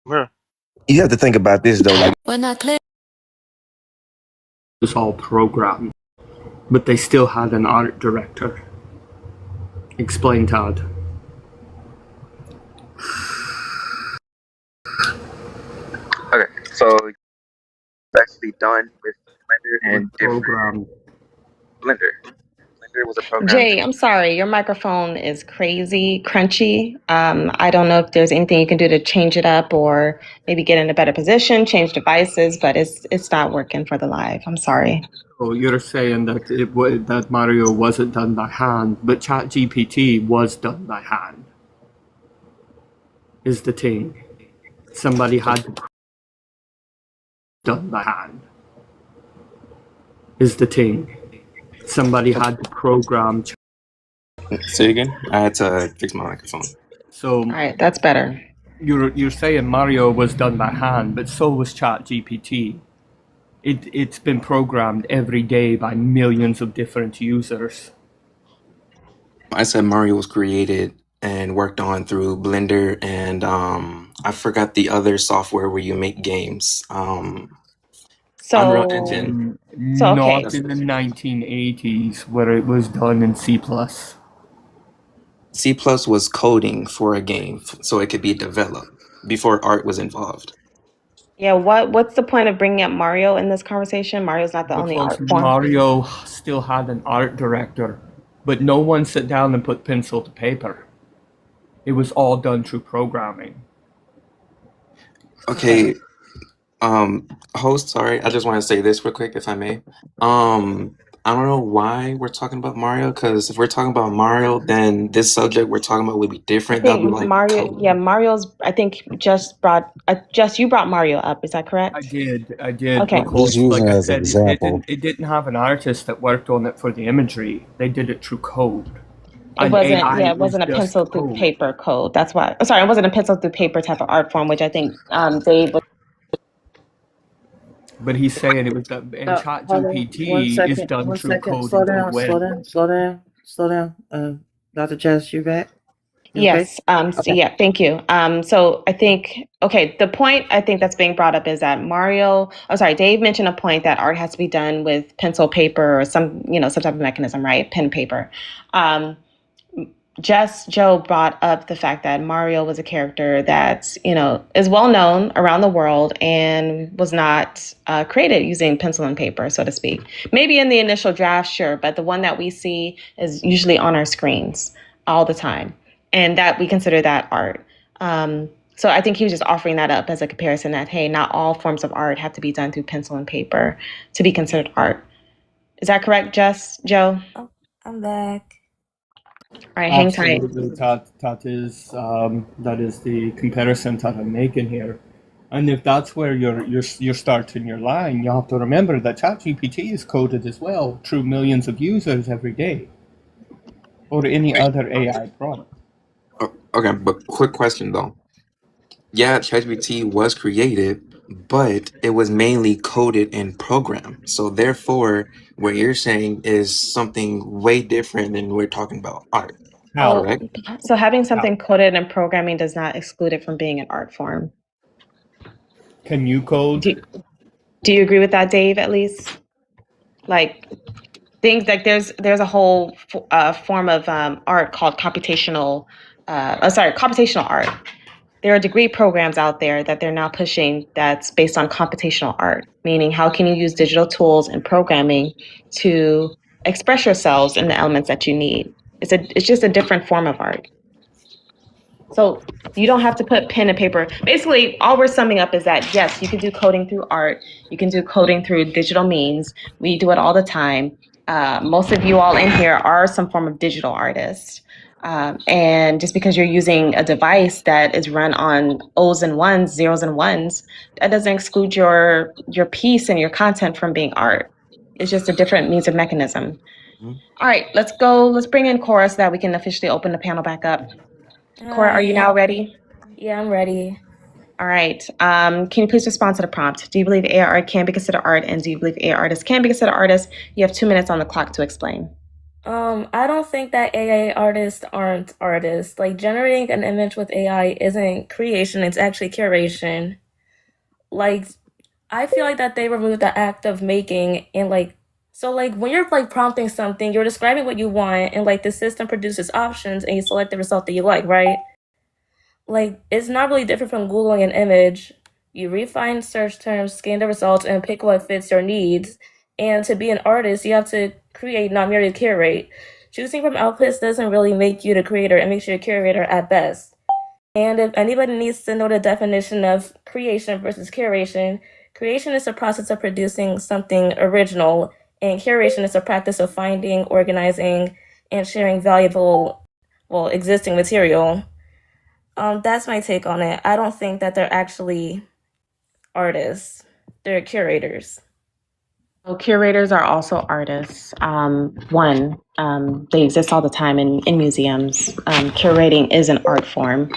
Yeah. You have to think about this though. Like, We're not clear. It was all programmed, but they still had an art director. Explain, Todd. Okay, so it's actually done with Blender and Programmed. Blender. Blender was a program. Jay, I'm sorry, your microphone is crazy, crunchy. I don't know if there's anything you can do to change it up or maybe get in a better position, change devices, but it's not working for the live. I'm sorry. So you're saying that that Mario wasn't done by hand, but ChatGPT was done by hand. Is the thing. Somebody had to done by hand. Is the thing. Somebody had to program. say again. I had to fix my microphone. So All right, that's better. you're saying Mario was done by hand, but so was ChatGPT. It's been programmed every day by millions of different users. I said Mario was created and worked on through Blender and I forgot the other software where you make games. Unreal Engine. So, okay. Not in the 1980s where it was done in C++. C+ was coding for a game so it could be developed before art was involved. Yeah, what's the point of bringing up Mario in this conversation? Mario's not the only Because art form. Mario still had an art director, but no one sat down and put pencil to paper. It was all done through programming. Okay. Host, sorry, I just want to say this real quick, if I may. I don't know why we're talking about Mario, because if we're talking about Mario, then this subject we're talking about would be different. I think That'd be like Mario, code. yeah, Mario's, I think Jess, you brought Mario up, is that correct? I did. Okay. Because, Just using like it I as an said, example. it didn't have an artist that worked on it for the imagery. They did it through code. It wasn't a just pencil through code. paper code. That's why, sorry, it wasn't a pencil through paper type of art form, which I think Dave was. But he's saying it was done, and ChatGPT is done through code. Slow down. Dr. Jas, you back? Yes. So yeah, thank you. So I think, okay, the point I think that's being brought up is that Dave mentioned a point that art has to be done with pencil, paper, or some type of mechanism, right? Pen, paper. Joe brought up the fact that Mario was a character that, is well known around the world and was not created using pencil and paper, so to speak. Maybe in the initial draft, sure, but the one that we see is usually on our screens all the time. And that we consider that art. So I think he was just offering that up as a comparison that, hey, not all forms of art have to be done through pencil and paper to be considered art. Is that correct, Joe? Oh, I'm back. All right, hang tight. Absolutely, that is the comparison that I'm making here. And if that's where you're starting your line, you have to remember that ChatGPT is coded as well through millions of users every day, or any other AI product. Okay, but quick question though. Yeah, ChatGPT was created, but it was mainly coded and programmed. So therefore, what you're saying is something way different than we're talking about art. Correct? So having something coded and programming does not exclude it from being an art form. Can you code? Do you agree with that, Dave, at least? Like things like there's a whole form of art called computational art. There are degree programs out there that they're now pushing that's based on computational art, meaning how can you use digital tools and programming to express yourselves in the elements that you need. It's just a different form of art. So you don't have to put pen and paper. Basically, all we're summing up is that, yes, you can do coding through art. You can do coding through digital means. We do it all the time. Most of you all in here are some form of digital artists. And just because you're using a device that is run on O's and ones, zeros and ones, that doesn't exclude your piece and your content from being art. It's just a different means of mechanism. All right, let's go. Let's bring in Cora so that we can officially open the panel back up. Cora, are you now ready? Yeah, I'm ready. All right. Can you please respond to the prompt? Do you believe AI art can be considered art, and do you believe AI artists can be considered artists? You have 2 minutes on the clock to explain. I don't think that AI artists aren't artists. Like generating an image with AI isn't creation, it's actually curation. Like I feel like that they removed the act of making and like so like when you're like prompting something, you're describing what you want and like the system produces options and you select the result that you like, right? Like it's not really different from Googling an image. You refine search terms, scan the results, and pick what fits your needs. And to be an artist, you have to create, not merely curate. Choosing from outputs doesn't really make you the creator, it makes you a curator at best. And if anybody needs to know the definition of creation versus curation, creation is the process of producing something original, and curation is the practice of finding, organizing, and sharing valuable, well, existing material. That's my take on it. I don't think that they're actually artists. They're curators. So curators are also artists. They exist all the time in museums. Curating is an art form.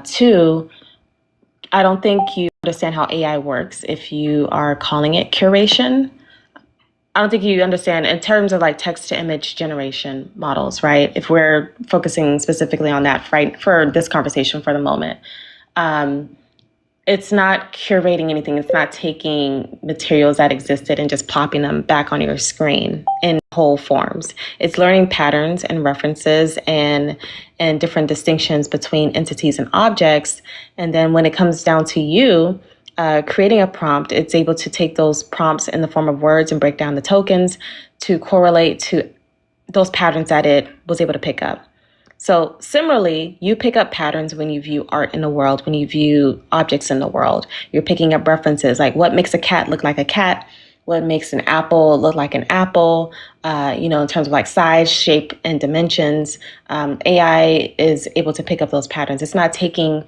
Two, I don't think you understand how AI works if you are calling it curation. I don't think you understand in terms of like text to image generation models, right? If we're focusing specifically on that for this conversation for the moment. Um, it's not curating anything. It's not taking materials that existed and just plopping them back on your screen in whole forms. It's learning patterns and references and different distinctions between entities and objects. And then when it comes down to you, creating a prompt, it's able to take those prompts in the form of words and break down the tokens to correlate to those patterns that it was able to pick up. So similarly, you pick up patterns when you view art in the world, when you view objects in the world. You're picking up references like what makes a cat look like a cat, what makes an apple look like an apple, in terms of like size, shape, and dimensions. AI is able to pick up those patterns. It's not taking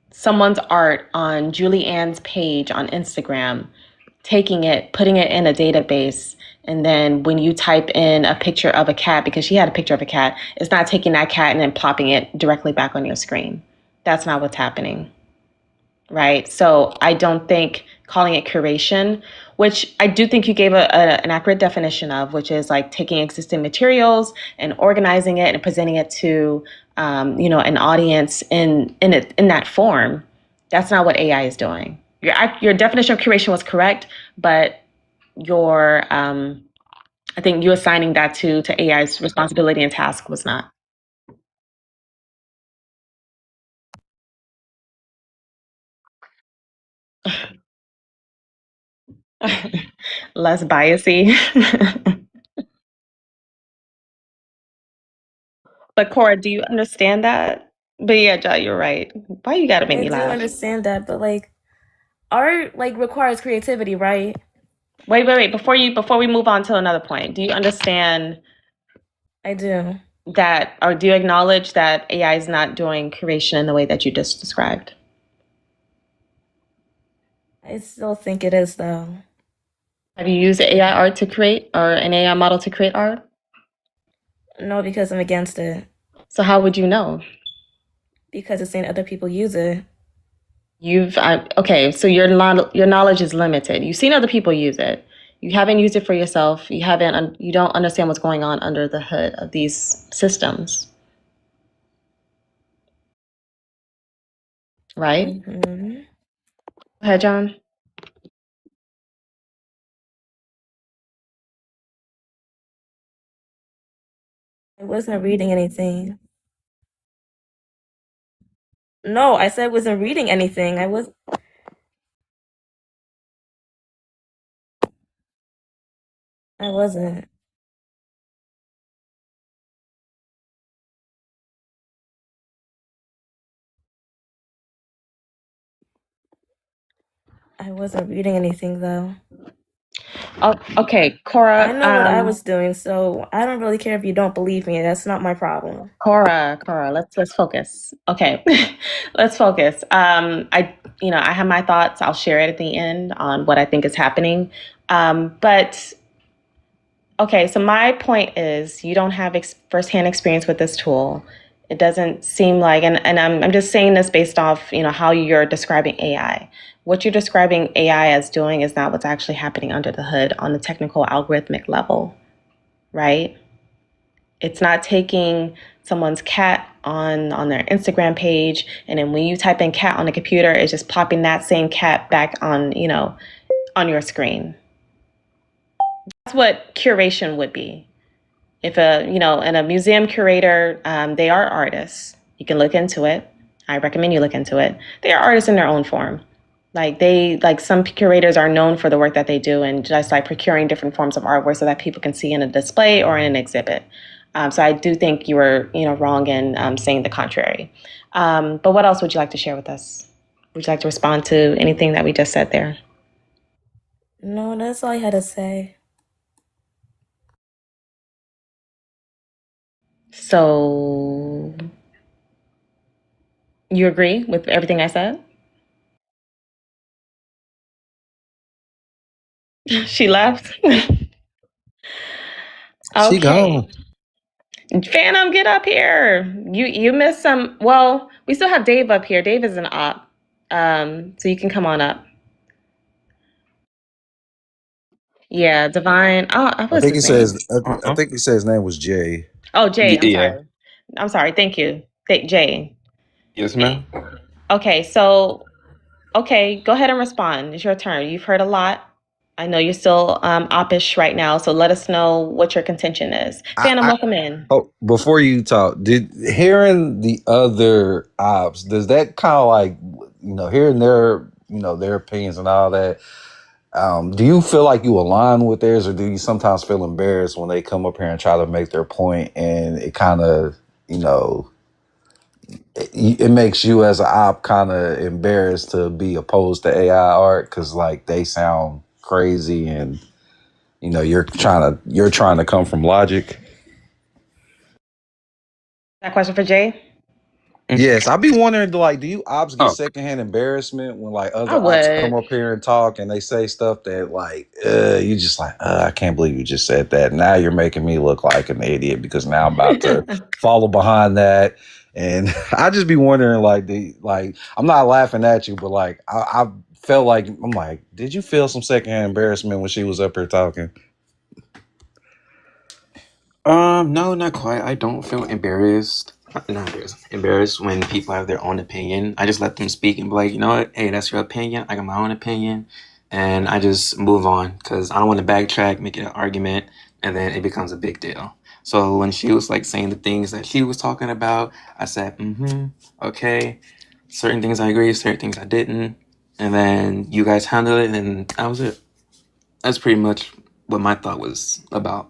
someone's art on Julie Ann's page on Instagram, taking it, putting it in a database, and then when you type in a picture of a cat, because she had a picture of a cat, it's not taking that cat and then plopping it directly back on your screen. That's not what's happening, right? So I don't think calling it curation, which I do think you gave an accurate definition of, which is like taking existing materials and organizing it and presenting it to, an audience in that form. That's not what AI is doing. Your definition of curation was correct, but I think you assigning that to AI's responsibility and task was not. Less biasy. But Cora, do you understand that? But yeah, Ja, you're right. Why you gotta make I me do laugh? understand that, but like art like requires creativity, right? Wait. Before we move on to another point, do you understand I do. that, or do you acknowledge that AI is not doing curation in the way that you just described? I still think it is though. Have you used AI art to create, or an AI model to create art? No, because I'm against it. So how would you know? Because it's saying other people use it. Okay, so your knowledge is limited. You've seen other people use it. You haven't used it for yourself. You don't understand what's going on under the hood of these systems, right? Mm-hmm. Go ahead, John. I wasn't reading anything. No, I said I wasn't reading anything. I wasn't. I wasn't reading anything though. Oh, okay, I Cora. know what I was doing, so I don't really care if you don't believe me. That's not my problem. Cora. Let's focus. Okay, let's focus. I have my thoughts. I'll share it at the end on what I think is happening. But okay, so my point is you don't have firsthand experience with this tool. It doesn't seem like, and I'm just saying this based off, how you're describing AI. What you're describing AI as doing is not what's actually happening under the hood on the technical algorithmic level, right? It's not taking someone's cat on their Instagram page, and then when you type in cat on the computer, it's just popping that same cat back on, on your screen. That's what curation would be. If and a museum curator, they are artists. You can look into it. I recommend you look into it. They are artists in their own form. Like some curators are known for the work that they do and just like procuring different forms of artwork so that people can see in a display or in an exhibit. So I do think you were, wrong in saying the contrary. But what else would you like to share with us? Would you like to respond to anything that we just said there? No, that's all I had to say. So you agree with everything I said? She left. She Okay. gone. Phantom, get up here. You missed some. Well, we still have Dave up here. Dave is an op. So you can come on up. Yeah, Divine. Oh, I what's think he his name? says. I think he said his name was Jay. Oh, Jay. I'm Yeah. sorry. I'm sorry. Thank you. Jay. Yes, ma'am. Okay, so okay, go ahead and respond. It's your turn. You've heard a lot. I know you're still oppish right now, so let us know what your contention is. Phantom, I welcome in. oh, before you talk, did hearing the other ops, does that kind of like hearing their their opinions and all that? Do you feel like you align with theirs, or do you sometimes feel embarrassed when they come up here and try to make their point, and it kind of it makes you as an op kind of embarrassed to be opposed to AI art because like they sound crazy and you're trying to come from logic. That question for Jay? Yes, I'd be wondering, like, do you ops get Oh, secondhand embarrassment when like I other ops come would. up here and talk and they say stuff that like, you just like, I can't believe you just said that. Now you're making me look like an idiot because now I'm about to follow behind that. And I just be wondering, like I'm not laughing at you, but like I felt like I'm like, did you feel some secondhand embarrassment when she was up here talking? no, not quite. I don't feel embarrassed. Not embarrassed. Embarrassed when people have their own opinion. I just let them speak and be like, you know what? Hey, that's your opinion. I got my own opinion, and I just move on because I don't want to backtrack, make it an argument, and then it becomes a big deal. So when she was like saying the things that she was talking about, I said, okay. Certain things I agree, certain things I didn't, and then you guys handled it, and that was it. That's pretty much what my thought was about.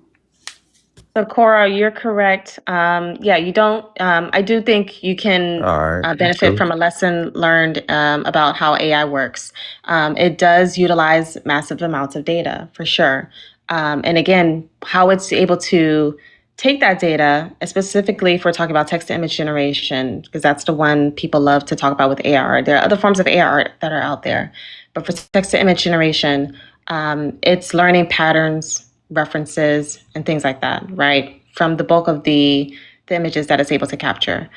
So, Cora, you're correct. Yeah, you don't. I do think you can All right, that's benefit cool. from a lesson learned about how AI works. It does utilize massive amounts of data for sure. And again, how it's able to take that data, specifically if we're talking about text to image generation, because that's the one people love to talk about with AR. There are other forms of AR that are out there, but for text to image generation, it's learning patterns, references, and things like that, right? From the bulk of the images that it's able to capture.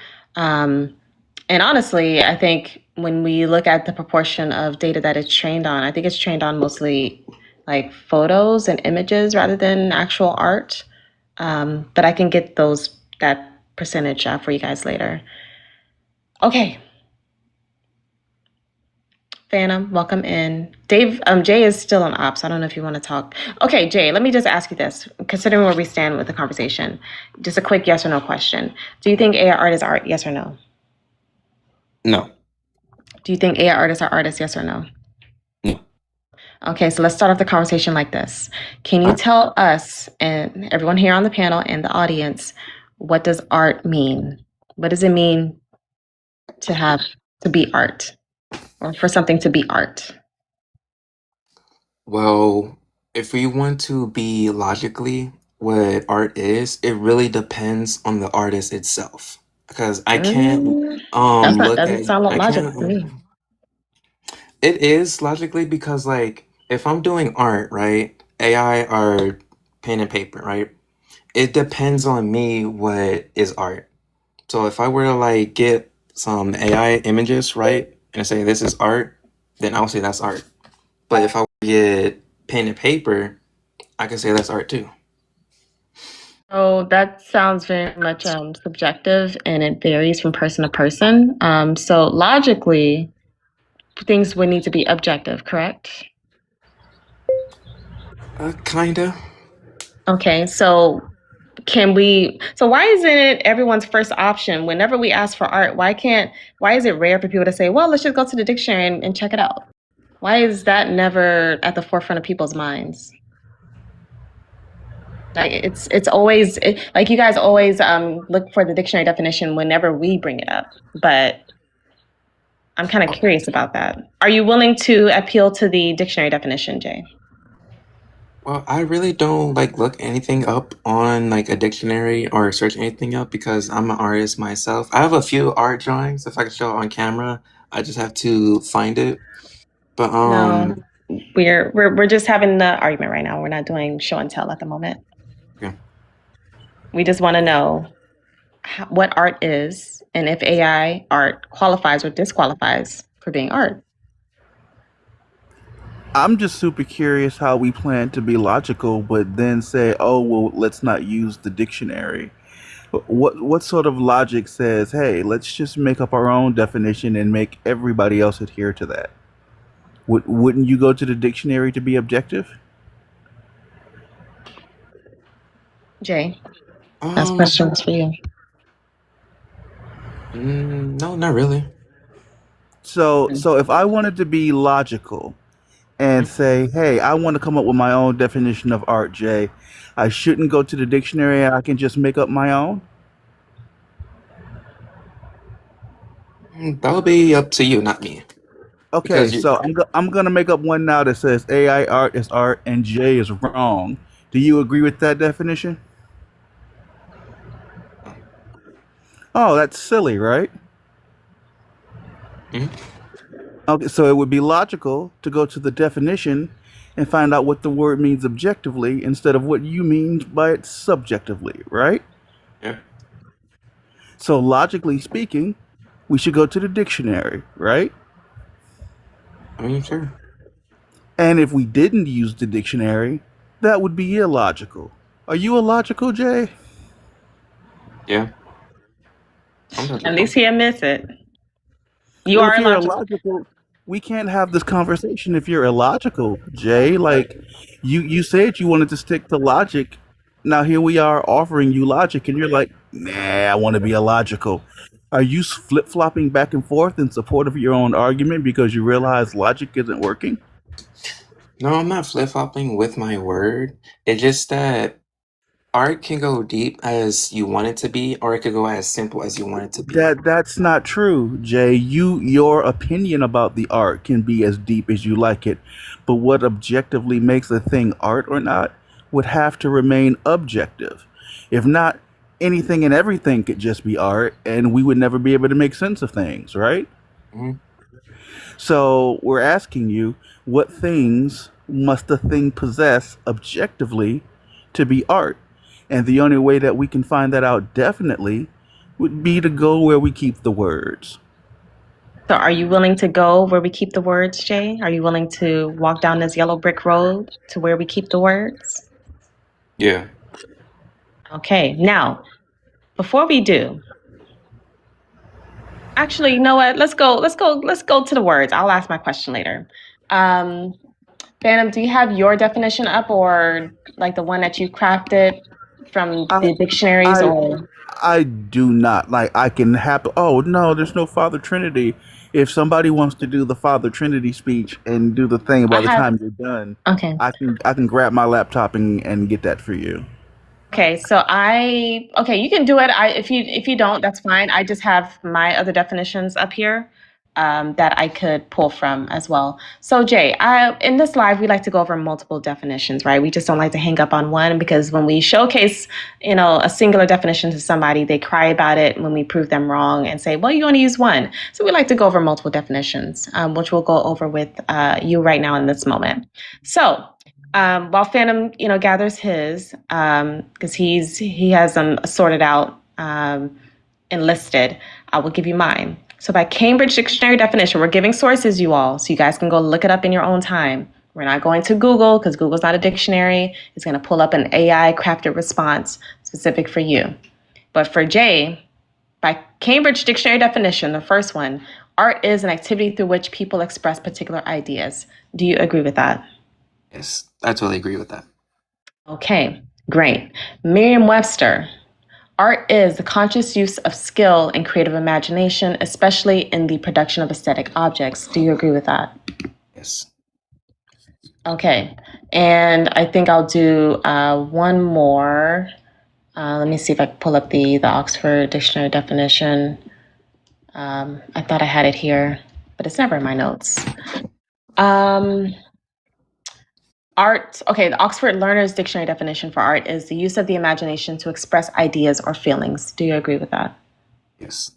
And honestly, I think when we look at the proportion of data that it's trained on, I think it's trained on mostly like photos and images rather than actual art. But I can get that percentage for you guys later. Okay, Phantom, welcome in. Dave, Jay is still on ops. I don't know if you want to talk. Okay, Jay, let me just ask you this. Considering where we stand with the conversation, just a quick yes or no question. Do you think AI art is art? Yes or no? No, Do you think AI artists are artists? Yes or no? no. Okay, so let's start off the conversation like this. Can you tell us and everyone here on the panel and the audience, what does art mean? What does it mean to be art or for something to be art? Well, if we want to be logically what art is, it really depends on the artist itself. Because I can't Mm, that's not look doesn't at sound I logical can't to me. it is logically because like if I'm doing art, right? AI or pen and paper, right? It depends on me what is art. So if I were to like get some AI images, right, and say this is art, then I'll say that's art. But if I were to get pen and paper, I can say that's art too. Oh, that sounds very much subjective, and it varies from person to person. So logically, things would need to be objective, correct? Kinda. Okay, so why isn't it everyone's first option whenever we ask for art? Why is it rare for people to say, well, let's just go to the dictionary and check it out? Why is that never at the forefront of people's minds? Like it's always like you guys always look for the dictionary definition whenever we bring it up, but I'm kind of curious about that. Are you willing to appeal to the dictionary definition, Jay? Well, I really don't like look anything up on like a dictionary or search anything up because I'm an artist myself. I have a few art drawings if I could show it on camera. I just have to find it. But No, we're just having the argument right now. We're not doing show and tell at the moment. okay. We just want to know what art is and if AI art qualifies or disqualifies for being art. I'm just super curious how we plan to be logical, but then say, "Oh, well, let's not use the dictionary." What sort of logic says, "Hey, let's just make up our own definition and make everybody else adhere to that"? Wouldn't you go to the dictionary to be objective? Jay, that's questions for you. No, not really. So if I wanted to be logical and say, "Hey, I want to come up with my own definition of art, Jay," I shouldn't go to the dictionary and I can just make up my own? That would be up to you, not me. Okay, Because you, so I'm gonna make up one now that says AI art is art and J is wrong. Do you agree with that definition? Oh, that's silly, right? Mhm. Okay, so it would be logical to go to the definition and find out what the word means objectively instead of what you mean by it subjectively, right? Yeah. So logically speaking, we should go to the dictionary, right? I mean, sure. And if we didn't use the dictionary, that would be illogical. Are you illogical, Jay? Yeah. I'm At logical. least he admits it. You Well, are if you're illogical. illogical, we can't have this conversation if you're illogical, Jay. Like you said you wanted to stick to logic. Now here we are offering you logic and you're like, "Nah, I want to be illogical." Are you flip-flopping back and forth in support of your own argument because you realize logic isn't working? No, I'm not flip-flopping with my word. It's just that art can go deep as you want it to be, or it could go as simple as you want it to be. That's not true, Jay. Your opinion about the art can be as deep as you like it, but what objectively makes a thing art or not would have to remain objective. If not, anything and everything could just be art, and we would never be able to make sense of things, right? Mhm. So we're asking you, what things must a thing possess objectively to be art? And the only way that we can find that out definitely would be to go where we keep the words. So are you willing to go where we keep the words, Jay? Are you willing to walk down this yellow brick road to where we keep the words? Yeah. Okay, now, before we do, actually, you know what? Let's go to the words. I'll ask my question later. Phantom, do you have your definition up or like the one that you crafted from I the dictionaries I or I do not like. I can happen. Oh no, there's no Father Trinity. If somebody wants to do the Father Trinity speech and do the thing by I the have time you're done, okay. I can grab my laptop and get that for you. Okay, you can do it. If you don't, that's fine. I just have my other definitions up here that I could pull from as well. So Jay, in this live we like to go over multiple definitions, right? We just don't like to hang up on one because when we showcase, a singular definition to somebody, they cry about it when we prove them wrong and say, well, you only use one. So we like to go over multiple definitions, which we'll go over with you right now in this moment. So while Phantom, gathers his, because he has them sorted out and listed, I will give you mine. So by Cambridge Dictionary definition, we're giving sources, you all, so you guys can go look it up in your own time. We're not going to Google because Google's not a dictionary. It's going to pull up an AI crafted response specific for you. But for Jay, by Cambridge Dictionary definition, the first one, art is an activity through which people express particular ideas. Do you agree with that? Yes, I totally agree with that. Okay, great. Merriam-Webster, art is the conscious use of skill and creative imagination, especially in the production of aesthetic objects. Do you agree with that? Yes. Okay, and I think I'll do one more. Let me see if I can pull up the Oxford Dictionary definition. I thought I had it here, but it's never in my notes. Art, okay, the Oxford Learner's Dictionary definition for art is the use of the imagination to express ideas or feelings. Do you agree with that? Yes.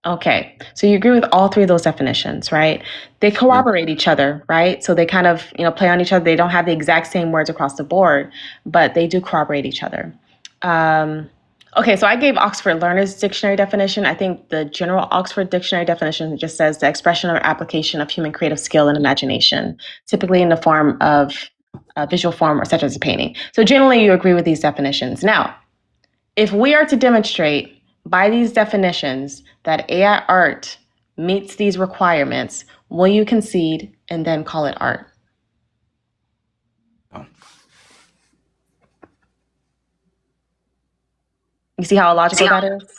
Okay, so you agree with all three of those definitions, right? They corroborate each other, right? So they kind of, play on each other. They don't have the exact same words across the board, but they do corroborate each other. Okay, so I gave Oxford Learner's Dictionary definition. I think the general Oxford Dictionary definition just says the expression or application of human creative skill and imagination, typically in the form of a visual form or such as a painting. So generally you agree with these definitions. Now, if we are to demonstrate by these definitions that AI art meets these requirements, will you concede and then call it art? No. You see how illogical that is?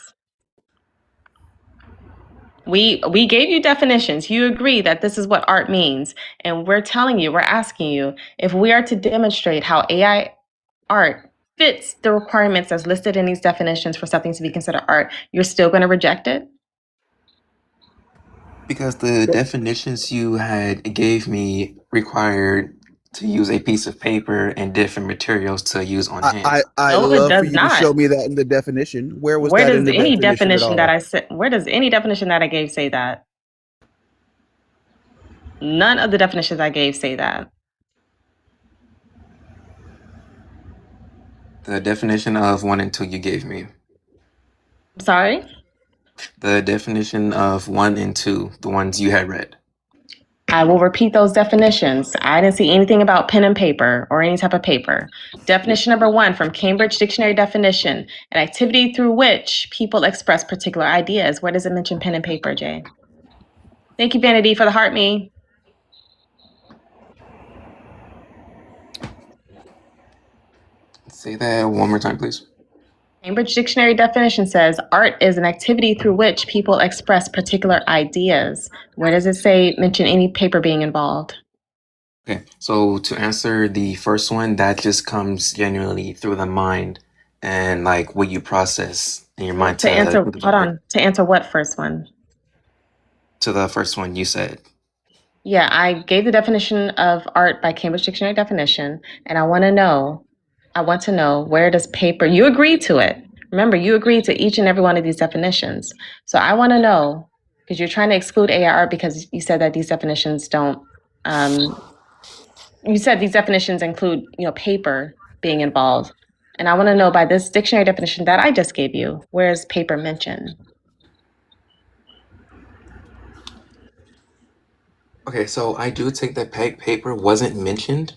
We gave you definitions. You agree that this is what art means. And we're asking you, if we are to demonstrate how AI art fits the requirements as listed in these definitions for something to be considered art, you're still going to reject it? Because the definitions you gave me required to use a piece of paper and different materials to use on hand. I No, it love for does you to show not. me that in the definition. Where was Where that in does the any definition at definition all? that I said, where does any definition that I gave say that? None of the definitions I gave say that. The definition of 1 and 2 you gave me. Sorry? The definition of 1 and 2, the ones you had read. I will repeat those definitions. I didn't see anything about pen and paper or any type of paper. Definition number 1 from Cambridge Dictionary definition, an activity through which people express particular ideas. Where does it mention pen and paper, Jay? Thank you, Vanity, for the heart me. Say that one more time, please. Cambridge Dictionary definition says art is an activity through which people express particular ideas. Where does it say mention any paper being involved? Okay, so to answer the first one, that just comes genuinely through the mind and like what you process in your mind To answer what first one? To the first one you said. Yeah, I gave the definition of art by Cambridge Dictionary definition, and I want to know, where does paper, you agreed to it. Remember, you agreed to each and every one of these definitions. So I want to know, because you're trying to exclude AI art because you said that these definitions don't, you said these definitions include, paper being involved. And I want to know by this dictionary definition that I just gave you, where is paper mentioned? Okay, so I do take that paper wasn't mentioned,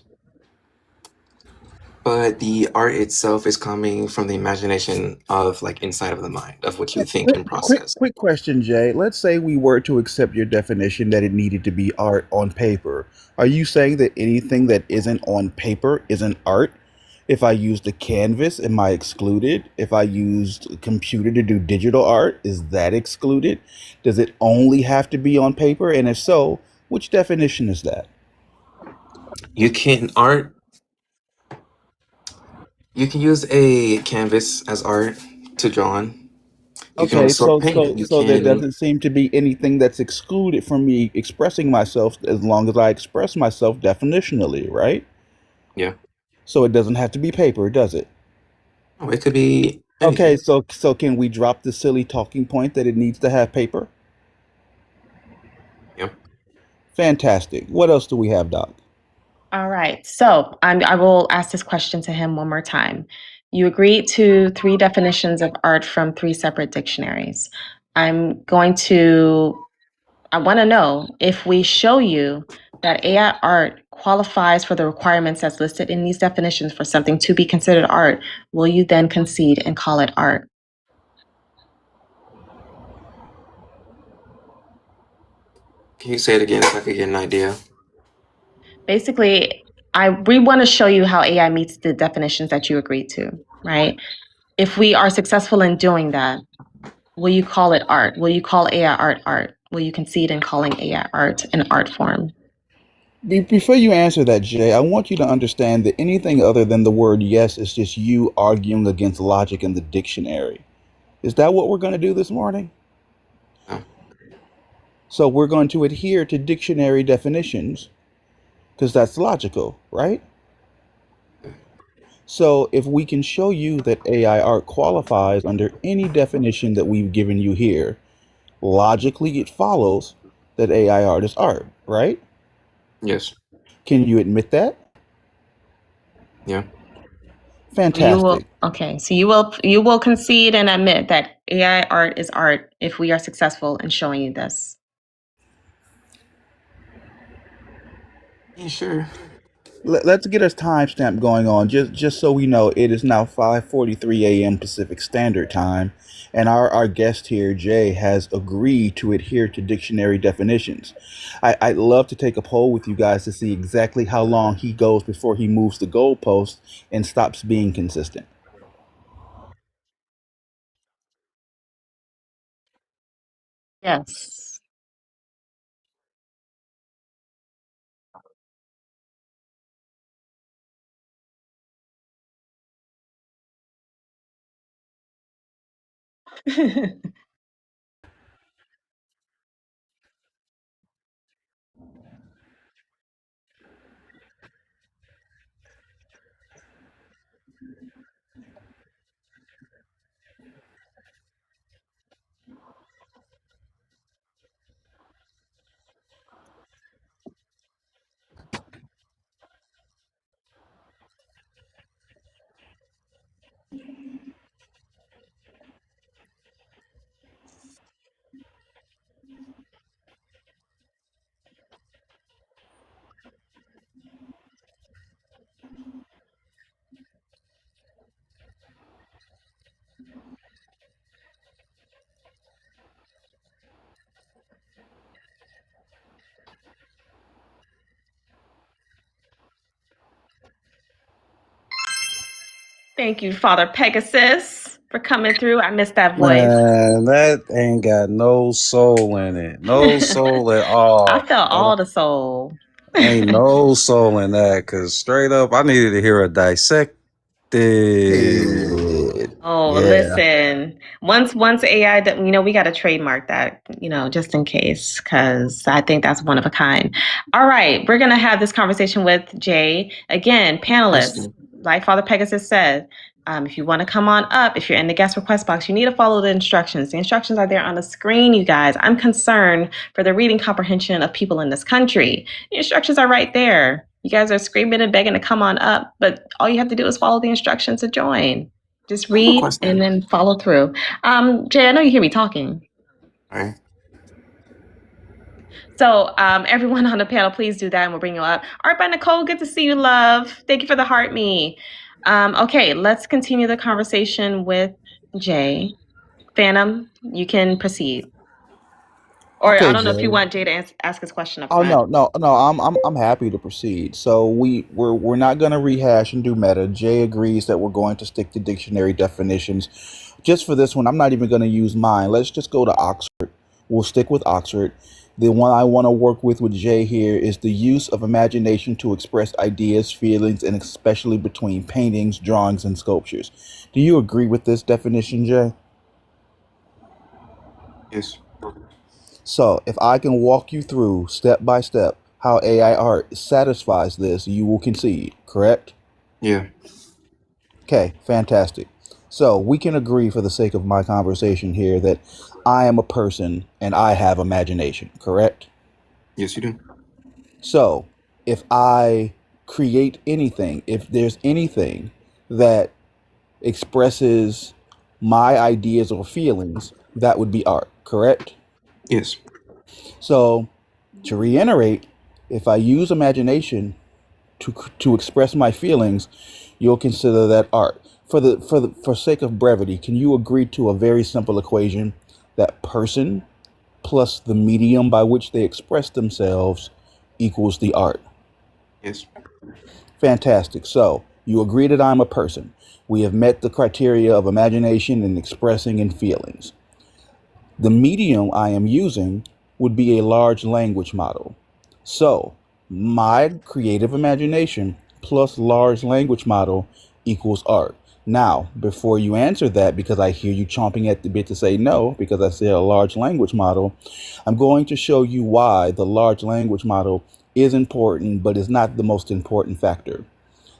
but the art itself is coming from the imagination of like inside of the mind of what you think and process. Quick question, Jay. Let's say we were to accept your definition that it needed to be art on paper. Are you saying that anything that isn't on paper isn't art? If I used a canvas, am I excluded? If I used a computer to do digital art, is that excluded? Does it only have to be on paper? And if so, which definition is that? You can use a canvas as art to draw on. You can Okay, also so paint. You there can. doesn't seem to be anything that's excluded from me expressing myself as long as I express myself definitionally, right? Yeah. So it doesn't have to be paper, does it? Oh, it could be Okay, anything. so can we drop the silly talking point that it needs to have paper? Yeah. Fantastic. What else do we have, Doc? All right. So I will ask this question to him one more time. You agreed to 3 definitions of art from 3 separate dictionaries. I want to know if we show you that AI art qualifies for the requirements as listed in these definitions for something to be considered art, will you then concede and call it art? Can you say it again so I could get an idea? Basically, we want to show you how AI meets the definitions that you agreed to, right? If we are successful in doing that, will you call it art? Will you call AI art art? Will you concede in calling AI art an art form? Before you answer that, Jay, I want you to understand that anything other than the word yes is just you arguing against logic in the dictionary. Is that what we're going to do this morning? No. So we're going to adhere to dictionary definitions because that's logical, right? So if we can show you that AI art qualifies under any definition that we've given you here, logically it follows that AI art is art, right? Yes. Can you admit that? Yeah. Fantastic. So you will concede and admit that AI art is art if we are successful in showing you this. Yeah, sure. Let's get our timestamp going on, just so we know. It is now 5:43 a.m. Pacific Standard Time, and our guest here, Jay, has agreed to adhere to dictionary definitions. I'd love to take a poll with you guys to see exactly how long he goes before he moves the goalpost and stops being consistent. Yes. Thank you, Father Pegasus, for coming through. I missed that voice. Man, that ain't got no soul in it. No soul at all. I felt all the soul. Ain't no soul in that, because straight up, I needed to hear a dissected. Oh, Yeah. listen. Once AI, we got to trademark that, just in case, because I think that's one of a kind. All right, we're gonna have this conversation with Jay again, panelists. Question. Like Father Pegasus said, if you want to come on up, if you're in the guest request box, you need to follow the instructions. The instructions are there on the screen, you guys. I'm concerned for the reading comprehension of people in this country. The instructions are right there. You guys are screaming and begging to come on up, but all you have to do is follow the instructions to join. Just I have a read question. and then follow through. Jay, I know you hear me talking. All right. So everyone on the panel, please do that and we'll bring you up. Art by Nicole, good to see you, love. Thank you for the heart me. Okay, let's continue the conversation with Jay. Phantom, you can proceed. Or Okay, I don't know if you Jay. want Jay to ask his question up Oh front. no. I'm happy to proceed. So we're not going to rehash and do meta. Jay agrees that we're going to stick to dictionary definitions. Just for this one, I'm not even going to use mine. Let's just go to Oxford. We'll stick with Oxford. The one I want to work with Jay here is the use of imagination to express ideas, feelings, and especially between paintings, drawings, and sculptures. Do you agree with this definition, Jay? Yes. So, if I can walk you through step by step how AI art satisfies this, you will concede, correct? Yeah. Okay, fantastic. So, we can agree for the sake of my conversation here that I am a person and I have imagination, correct? Yes, you do. So, if I create anything, if there's anything that expresses my ideas or feelings, that would be art, correct? Yes. So, to reiterate, If I use imagination to express my feelings, you'll consider that art. For sake of brevity, can you agree to a very simple equation that person plus the medium by which they express themselves equals the art? Yes. Fantastic. So you agree that I'm a person. We have met the criteria of imagination and expressing and feelings. The medium I am using would be a large language model. So my creative imagination plus large language model equals art. Now, before you answer that, because I hear you chomping at the bit to say no, because I said a large language model, I'm going to show you why the large language model is important, but is not the most important factor.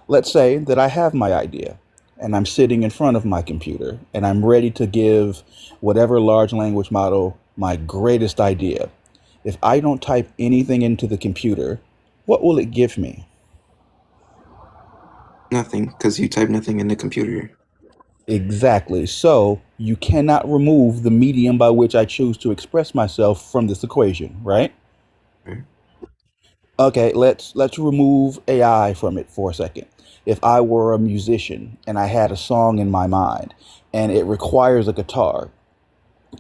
Let's say that I have my idea and I'm sitting in front of my computer and I'm ready to give whatever large language model my greatest idea. If I don't type anything into the computer, what will it give me? Nothing, because you type nothing in the computer. Exactly. So you cannot remove the medium by which I choose to express myself from this equation, right? Right? Okay, let's remove AI from it for a second. If I were a musician and I had a song in my mind and it requires a guitar,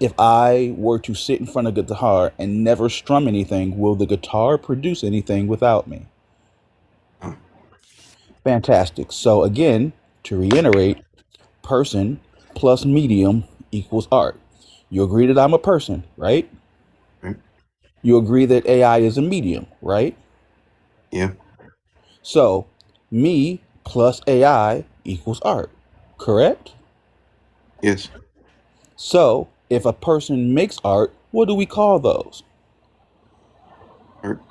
if I were to sit in front of a guitar and never strum anything, will the guitar produce anything without me? Oh, Fantastic. So again, to reiterate, person plus medium equals art. You agree that I'm a person, right? right. You agree that AI is a medium, right? Yeah. So me plus AI equals art, correct? Yes. So if a person makes art, what do we call those? Art.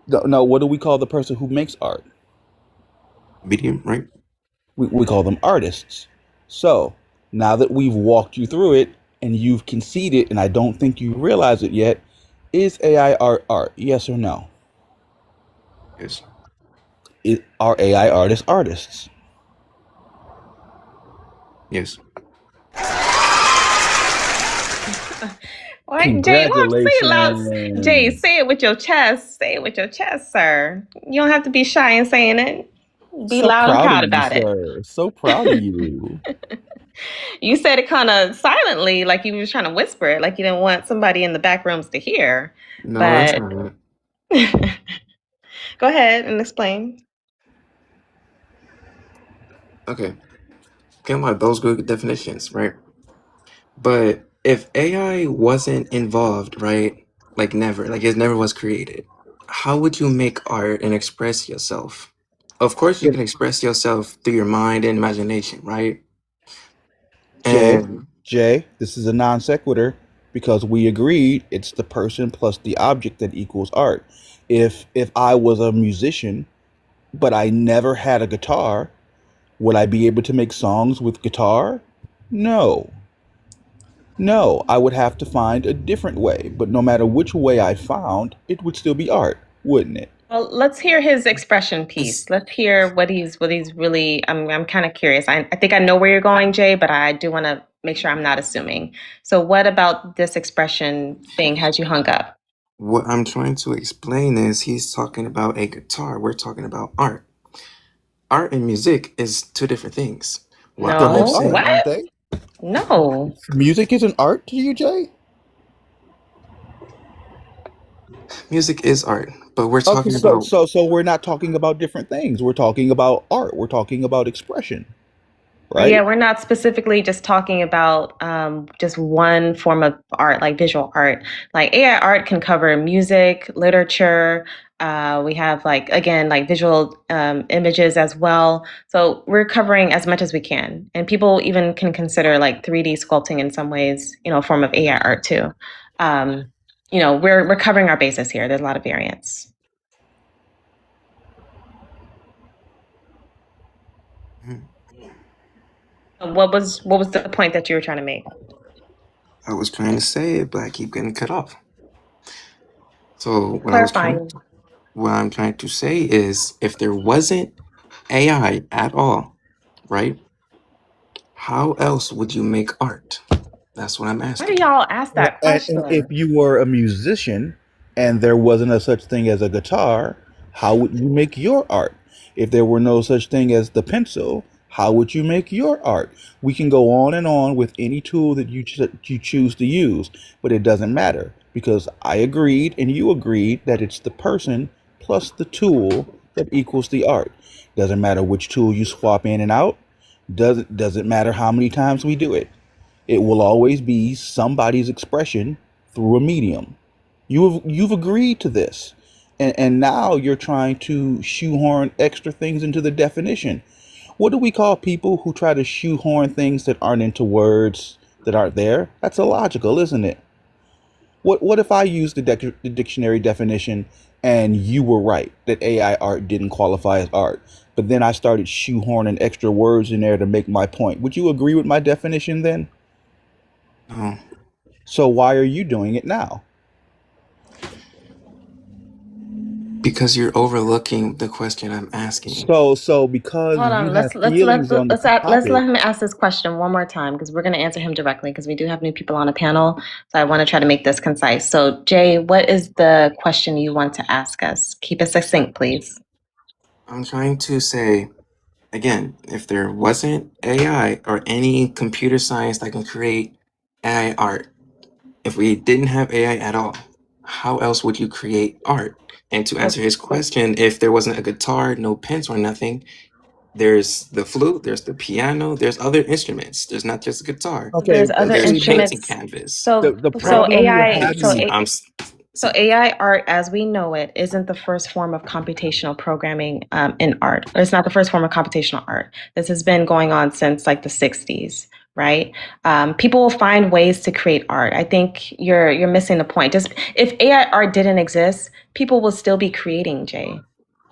No, no, what do we call the person who makes art? Medium, right? We call them artists. So now that we've walked you through it and you've conceded, and I don't think you realize it yet, is AI art? Yes or no? Yes. Are AI artists artists? Yes. What, Jay? Why don't you say it loud? Jay, Congratulations. say it with your chest. Say it with your chest, sir. You don't have to be shy in saying it. Be So loud and proud of proud you, about it. sir. So proud of you. You said it kind of silently, like you were trying to whisper it, like you didn't want somebody in the back rooms to hear. No, that's But not go ahead and explain. okay. Came out those good definitions, right? But if AI wasn't involved, right? Like never, like it never was created. How would you make art and express yourself? Of course, you If can express yourself through your mind and imagination, right? Jay, And Jay, this is a non sequitur because we agreed it's the person plus the object that equals art. If I was a musician but I never had a guitar, would I be able to make songs with guitar? No. No, I would have to find a different way, but no matter which way I found, it would still be art, wouldn't it? Well, let's hear his expression piece. it's Let's hear what he's really. I'm kind of curious. I think I know where you're going, Jay, but I do want to make sure I'm not assuming. So, what about this expression thing has you hung up? what I'm trying to explain is he's talking about a guitar. We're talking about art. Art and music is two different things. What They're I'm both No, art, saying, aren't what? they? No. Music is an art to you, Jay? music is art, but we're Okay, talking about so we're not talking about different things. We're talking about art. We're talking about expression, Yeah, right? we're not specifically just talking about just one form of art, like visual art. Like AI art can cover music, literature. We have like again like visual images as well. So we're covering as much as we can, and people even can consider like 3D sculpting in some ways, a form of AI art too. Um, we're covering our bases here. There's a lot of variance. hmm, What was the point that you were trying to make? I was trying to say it, but I keep getting cut off. So Clarifying. what I'm trying to say is if there wasn't AI at all, right? How else would you make art? That's what I'm Why do asking. y'all ask that And if question? you were a musician, and there wasn't a such thing as a guitar, how would you make your art? If there were no such thing as the pencil, how would you make your art? We can go on and on with any tool that you choose to use, but it doesn't matter because I agreed and you agreed that it's the person plus the tool that equals the art. Doesn't matter which tool you swap in and out. Doesn't matter how many times we do it. It will always be somebody's expression through a medium. You've agreed to this. And now you're trying to shoehorn extra things into the definition. What do we call people who try to shoehorn things that aren't into words that aren't there? That's illogical, isn't it? What if I used the dictionary definition and you were right that AI art didn't qualify as art, but then I started shoehorning extra words in there to make my point? Would you agree with my definition then? No, So why are you doing it now? because you're overlooking the question I'm asking. So because Hold you on. have feelings on the Let's let topic, him ask this question one more time because we're going to answer him directly because we do have new people on the panel. So I want to try to make this concise. So Jay, what is the question you want to ask us? Keep it succinct, please. I'm trying to say, again, if there wasn't AI or any computer science that can create AI art, if we didn't have AI at all, how else would you create art? And to answer his question, if there wasn't a guitar, no pens or nothing, there's the flute, there's the piano, there's other instruments. There's not just a guitar. okay, There's other There's see, but painting instruments. canvas. the So problem you're AI, having, so So AI art, as we know it, isn't the first form of computational programming in art. Or it's not the first form of computational art. This has been going on since like the 60s, right? People will find ways to create art. I think you're missing the point. Just if AI art didn't exist, people will still be creating, Jay.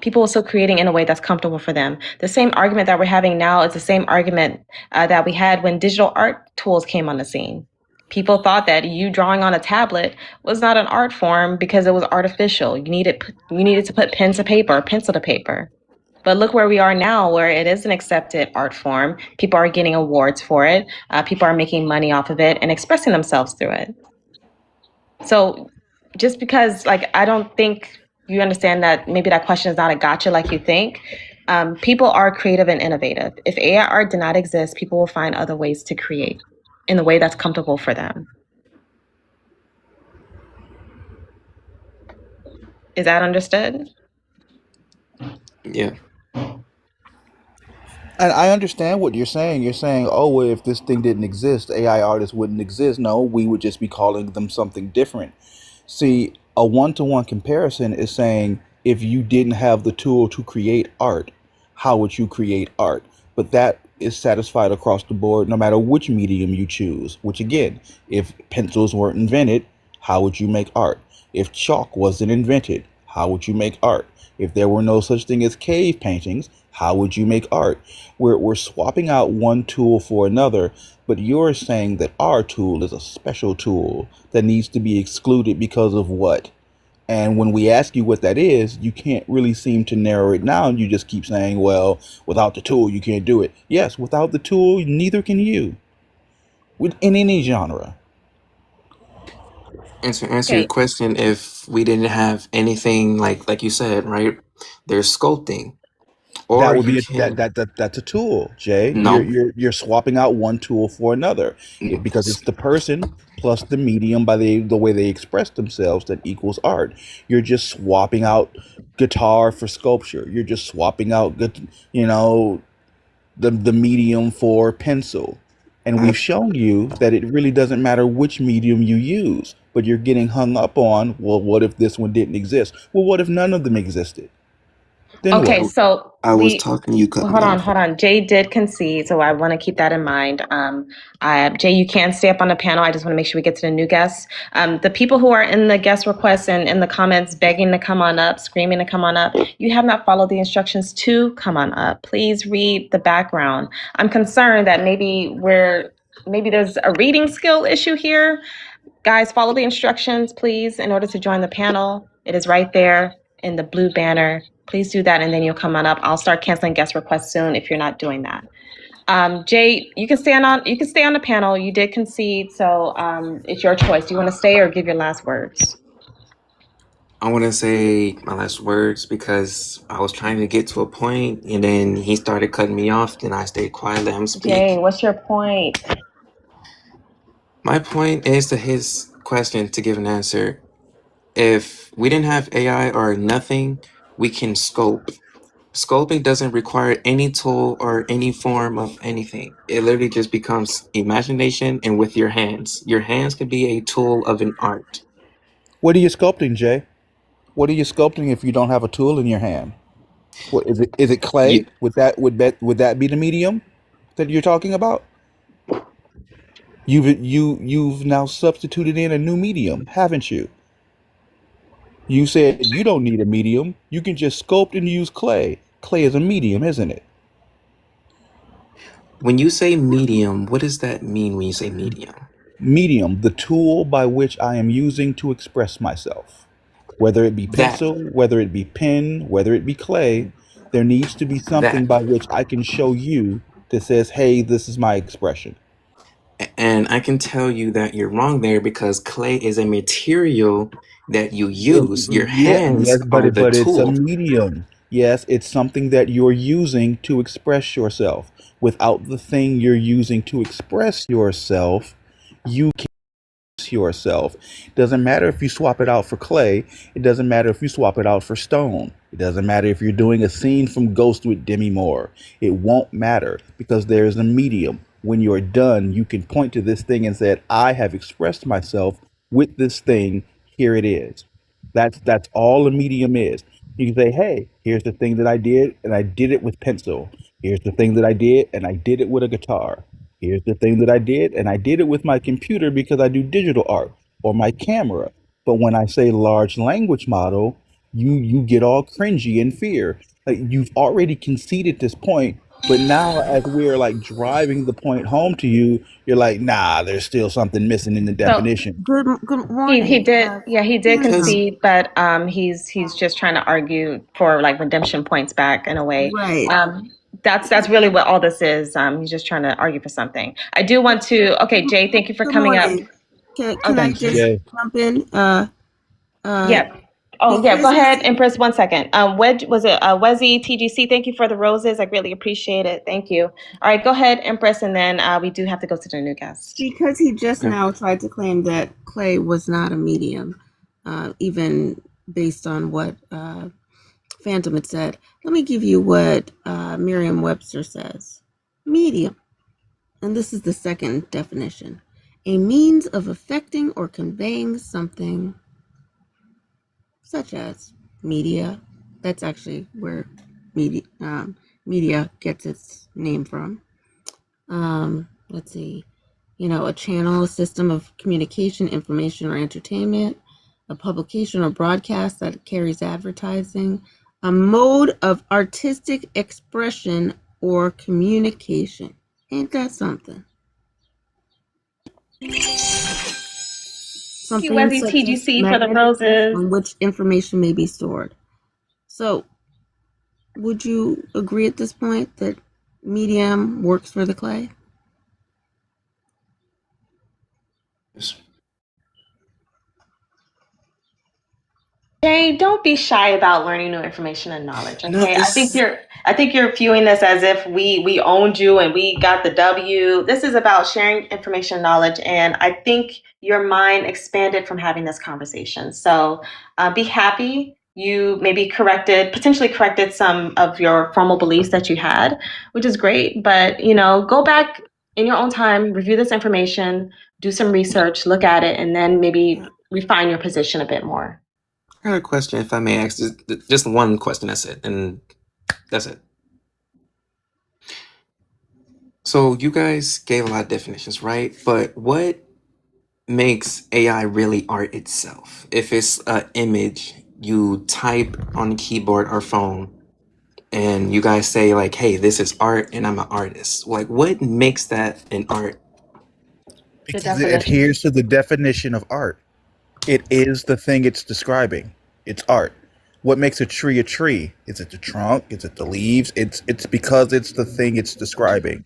People are still creating in a way that's comfortable for them. The same argument that we're having now is the same argument that we had when digital art tools came on the scene. People thought that you drawing on a tablet was not an art form because it was artificial. You needed to put pen to paper, pencil to paper. But look where we are now, where it is an accepted art form. People are getting awards for it. People are making money off of it and expressing themselves through it. So just because, like, I don't think you understand that maybe that question is not a gotcha like you think. People are creative and innovative. If AI art did not exist, people will find other ways to create in the way that's comfortable for them. Is that understood? yeah. and I understand what you're saying. You're saying, oh, well, if this thing didn't exist, AI artists wouldn't exist. No, we would just be calling them something different. See, a one-to-one comparison is saying if you didn't have the tool to create art, how would you create art? But that is satisfied across the board no matter which medium you choose. Which again, if pencils weren't invented, how would you make art? If chalk wasn't invented, how would you make art? If there were no such thing as cave paintings, how would you make art? We're swapping out one tool for another, but you're saying that our tool is a special tool that needs to be excluded because of what? And when we ask you what that is, you can't really seem to narrow it down. You just keep saying, well, without the tool, you can't do it. Yes, without the tool, neither can you. In any genre. And to answer your question, if we didn't have anything like you said, right? There's sculpting. Or That would you be can that's a tool, Jay. You're no, you're swapping out one tool for another because it's the person plus the medium by the way they express themselves that equals art. You're just swapping out guitar for sculpture. You're just swapping out you know the medium for pencil. And I we've shown you that it really doesn't matter which medium you use, but you're getting hung up on, well, what if this one didn't exist? Well, what if none of them existed? Then Okay, what? so I was talking, you cut me hold on, off. hold on. Jay did concede, so I want to keep that in mind. Jay, you can stay up on the panel. I just want to make sure we get to the new guests. The people who are in the guest requests and in the comments begging to come on up, screaming to come on up, you have not followed the instructions to come on up. Please read the background. I'm concerned that maybe there's a reading skill issue here. Guys, follow the instructions, please, in order to join the panel. It is right there in the blue banner. Please do that, and then you'll come on up. I'll start canceling guest requests soon if you're not doing that. Jay, you can stay on the panel. You did concede, so it's your choice. Do you want to stay or give your last words? I want to say my last words because I was trying to get to a point and then he started cutting me off and I stayed quiet, let him Jay, speak. what's your point? My point is to his question to give an answer. If we didn't have AI or nothing, we can scope. Scoping doesn't require any tool or any form of anything. It literally just becomes imagination and with your hands. Your hands could be a tool of an art. What are you sculpting, Jay? What are you sculpting if you don't have a tool in your hand? What is it? Is it You, clay? Would that be the medium that you're talking about? You've now substituted in a new medium, haven't you? You said you don't need a medium. You can just sculpt and use clay. Clay is a medium, isn't it? when you say medium, what does that mean when you say medium? Medium, the tool by which I am using to express myself. Whether it be That, pencil, whether it be pen, whether it be clay, there needs to be something that. by which I can show you that says, hey, this is my expression. And I can tell you that you're wrong there because clay is a material that you use. Your Yeah, yes, hands but are the it's a tool. medium. Yes, it's something that you're using to express yourself. Without the thing you're using to express yourself, you can't express yourself. It doesn't matter if you swap it out for clay. It doesn't matter if you swap it out for stone. It doesn't matter if you're doing a scene from Ghost with Demi Moore. It won't matter because there is a medium. When you're done, you can point to this thing and say, I have expressed myself with this thing. Here it is. That's all a medium is. You can say, "Hey, here's the thing that I did, and I did it with pencil. Here's the thing that I did, and I did it with a guitar. Here's the thing that I did, and I did it with my computer because I do digital art or my camera." But when I say large language model, you get all cringy in fear. Like you've already conceded this point, but now as we're like driving the point home to you, you're like, "Nah, there's still something missing in the So definition." Good he morning. did, yeah, he did Because concede, but he's just trying to argue for like redemption points back in a way. Right. That's really what all this is. He's just trying to argue for something. I do want to. Okay, Jay, thank you for Good coming up. morning. Can I Okay, Thanks, just Jay. jump in? yeah. Oh yeah, go Because ahead, Empress. 1 second. Wedge was it Wezzy TGC? Thank you for the roses. I greatly appreciate it. Thank you. All right, go ahead, Empress, and then we do have to go to the new guest. he just okay. now tried to claim that clay was not a medium, even based on what Phantom had said. Let me give you what Merriam-Webster says. Medium, and this is the second definition, a means of affecting or conveying something, such as media. That's actually where media gets its name from. Let's see, a channel, a system of communication, information, or entertainment, a publication or broadcast that carries advertising, a mode of artistic expression or communication. Ain't that something? Thank you, Something Wezzy such as TGC, for the magnetic roses. on which information may be stored. So, would you agree at this point that medium works for the clay? Jay, don't be shy about learning new information and knowledge. No, Okay, it's I think you're viewing this as if we owned you and we got the W. This is about sharing information and knowledge, and I think your mind expanded from having this conversation. So be happy. You maybe potentially corrected some of your formal beliefs that you had, which is great. But go back in your own time, review this information, do some research, look at it, and then maybe refine your position a bit more. I got a question, if I may ask. Just one question, that's it. And that's it. So you guys gave a lot of definitions, right? But what makes AI really art itself? If it's an image you type on the keyboard or phone, and you guys say like, "Hey, this is art, and I'm an artist." Like, what makes that an art? The Because it definition. adheres to the definition of art. It is the thing it's describing. It's art. What makes a tree a tree? Is it the trunk? Is it the leaves? It's because it's the thing it's describing.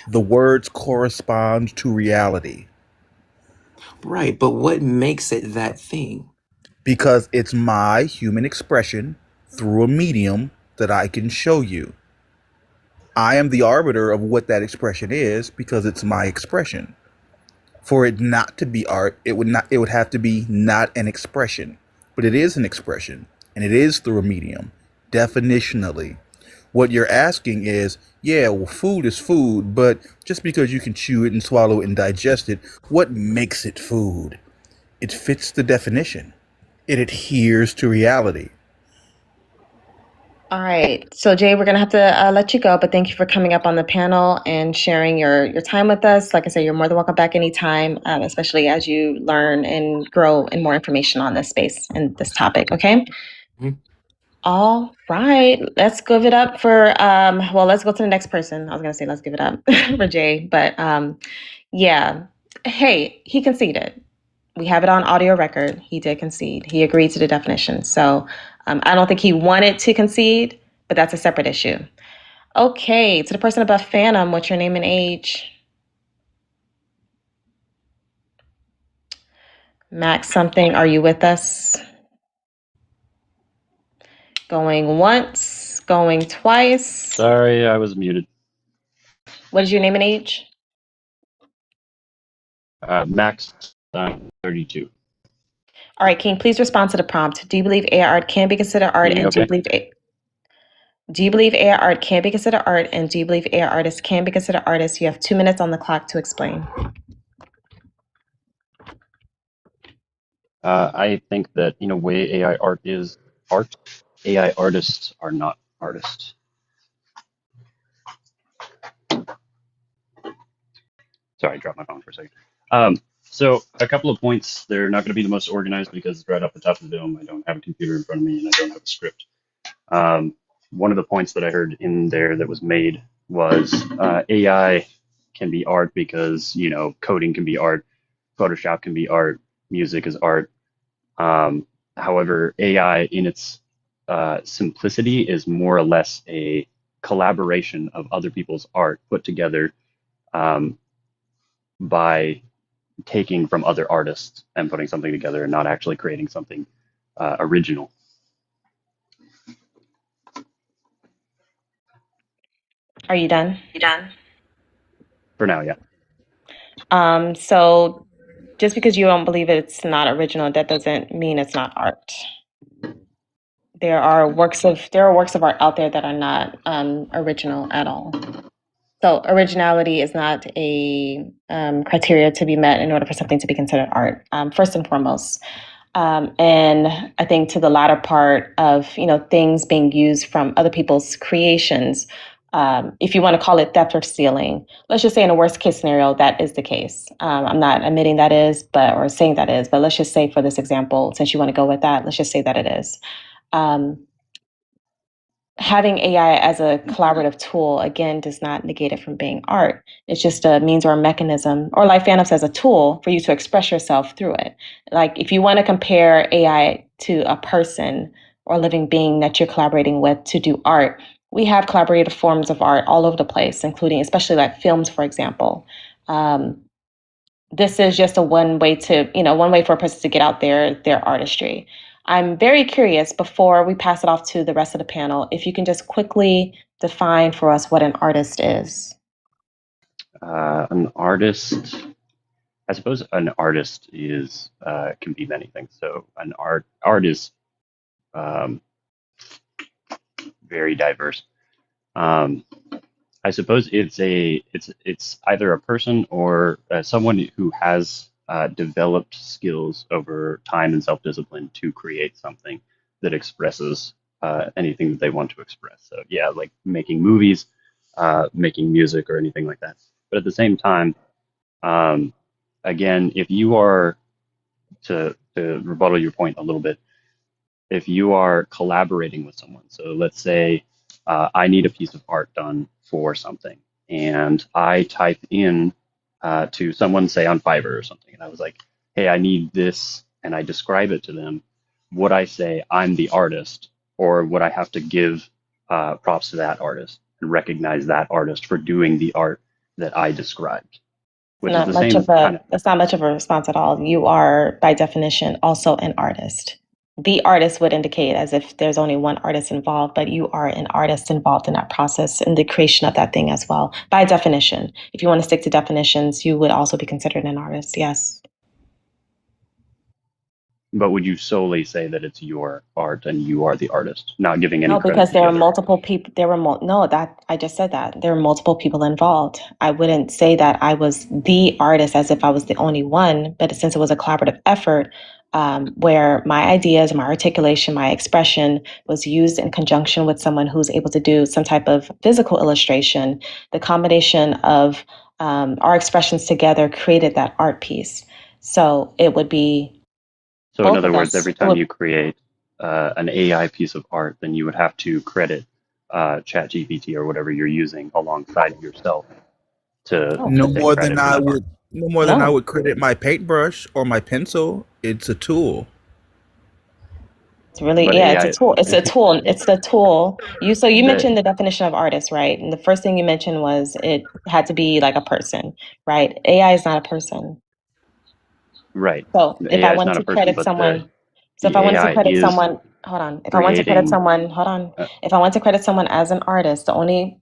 The words correspond to reality. Right, but what makes it that thing? because it's my human expression through a medium that I can show you. I am the arbiter of what that expression is because it's my expression. For it not to be art, it would have to be not an expression. But it is an expression, and it is through a medium, definitionally. What you're asking is, yeah, well, food is food, but just because you can chew it and swallow it and digest it, what makes it food? It fits the definition. It adheres to reality. All right. So, Jay, we're going to have to let you go, but thank you for coming up on the panel and sharing your time with us. Like I said, you're more than welcome back anytime, especially as you learn and grow in more information on this space and this topic. Okay. Mhm. All right. Let's give it up for, let's go to the next person. I was going to say, let's give it up for Jay, but yeah. Hey, he conceded. We have it on audio record. He did concede. He agreed to the definition. So I don't think he wanted to concede, but that's a separate issue. Okay, to the person above Phantom, what's your name and age? Max something, are you with us? Going once, going twice. Sorry, I was muted. What is your name and age? Max, 32. All right, can you please respond to the prompt? Do you believe AI art can be considered art? And do you believe AI art can be considered art? And do you believe AI artists can be considered artists? You have 2 minutes on the clock to explain. I think that in a way AI art is art. AI artists are not artists. Sorry, I dropped my phone for a second. So a couple of points. They're not going to be the most organized because right off the top of the dome, I don't have a computer in front of me and I don't have a script. One of the points that I heard in there that was made was AI can be art because, coding can be art, Photoshop can be art, music is art. However, AI in its simplicity is more or less a collaboration of other people's art put together by taking from other artists and putting something together and not actually creating something original. Are you done? For now, yeah. So just because you don't believe it's not original, that doesn't mean it's not art. There are works of art out there that are not original at all. So originality is not a criteria to be met in order for something to be considered art, first and foremost. And I think to the latter part of things being used from other people's creations, if you want to call it theft or stealing, let's just say in a worst case scenario that is the case. I'm not admitting that is, or saying that is, but let's just say for this example, since you want to go with that, let's just say that it is. Having AI as a collaborative tool, again, does not negate it from being art. It's just a means or a mechanism, or like Phantom says, a tool for you to express yourself through it. Like if you want to compare AI to a person or living being that you're collaborating with to do art, we have collaborative forms of art all over the place, including especially like films, for example. This is just one way for a person to get out their artistry. I'm very curious, before we pass it off to the rest of the panel, if you can just quickly define for us what an artist is. An artist, I suppose an artist is can be many things. So an art is very diverse. I suppose it's either a person or someone who has developed skills over time and self-discipline to create something that expresses anything that they want to express. So yeah, like making movies, making music, or anything like that. But at the same time, again, if you are to rebuttal your point a little bit, if you are collaborating with someone, so let's say I need a piece of art done for something, and I type in to someone, say on Fiverr or something, and I was like, hey, I need this, and I describe it to them, would I say I'm the artist, or would I have to give props to that artist and recognize that artist for doing the art that I described? Which is the same kind of. That's not much of a response at all. You are, by definition, also an artist. the artist would indicate as if there's only one artist involved, but you are an artist involved in that process and the creation of that thing as well. By definition, if you want to stick to definitions, you would also be considered an artist. Yes. But would you solely say that it's your art and you are the artist, not giving any No, credit because to the there are other? multiple people. No, that I just said that there are multiple people involved. I wouldn't say that I was the artist as if I was the only one, but since it was a collaborative effort, where my ideas, my articulation, my expression was used in conjunction with someone who's able to do some type of physical illustration, the combination of our expressions together created that art piece. So it would be So in both other of words, us. every time you create an AI piece of art, then you would have to credit ChatGPT or whatever you're using alongside yourself to No, No take more than credit for I that art. would. No more than I no. would credit my paintbrush or my pencil. It's a tool. It's really, But yeah, it's a AI, tool. It's a tool. It's the tool. You that mentioned the definition of artist, right? And the first thing you mentioned was it had to be like a person, right? AI is not a person. right, So the if I AI is want not a to person, credit but the someone, so if the I wanted to AI credit is someone, hold on. If I want to credit creating. someone, hold on. Uh, If I want to credit someone as an artist, the only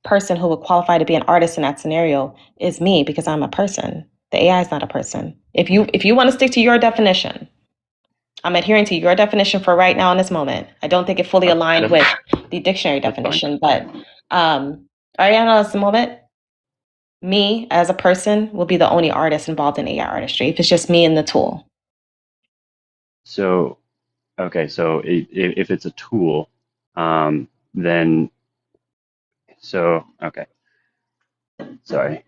person who would qualify to be an artist in that scenario is me because I'm a person. The AI is not a person. If you want to stick to your definition, I'm adhering to your definition for right now in this moment. I don't think it fully okay, aligned with the dictionary that's fine. definition, but Ariana, at this moment, me as a person will be the only artist involved in AI artistry. If it's just me and the tool. So okay, so if it's a tool, then so okay. Sorry,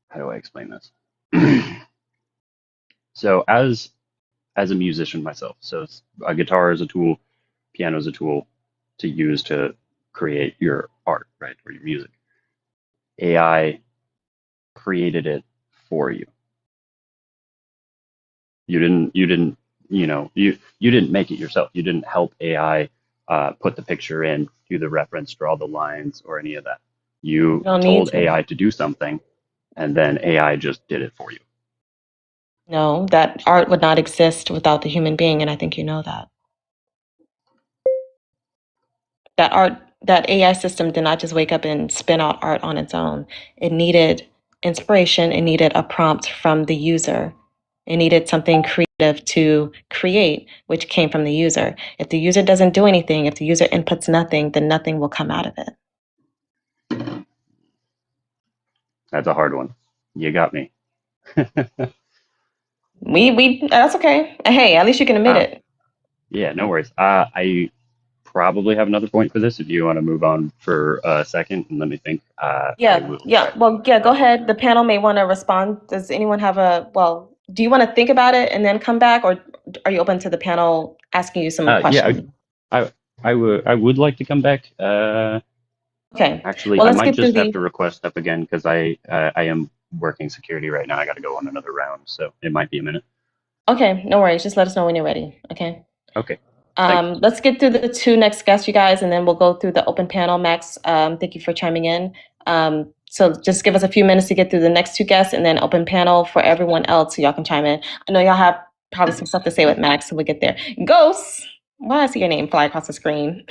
how do I explain this? So as a musician myself, so a guitar is a tool, piano is a tool to use to create your art, right, or your music. AI created it for you. You didn't you didn't make it yourself. You didn't help AI put the picture in, do the reference, draw the lines, or any of that. You You don't need told to. AI to do something, and then AI just did it for you. No, that art would not exist without the human being, and I think you know that. That AI system did not just wake up and spin out art on its own. It needed inspiration, it needed a prompt from the user. It needed something creative to create, which came from the user. If the user doesn't do anything, if the user inputs nothing, then nothing will come out of it. That's a hard one. You got me. We that's okay. Hey, at least you can admit uh, it. yeah, no worries. I probably have another point for this if you want to move on for a second and let me think. I Yeah, will. yeah. Well, yeah, go ahead. The panel may want to respond. Does anyone have do you want to think about it and then come back, or are you open to the panel asking you some Yeah, questions? I would like to come back. Okay. Actually, Well, I let's might get through just have the. to request up again because I am working security right now. I got to go on another round, so it might be a minute. Okay, no worries. Just let us know when you're ready. Okay. Okay, thanks. Let's get through the two next guests, you guys, and then we'll go through the open panel. Max, thank you for chiming in. So just give us a few minutes to get through the next two guests, and then open panel for everyone else, so y'all can chime in. I know y'all have probably some stuff to say with Max, so we'll get there. Ghost, why I see your name fly across the screen?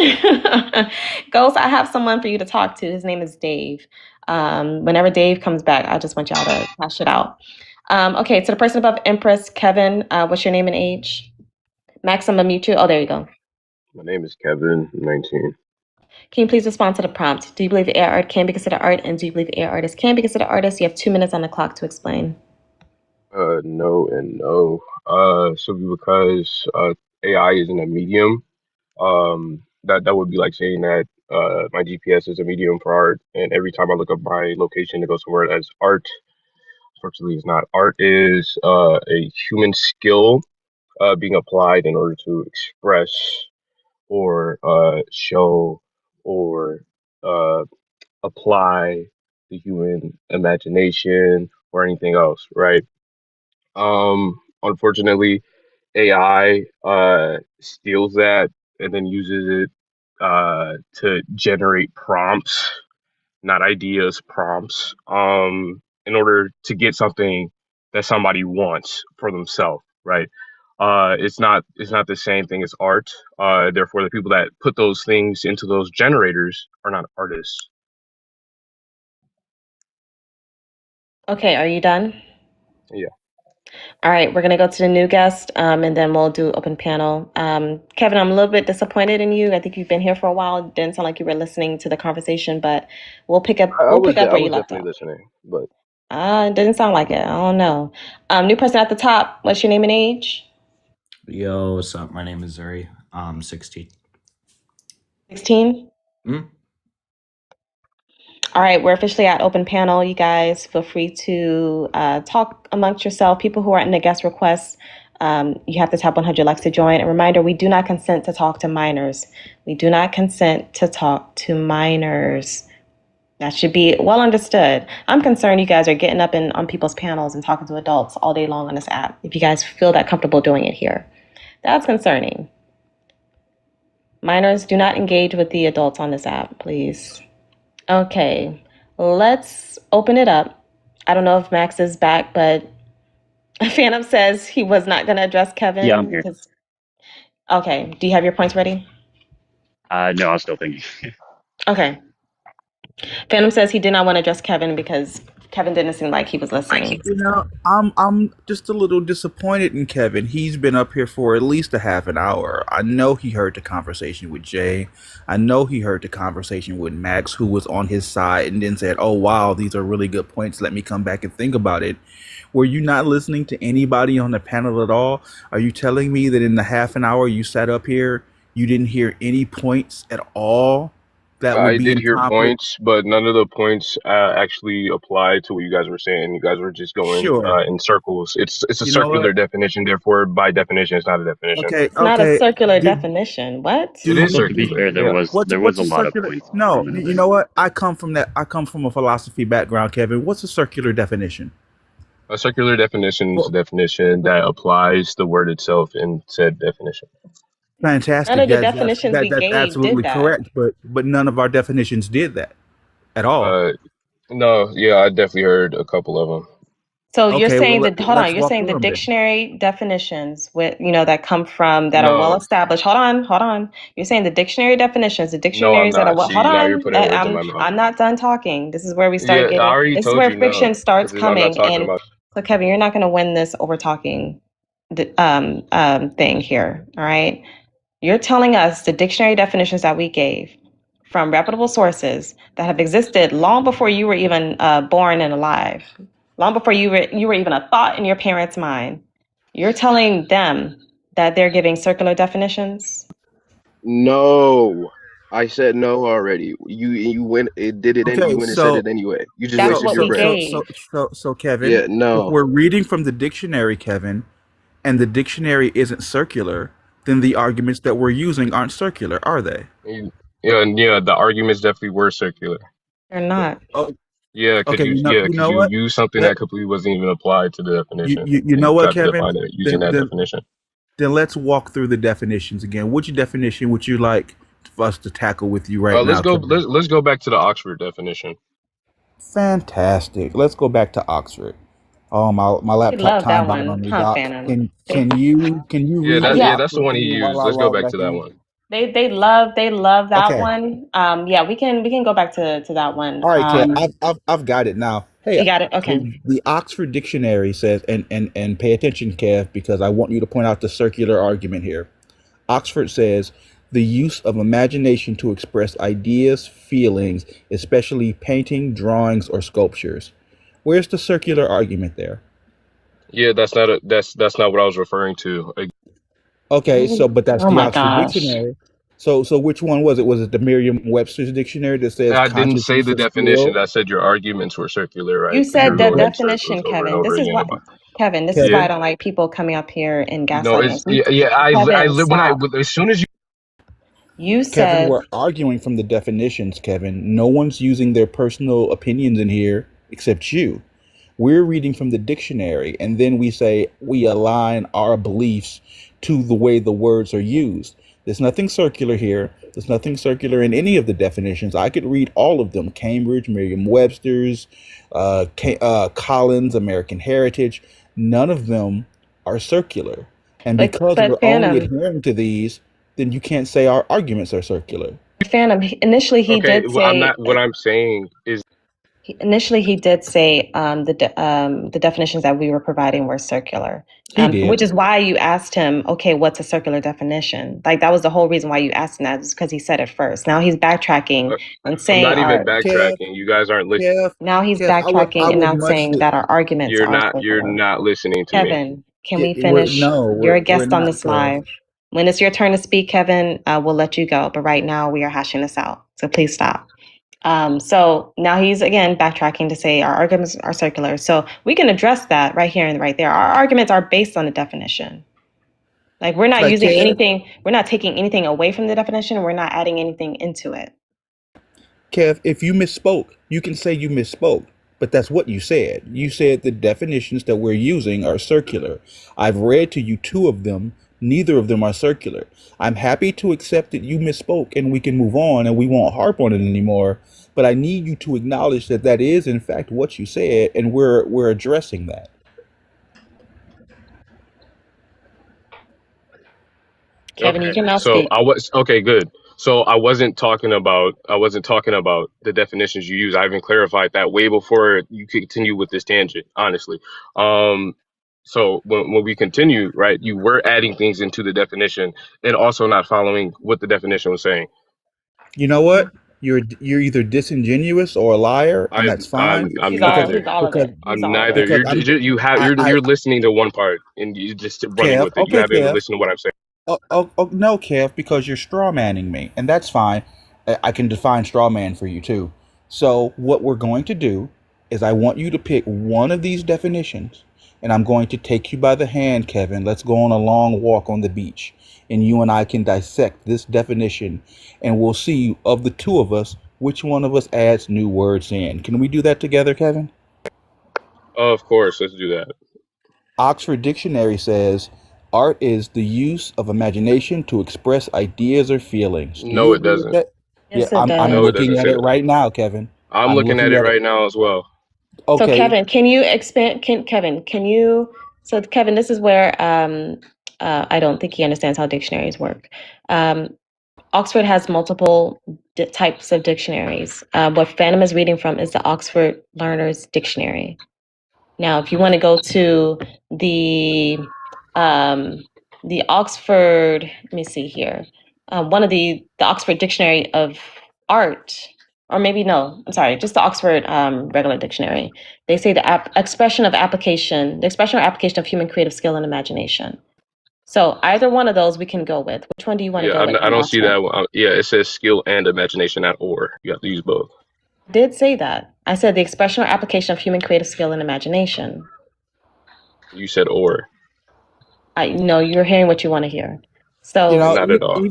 Ghost, I have someone for you to talk to. His name is Dave. Whenever Dave comes back, I just want y'all to hash it out. Okay, so the person above Empress, Kevin, what's your name and age? Max, I'm gonna mute you. Oh, there you go. My name is Kevin, 19. Can you please respond to the prompt? Do you believe AI art can be considered art? And do you believe AI artists can be considered artists? You have 2 minutes on the clock to explain. No and no. Simply because AI isn't a medium. That would be like saying that my GPS is a medium for art, and every time I look up my location to go somewhere that's art, unfortunately, it's not. Art is a human skill being applied in order to express or show or uh, apply the human imagination or anything else, right? Unfortunately, AI steals that and then uses it to generate prompts, not ideas, prompts, in order to get something that somebody wants for themselves, right? it's not the same thing as art. Therefore, the people that put those things into those generators are not artists. Okay, are you done? Yeah. All right, we're gonna go to the new guest, and then we'll do open panel. Kevin, I'm a little bit disappointed in you. I think you've been here for a while. It didn't sound like you were listening to the conversation, but we'll pick up. I We'll was pick up I where you was left definitely off. listening, but It didn't sound like it. I don't know. New person at the top. What's your name and age? Yo, what's up? My name is Zuri. I'm 16. 16. Mm? All right, we're officially at open panel. You guys feel free to talk amongst yourself. People who are in the guest requests, you have to tap 100 likes to join. A reminder, we do not consent to talk to minors. We do not consent to talk to minors. That should be well understood. I'm concerned you guys are getting up on people's panels and talking to adults all day long on this app. If you guys feel that comfortable doing it here, that's concerning. Minors, do not engage with the adults on this app, please. Okay, let's open it up. I don't know if Max is back, but Phantom says he was not going to address Kevin. Yeah, I'm here. Okay, do you have your points ready? No, I was still thinking. Okay. Phantom says he did not want to address Kevin because Kevin didn't seem like he was listening. You know, I'm just a little disappointed in Kevin. He's been up here for at least a half an hour. I know he heard the conversation with Jay. I know he heard the conversation with Max, who was on his side, and then said, "Oh wow, these are really good points. Let me come back and think about it." Were you not listening to anybody on the panel at all? Are you telling me that in the half an hour you sat up here, you didn't hear any points at all that would I be did in hear conflict? points, but none of the points actually applied to what you guys were saying. You guys were just going Sure. in circles. It's a You know circular what? definition. Therefore, by definition, it's not a definition. Okay, It's not a okay. circular Do, definition. What? It do, is Also, do, to be circular. fair, Yeah. there was what's a a lot of circular? points No, given you away. know what? I come from that. I come from a philosophy background, Kevin. What's a circular definition? A circular definition is a Well, definition that applies the word itself in said definition. None fantastic. of the That's definitions we that's gave did absolutely that. correct. But none of our definitions did that at all. Uh, no, yeah, I definitely heard a couple of them. So you're Okay, well saying that, hold on, let's you're walk saying through the them then. dictionary definitions with, that come from, that are well No, established. Hold on. You're saying the dictionary definitions, the no, I'm dictionaries that are not. well, hold See, now you're on. putting words in my mouth. I'm not done talking. This is where we start Yeah, I getting, already this is told where you no, friction starts because I'm not coming. talking And about. so Kevin, you're not going to win this over talking thing here. All right. You're telling us the dictionary definitions that we gave from reputable sources that have existed long before you were even born and alive, long before you were even a thought in your parents' mind. You're telling them that they're giving circular definitions. No, I said no already. You went, it did it, and you Okay, went and said it anyway. You just That's wasted what your we breath. gave. Kevin, Yeah, if no. we're reading from the dictionary, Kevin, and the dictionary isn't circular, then the arguments that we're using aren't circular, are they? Yeah, yeah. The arguments definitely were circular. They're not. Oh, Yeah, okay. You because know you what? used something Let that completely wasn't even applied to the definition, you and know you what, tried to Kevin? define it using Then that then definition. then let's walk through the definitions again. Which definition would you like for us to tackle with you right Let's now, go. Kevin? Let's go back to the Oxford definition. Fantastic. Let's go back to Oxford. Oh, my They laptop love that timed out one, on me, huh, Doc. Phantom? Can you Yeah, read that the yeah, Yeah, that's the Oxford one for he me while used. I Let's go log back back to that in? one. they love that Okay. one. Yeah, we can go back to that one. All right, Kev. I've got it now. Hey, You got it. Okay. the Oxford Dictionary says, and pay attention, Kev, because I want you to point out the circular argument here. Oxford says the use of imagination to express ideas, feelings, especially painting, drawings, or sculptures. Where's the circular argument there? Yeah, that's not what I was referring to. Okay, but that's Oh the my Oxford gosh. Dictionary. So which one was it? Was it the Merriam-Webster's dictionary that says I didn't say consciousness the of definition. skill? I said your arguments were circular, You right? Because said you're the going What? in circles definition, over and Kevin. over This is again why, about. Kevin, this is why I Kevin? don't like people coming up here and No, gaslighting it's us. yeah, yeah. Kevin, stop. As soon as you. You Kevin, said we're arguing from the definitions, Kevin. No one's using their personal opinions in here except you. We're reading from the dictionary, and then we say we align our beliefs to the way the words are used. There's nothing circular here. There's nothing circular in any of the definitions. I could read all of them: Cambridge, Merriam-Webster's, Collins, American Heritage. None of them are circular. And because we're But only Phantom, adhering to these, then you can't say our arguments are circular. Phantom. Initially, he Okay, did well, I'm say. not. What I'm saying is Initially, he did say the definitions that we were providing were circular, He did. which is why you asked him, okay, what's a circular definition? Like that was the whole reason why you asked him that, is because he said it first. Now he's backtracking uh, and I'm saying not even our. Kev, backtracking. You guys aren't listening. Kev, Now he's Kev, I backtracking and would now much. saying that our arguments are You're circular. not listening to me. Kevin, can we finish? You're a We're guest on not, this Kev. live. When it's your turn to speak, Kevin, we'll let you go. But right now, we are hashing this out. So please stop. So now he's again backtracking to say our arguments are circular. So we can address that right here and right there. Our arguments are based on the definition. Like we're not Like using Kev, anything, we're not taking anything away from the definition, we're not adding anything into it. Kev, if you misspoke, you can say you misspoke. But that's what you said. You said the definitions that we're using are circular. I've read to you two of them. Neither of them are circular. I'm happy to accept that you misspoke and we can move on and we won't harp on it anymore. But I need you to acknowledge that that is, in fact, what you said, and we're addressing that. Kevin, you Okay, can now so speak. I was okay. Good. So I wasn't talking about the definitions you use. I even clarified that way before you continue with this tangent. Honestly, um, so when we continue, right, you were adding things into the definition and also not following what the definition was saying. You know what? You're either disingenuous or a liar, and that's fine I'm because neither. He's all of because it. He's I'm all of neither. it. because I You're listening to one part and you just running Kev. with it. You Okay, haven't even Kev. listened to what I'm saying. No, Kev, because you're straw manning me, and that's fine. I can define straw man for you too. So what we're going to do is I want you to pick one of these definitions, and I'm going to take you by the hand, Kevin. Let's go on a long walk on the beach, and you and I can dissect this definition, and we'll see of the two of us which one of us adds new words in. Can we do that together, Kevin? Of course, let's do that. Oxford Dictionary says art is the use of imagination to express ideas or feelings. Do No, you it agree with doesn't. that? Yeah, Yes, it I'm No, it does. doesn't looking at say it that. right now, Kevin. I'm I'm looking at looking it at it. right now as well. So Okay, Kevin, can you expand? Kevin, can you? So Kevin, this is where I don't think he understands how dictionaries work. Um, Oxford has multiple types of dictionaries. What Phantom is reading from is the Oxford Learner's Dictionary. Now, if you want to go to the um, the Oxford, let me see here, one of the Oxford Dictionary of Art, or maybe no, I'm sorry, just the Oxford regular dictionary. They say the expression or application of human creative skill and imagination. So either one of those we can go with. Which one do you want to Yeah, go with I from don't see Oxford? that. Yeah, it says skill and imagination at or. You have to use both. I did say that. I said the expression or application of human creative skill and imagination. You said or. I know you're hearing what you want to hear. you So know, Not at all.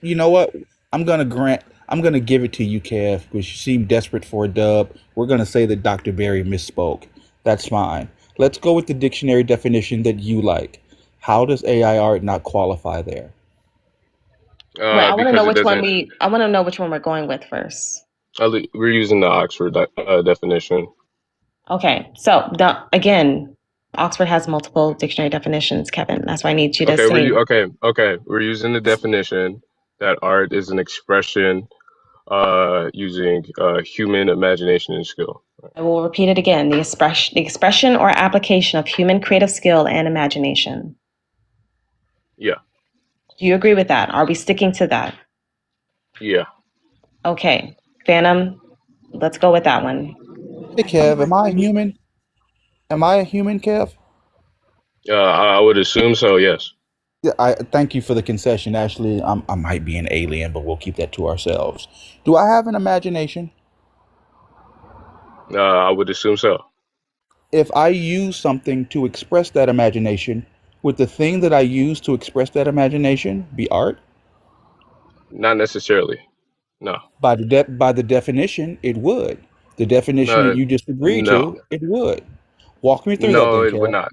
you know what? I'm gonna give it to you, Kev, because you seem desperate for a dub. We're gonna say that Dr. Berry misspoke. That's fine. Let's go with the dictionary definition that you like. How does AI art not qualify there? wait, Because it doesn't. I want to know which one we're going with first. We're using the Oxford definition. Okay, so again, Oxford has multiple dictionary definitions, Kevin. That's why I need you to Okay, say. okay. We're using the definition that art is an expression using human imagination and skill. I will repeat it again: the expression or application of human creative skill and imagination. Yeah, Do you agree with that? Are we sticking to that? yeah. Okay, Phantom, let's go with that one. Hey, Kev, am I a human? Am I a human, Kev? I would assume so. Yes. Yeah, I thank you for the concession. Actually, I might be an alien, but we'll keep that to ourselves. Do I have an imagination? I would assume so. If I use something to express that imagination, would the thing that I use to express that imagination be art? Not necessarily. No. By the definition, it would. The definition that Uh, you just agreed no. to, it would. Walk me through that No, then, it would Kev. not.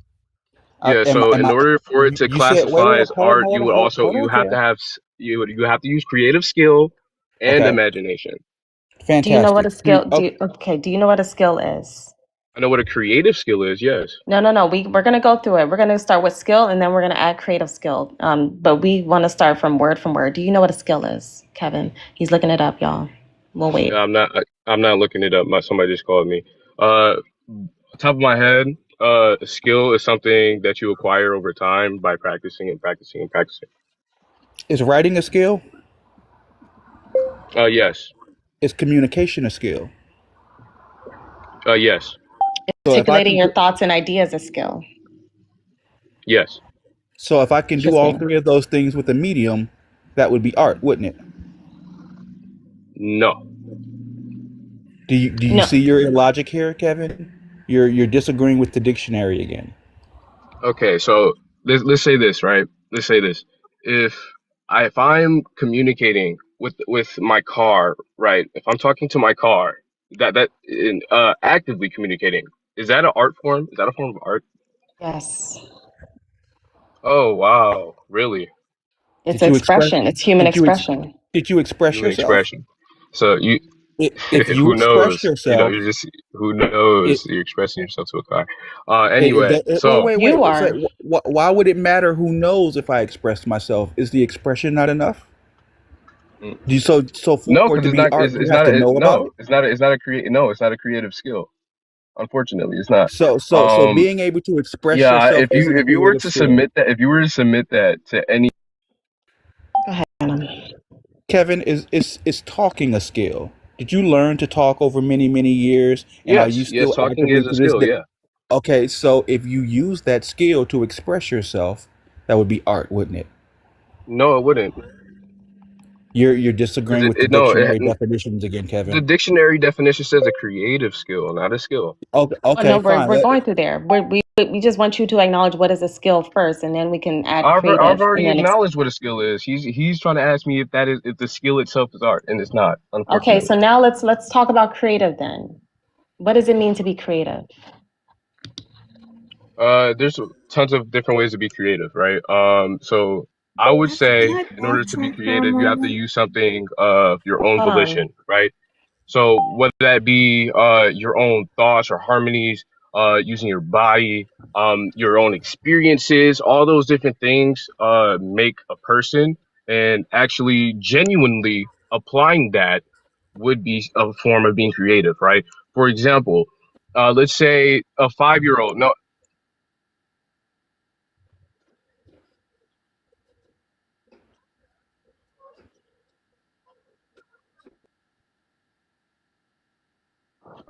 Yeah. So Am in I? order for it to You said wait, classify wait, as art, you would also hold you on, have to Kev. have you have to use creative skill and Okay, imagination. Do you know what fantastic. a skill? Do you know what a skill is? I know what a creative skill is. Yes. No. We're gonna go through it. We're gonna start with skill, and then we're gonna add creative skill. But we want to start from word. Do you know what a skill is, Kevin? He's looking it up, y'all. We'll wait. I'm not. I'm not looking it up. Somebody just called me. Top of my head, a skill is something that you acquire over time by practicing and practicing and practicing. Is writing a skill? Yes. Is communication a skill? Yes. So if I Articulating can, your thoughts and ideas is a skill. Yes. so if I can do all Interesting. three of those things with a medium, that would be art, wouldn't it? No. Do you No. see your illogic here, Kevin? You're disagreeing with the dictionary again. Okay. So let's say this, right? Let's say this. If if I'm communicating with my car, right? If I'm talking to my car, actively communicating, is that an art form? Is that a form of art? Yes. Oh wow, really? It's Did you express? expression. It's human Did you expression. did you express Human yourself? expression. So you, If you who express knows? You know, yourself, you're just who it, knows? You're expressing yourself to a car. Anyway, wait, so wait, You wait. So, are. why would it matter who knows if I express myself? Is the expression not enough? mm, So no, for it because to be art, you it's have not to a know about no, it. it's not a create no, it's not a creative skill. Unfortunately, it's not. So Um, being able to express yeah, yourself isn't a if you were creative to skill. submit that, if you were to submit that to any, Go ahead, Adam. Kevin, is talking a skill? Did you learn to talk over many years, and are you yes, still talking actively is a to this skill. day? Yeah, Okay, so if you use that skill to express yourself, that would be art, wouldn't it? no, it wouldn't, You're because disagreeing with the no, dictionary definitions again, the Kevin. dictionary definition says a creative skill, not a skill. Okay, Oh no, okay, fine. we're going through there. We just want you to acknowledge what is a skill first, and then we can add I've creative, and already then acknowledged what a skill is. He's trying to ask me if the skill itself is art, and it's not, okay. unfortunately. So now let's talk about creative then. What does it mean to be creative? There's tons of different ways to be creative, right? So I would Can say I in order to be backtrack for a creative, you have to moment? use something of your own Hold on. volition, right? So whether that be your own thoughts or harmonies, using your body, your own experiences, all those different things make a person, and actually genuinely applying that would be a form of being creative, right? For example, let's say a 5-year old. No,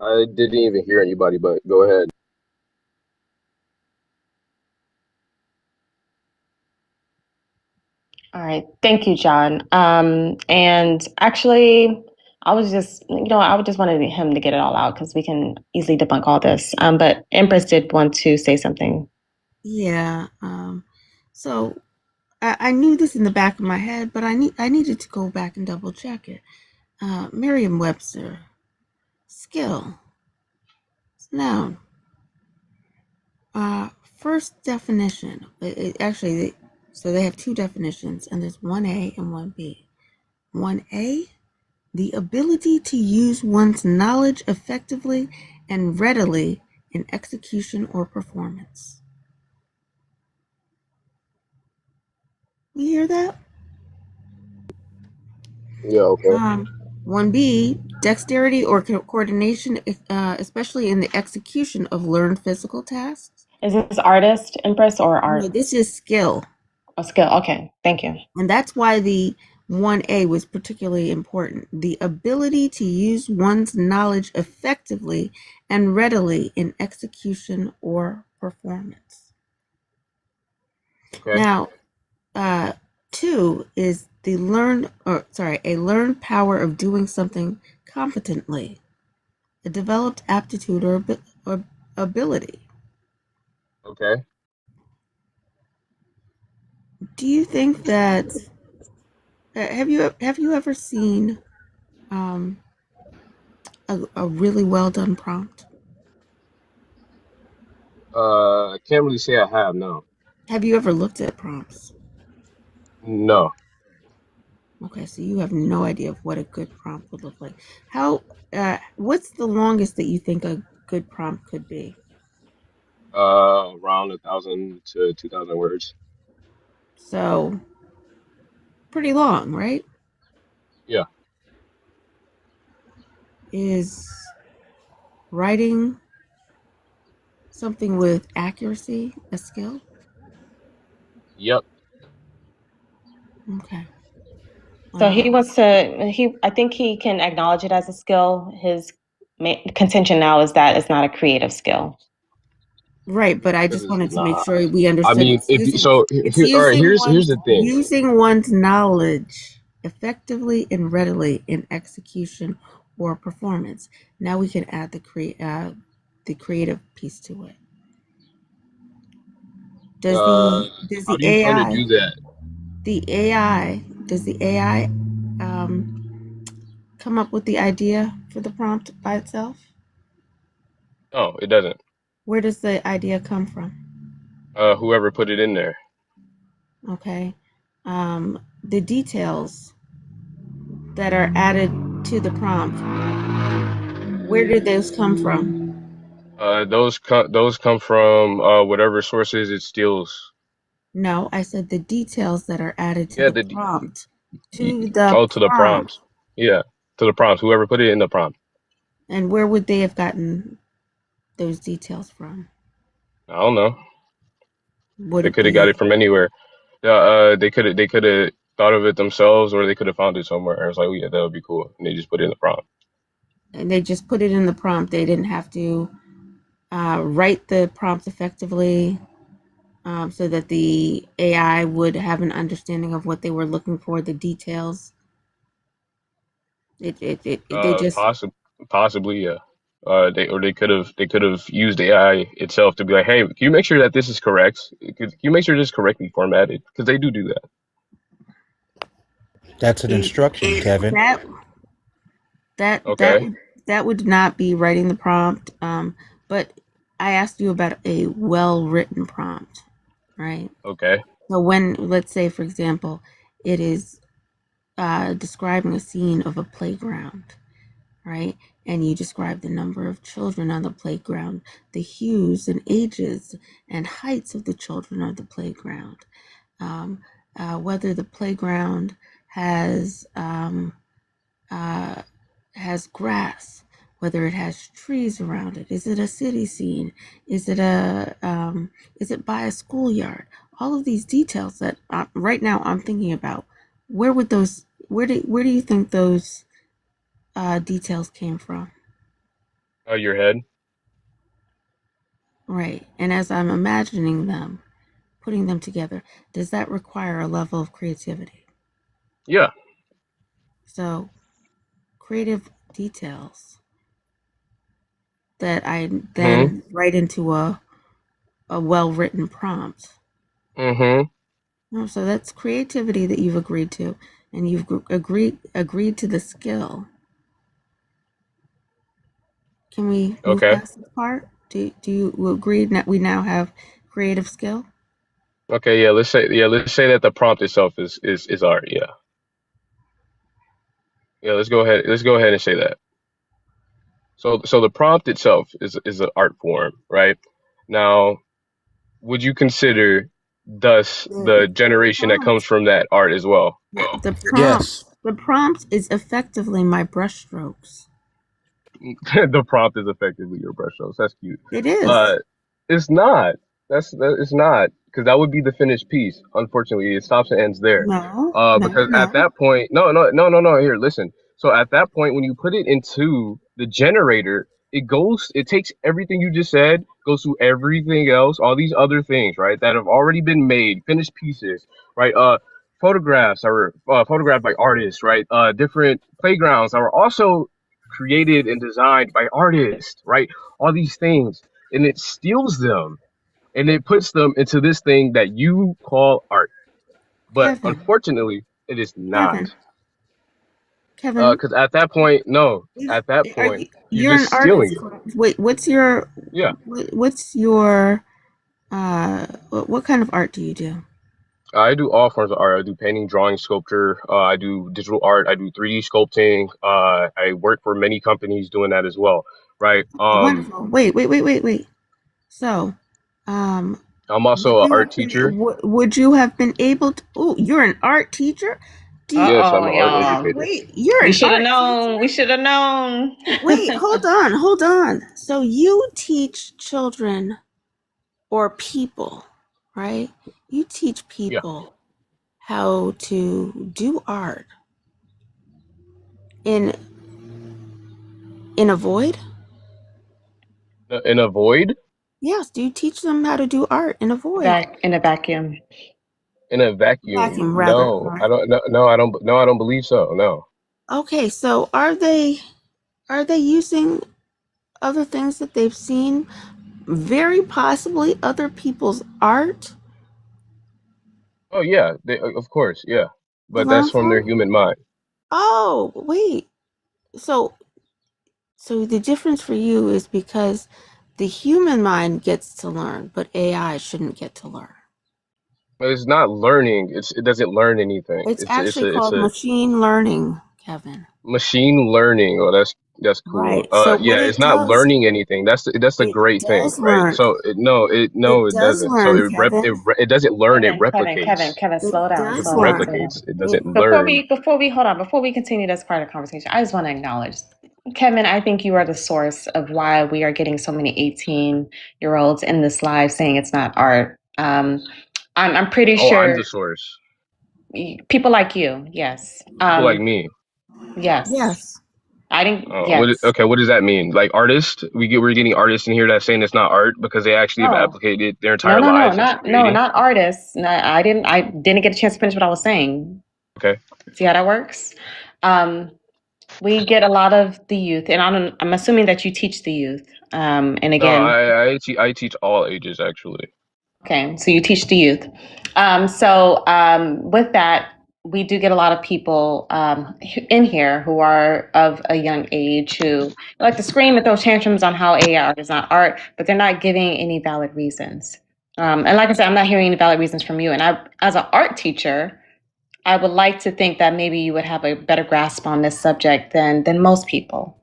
I didn't even hear anybody, but go ahead. All right. Thank you, John. And actually, I was just, I would just wanted him to get it all out because we can easily debunk all this. But Empress did want to say something. Yeah. So I knew this in the back of my head, but I needed to go back and double check it. Merriam-Webster, skill, noun. First definition. Actually, so they have two definitions, and there's 1A and 1B. 1A, the ability to use one's knowledge effectively and readily in execution or performance. You hear that? Yeah, okay. 1B, dexterity or coordination, especially in the execution of learned physical tasks. Is this artist, Empress, or No, art? this is skill. A skill. Okay. Thank you. And that's why the 1A was particularly important. The ability to use one's knowledge effectively and readily in execution or performance. Okay. Now, 2 is a learned power of doing something competently, a developed aptitude or ability. Okay. Do you think that have you ever seen a really well done prompt? I can't really say I have, no. Have you ever looked at prompts? No. Okay, so you have no idea of what a good prompt would look like. How what's the longest that you think a good prompt could be? Around 1,000 to 2,000 words. So pretty long, right? Yeah. Is writing something with accuracy a skill? Yep. Okay. So he wants to. I think he can acknowledge it as a skill. His contention now is that it's not a creative skill. Right, but I Because just it's wanted to make not. sure we I understood mean, it's if you, using so it's here, all right. using Here's the thing. one's knowledge effectively and readily in execution or performance. Now we can add the creative piece to it. Does How do you plan to do that? does the AI come up with the idea for the prompt by itself? No, it doesn't. Where does the idea come from? Whoever put it in there. Okay. The details that are added to the prompt, where did those come from? Those come from whatever sources it steals. No, I said the details that are added to Yeah, the the prompt. y- To the oh, to the prompt. prompts. Yeah, to the prompts. Whoever put it in the prompt. And where would they have gotten those details from? I don't know. Would They it could have got be, it from anywhere. They could have thought of it themselves, or they could have found it somewhere. I was like, oh, yeah, that would be cool, and they just put it in the prompt. and they just put it in the prompt? They didn't have to write the prompt effectively so that the AI would have an understanding of what they were looking for, the details. They just, Possibly, yeah. They could have used AI itself to be like, hey, can you make sure that this is correct? Can you make sure this is correctly formatted? Because they do that. That's an instruction, Kevin. Okay. that would not be writing the prompt. But I asked you about a well-written prompt, right? Okay. So when, let's say, for example, it is describing a scene of a playground, right? And you describe the number of children on the playground, the hues and ages and heights of the children on the playground, whether the playground has has grass, whether it has trees around it. Is it a city scene? Is it is it by a schoolyard? All of these details that right now I'm thinking about. Where do you think those details came from? Your head. Right. And as I'm imagining them, putting them together, does that require a level of creativity? Yeah. So, creative details that I Mm-hmm. then write into a well-written prompt. Mm-hmm. No, so that's creativity that you've agreed to, and you've agreed to the skill. Can we move Okay. past this part? Do you agree that we now have creative skill? Okay. Let's say that the prompt itself is art. Yeah. Yeah. Let's go ahead. Let's go ahead and say that. So the prompt itself is an art form, right? Now, would you consider thus the The generation that comes prompt, from that art as well? Yes. the prompt is effectively my brushstrokes. The prompt is effectively your brushstrokes. That's cute. It is. Uh, it's not. It's not because that would be the finished piece. Unfortunately, it stops and ends there. No, Because at no. that point, no. Here, listen. So at that point, when you put it into the generator, it takes everything you just said, goes through everything else, all these other things, right, that have already been made, finished pieces, right? Photographs are photographed by artists, right? Different playgrounds are also created and designed by artists, right? All these things, and it steals them and it puts them into this thing that you call art. But Kevin, unfortunately, it is not. Kevin, Kevin. Because at that point, no, at that Are point, you? you're You're an just stealing artist, it. correct? Wait, Yeah. what's your what kind of art do you do? I do all forms of art. I do painting, drawing, sculpture. I do digital art. I do 3D sculpting. I work for many companies doing that as well, right? Wonderful. Wait. So, I'm also an art teacher. would you have been able to? Oh, you're an art teacher. Do you, Yes, I'm an art Y'all. educator. wait, you're We an should have art known. teacher? We should have known. Wait, hold on. So you teach children or people, right? You teach Yeah, people how to do art in a void? in a void, Yes. Do you teach them how to do art in a void? In a vacuum. in a vacuum. Vacuum, rather. No, I don't. No, I don't. No, I don't believe so. No. Okay, so are they using other things that they've seen? Very possibly other people's art Oh yeah, of course, yeah. to But learn that's from their from? human mind. Oh, wait. So the difference for you is because the human mind gets to learn, but AI shouldn't get to learn. But it's not learning. It doesn't learn anything. It's actually It's called a machine learning, Kevin. machine learning. Oh, that's cool. Right. So what Yeah, it it's not does, learning anything. That's the it great thing, does right? learn. So It it does doesn't. So learn, Kevin. it doesn't learn. It replicates. Kevin, It slow down, does It learn. replicates. It It, doesn't learn. before we continue this part of the conversation, I just want to acknowledge, Kevin, I think you are the source of why we are getting so many 18-year-olds in this live saying it's not art. I'm pretty Oh, I'm sure the source. people like you, yes. People like me. Yes. yes. I didn't, What does that mean? Like artists? We're getting artists in here that's saying it's not art because they actually have No. applicated their entire lives into creating. Not artists. No, I didn't get a chance to finish what I was saying. Okay. See how that works? We get a lot of the youth, and I'm assuming that you teach the youth. And No, again, I teach all ages actually. okay, so you teach the youth. With that, we do get a lot of people in here who are of a young age who like to scream and throw tantrums on how AI art is not art, but they're not giving any valid reasons. And like I said, I'm not hearing any valid reasons from you. And I, as an art teacher, I would like to think that maybe you would have a better grasp on this subject than most people.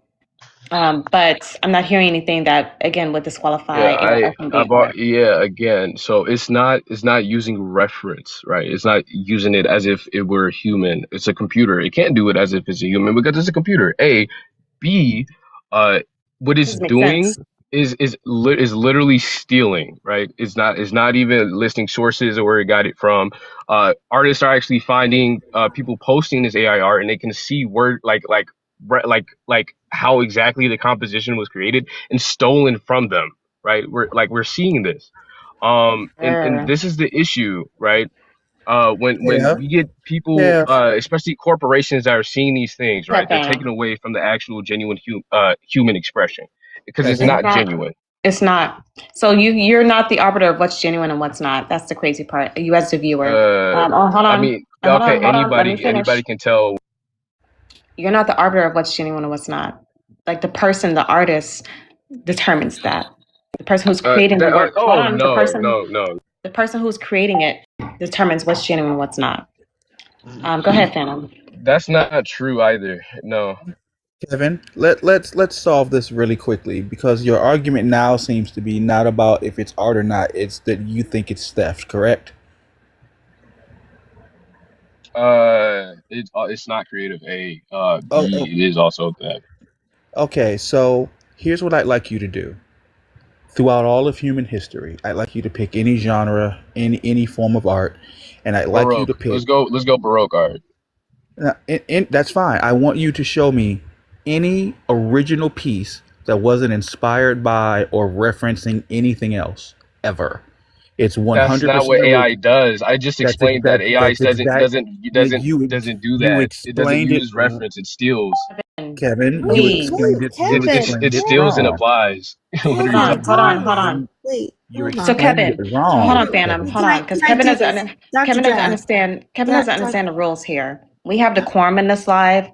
But I'm not hearing anything that again would disqualify AI from being art. Yeah, again, so it's not using reference, right? It's not using it as if it were a human. It's a computer. It can't do it as if it's a human because it's a computer. A, B, uh, what it's Doesn't make doing sense. is literally stealing, right? It's not even listing sources or where it got it from. Artists are actually finding people posting this AI art, and they can see word like how exactly the composition was created and stolen from them, right? We're seeing this, and Sure. this is the issue, right? When Yeah, we get people, yeah. especially corporations that are seeing these things, right? They're taking Kevin, away from the actual genuine human expression because it's it's Kevin. not not. genuine. It's not. So you're not the arbiter of what's genuine and what's not. That's the crazy part. You as the viewer. Hold I on. mean, okay, Hold on. Let me anybody finish. can tell. You're not the arbiter of what's genuine and what's not. Like the person, the artist determines that. The person who's creating the work. Hold Oh on. no, no, no. The person who's creating it determines what's genuine and what's not. Go ahead, Phantom. That's not true either. No. Kevin, let's solve this really quickly because your argument now seems to be not about if it's art or not. It's that you think it's theft, correct? It's not creative. A, Oh, B, it is also that. okay. So here's what I'd like you to do. Throughout all of human history, I'd like you to pick any genre, any form of art, and I'd like you to Baroque. pick. Let's go Baroque art. That's fine. I want you to show me any original piece that wasn't inspired by or referencing anything else ever. It's That's not 100% what AI original. does. I just explained that AI That's exact. doesn't do You that. It doesn't explained it, use reference. It steals. Kevin. You We. explained it. You It explained it steals and wrong. applies. What are Hold you on. talking about? Hold on. Wait, You hold So on. explained it Kevin, hold wrong, on, Phantom, Kevin. hold on, because Kevin do doesn't. this? Dr. Jazz. Understand. Kevin doesn't understand the rules here. We have decorum in this live.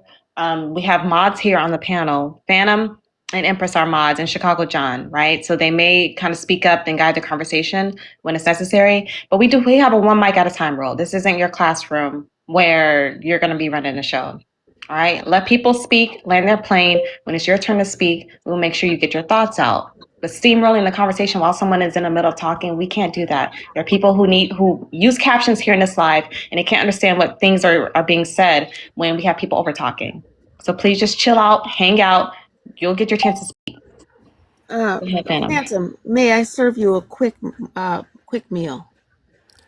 We have mods here on the panel. Phantom and Empress are mods, and ChicagoJon, right? So they may kind of speak up and guide the conversation when it's necessary. But we have a one mic at a time rule. This isn't your classroom where you're going to be running the show. All right, let people speak, land their plane. When it's your turn to speak, we'll make sure you get your thoughts out. But steamrolling the conversation while someone is in the middle of talking, we can't do that. There are people who use captions here in this live, and they can't understand what things are being said when we have people over talking. So please just chill out, hang out. You'll get your chance to speak. Go ahead, Phantom. Phantom, may I serve you a quick meal?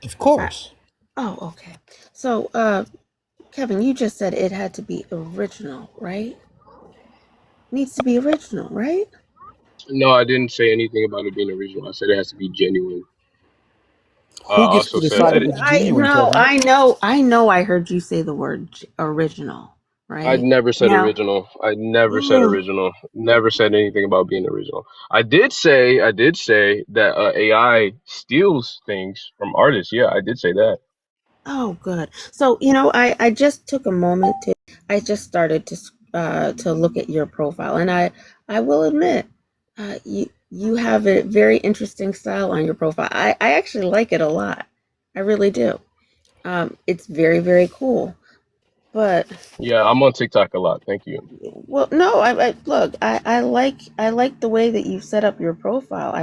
Of course. Oh, okay. So, Kevin, you just said it had to be original, right? Needs to be original, right? No, I didn't say anything about it being original. I said it has to be genuine. Who gets Also to said decide I if did, it's genuine, Kevin? I know. I heard you say the word original, I'd right? never said Now, original. I never said oh, original. Never said anything about being original. I did say that AI steals things from artists. Yeah, I did say that. oh, good. So, I just took a moment I just started to look at your profile, and I will admit, you have a very interesting style on your profile. I actually like it a lot. I really do. It's very, very cool. But Yeah, I'm on TikTok a lot. Thank you. well, no, I look, I like the way that you set up your profile. I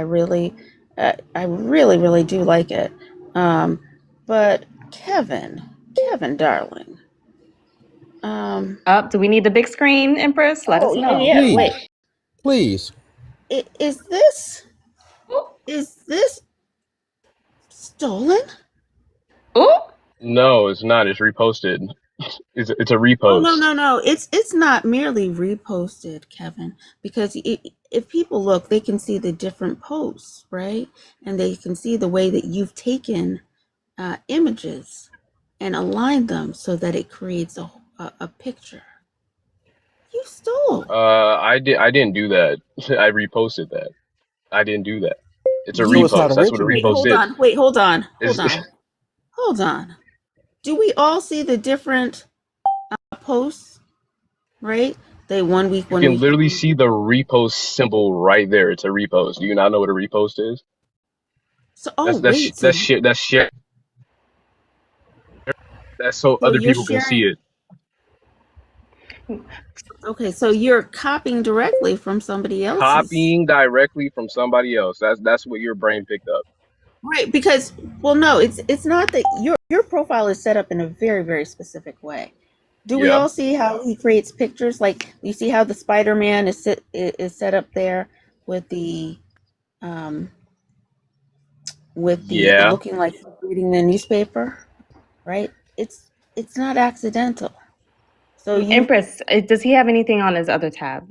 really, really do like it. Um, but Kevin, darling. Do we need the big screen, Empress? Let us Oh, know. yeah. Wait, Please. is this stolen? Oh, No, it's not. It's reposted. It's a Oh, no, repost. no, no. It's not merely reposted, Kevin, because if people look, they can see the different posts, right? And they can see the way that you've taken images and aligned them so that it creates a picture. You stole. I didn't do that. I reposted that. I didn't do that. It's a So it's not repost. That's what a Wait, original. repost hold is. on. Wait, hold on. Hold Is on. Hold on. Do we all see the different posts, right? They 1 week, You one can week. literally see the repost symbol right there. It's a repost. Do you not know what a repost is? So, That's oh, that's wait. So, that's shit. That's shit. That's so so other you're people can sharing. see it. Okay, so you're copying directly from somebody else's. Copying directly from somebody else. That's what your brain picked up. Right, because well, no, it's not that your profile is set up in a very, very specific way. Do we Yeah. all see how he creates pictures? Like you see how the Spider-Man is set up there with the um Yeah. looking like he's reading the newspaper, right? It's not accidental. So you Empress, does he have anything on his other tab?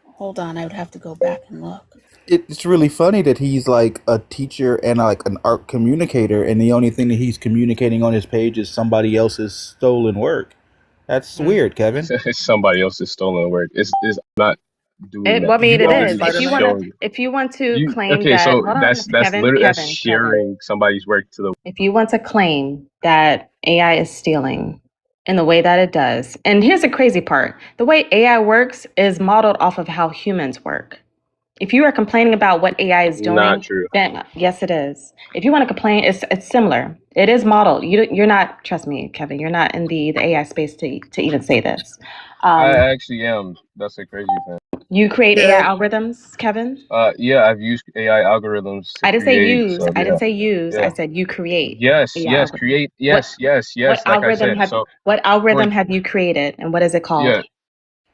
hold on, I would have to go back and look. It's really funny that he's like a teacher and like an art communicator, and the only thing that he's communicating on his page is somebody else's stolen work. That's weird, Kevin. It's somebody else's stolen work. It's not doing that. Well, I mean, You it I'm own is. literally If you Spider-Man? want to, showing you. if you want to You claim okay? that, So hold on, that's Kevin, literally that's Kevin. sharing somebody's work to the. If you want to claim that AI is stealing in the way that it does, and here's the crazy part: the way AI works is modeled off of how humans work. If you are complaining about what AI is Not doing, true. then yes, it is. If you want to complain, it's similar. It is modeled. You're not. Trust me, Kevin. You're not in the AI space to even say this. I Um, actually am. That's a crazy thing. you create AI Yeah. algorithms, Kevin. Yeah, I've used AI algorithms to I didn't say create use. some. I didn't Yeah, say use. I yeah. said you create Yes, AI yes. algorithm. Create. What Yes, yes, what yes. Like I algorithm said. have So what for algorithm have you created, and what is it called?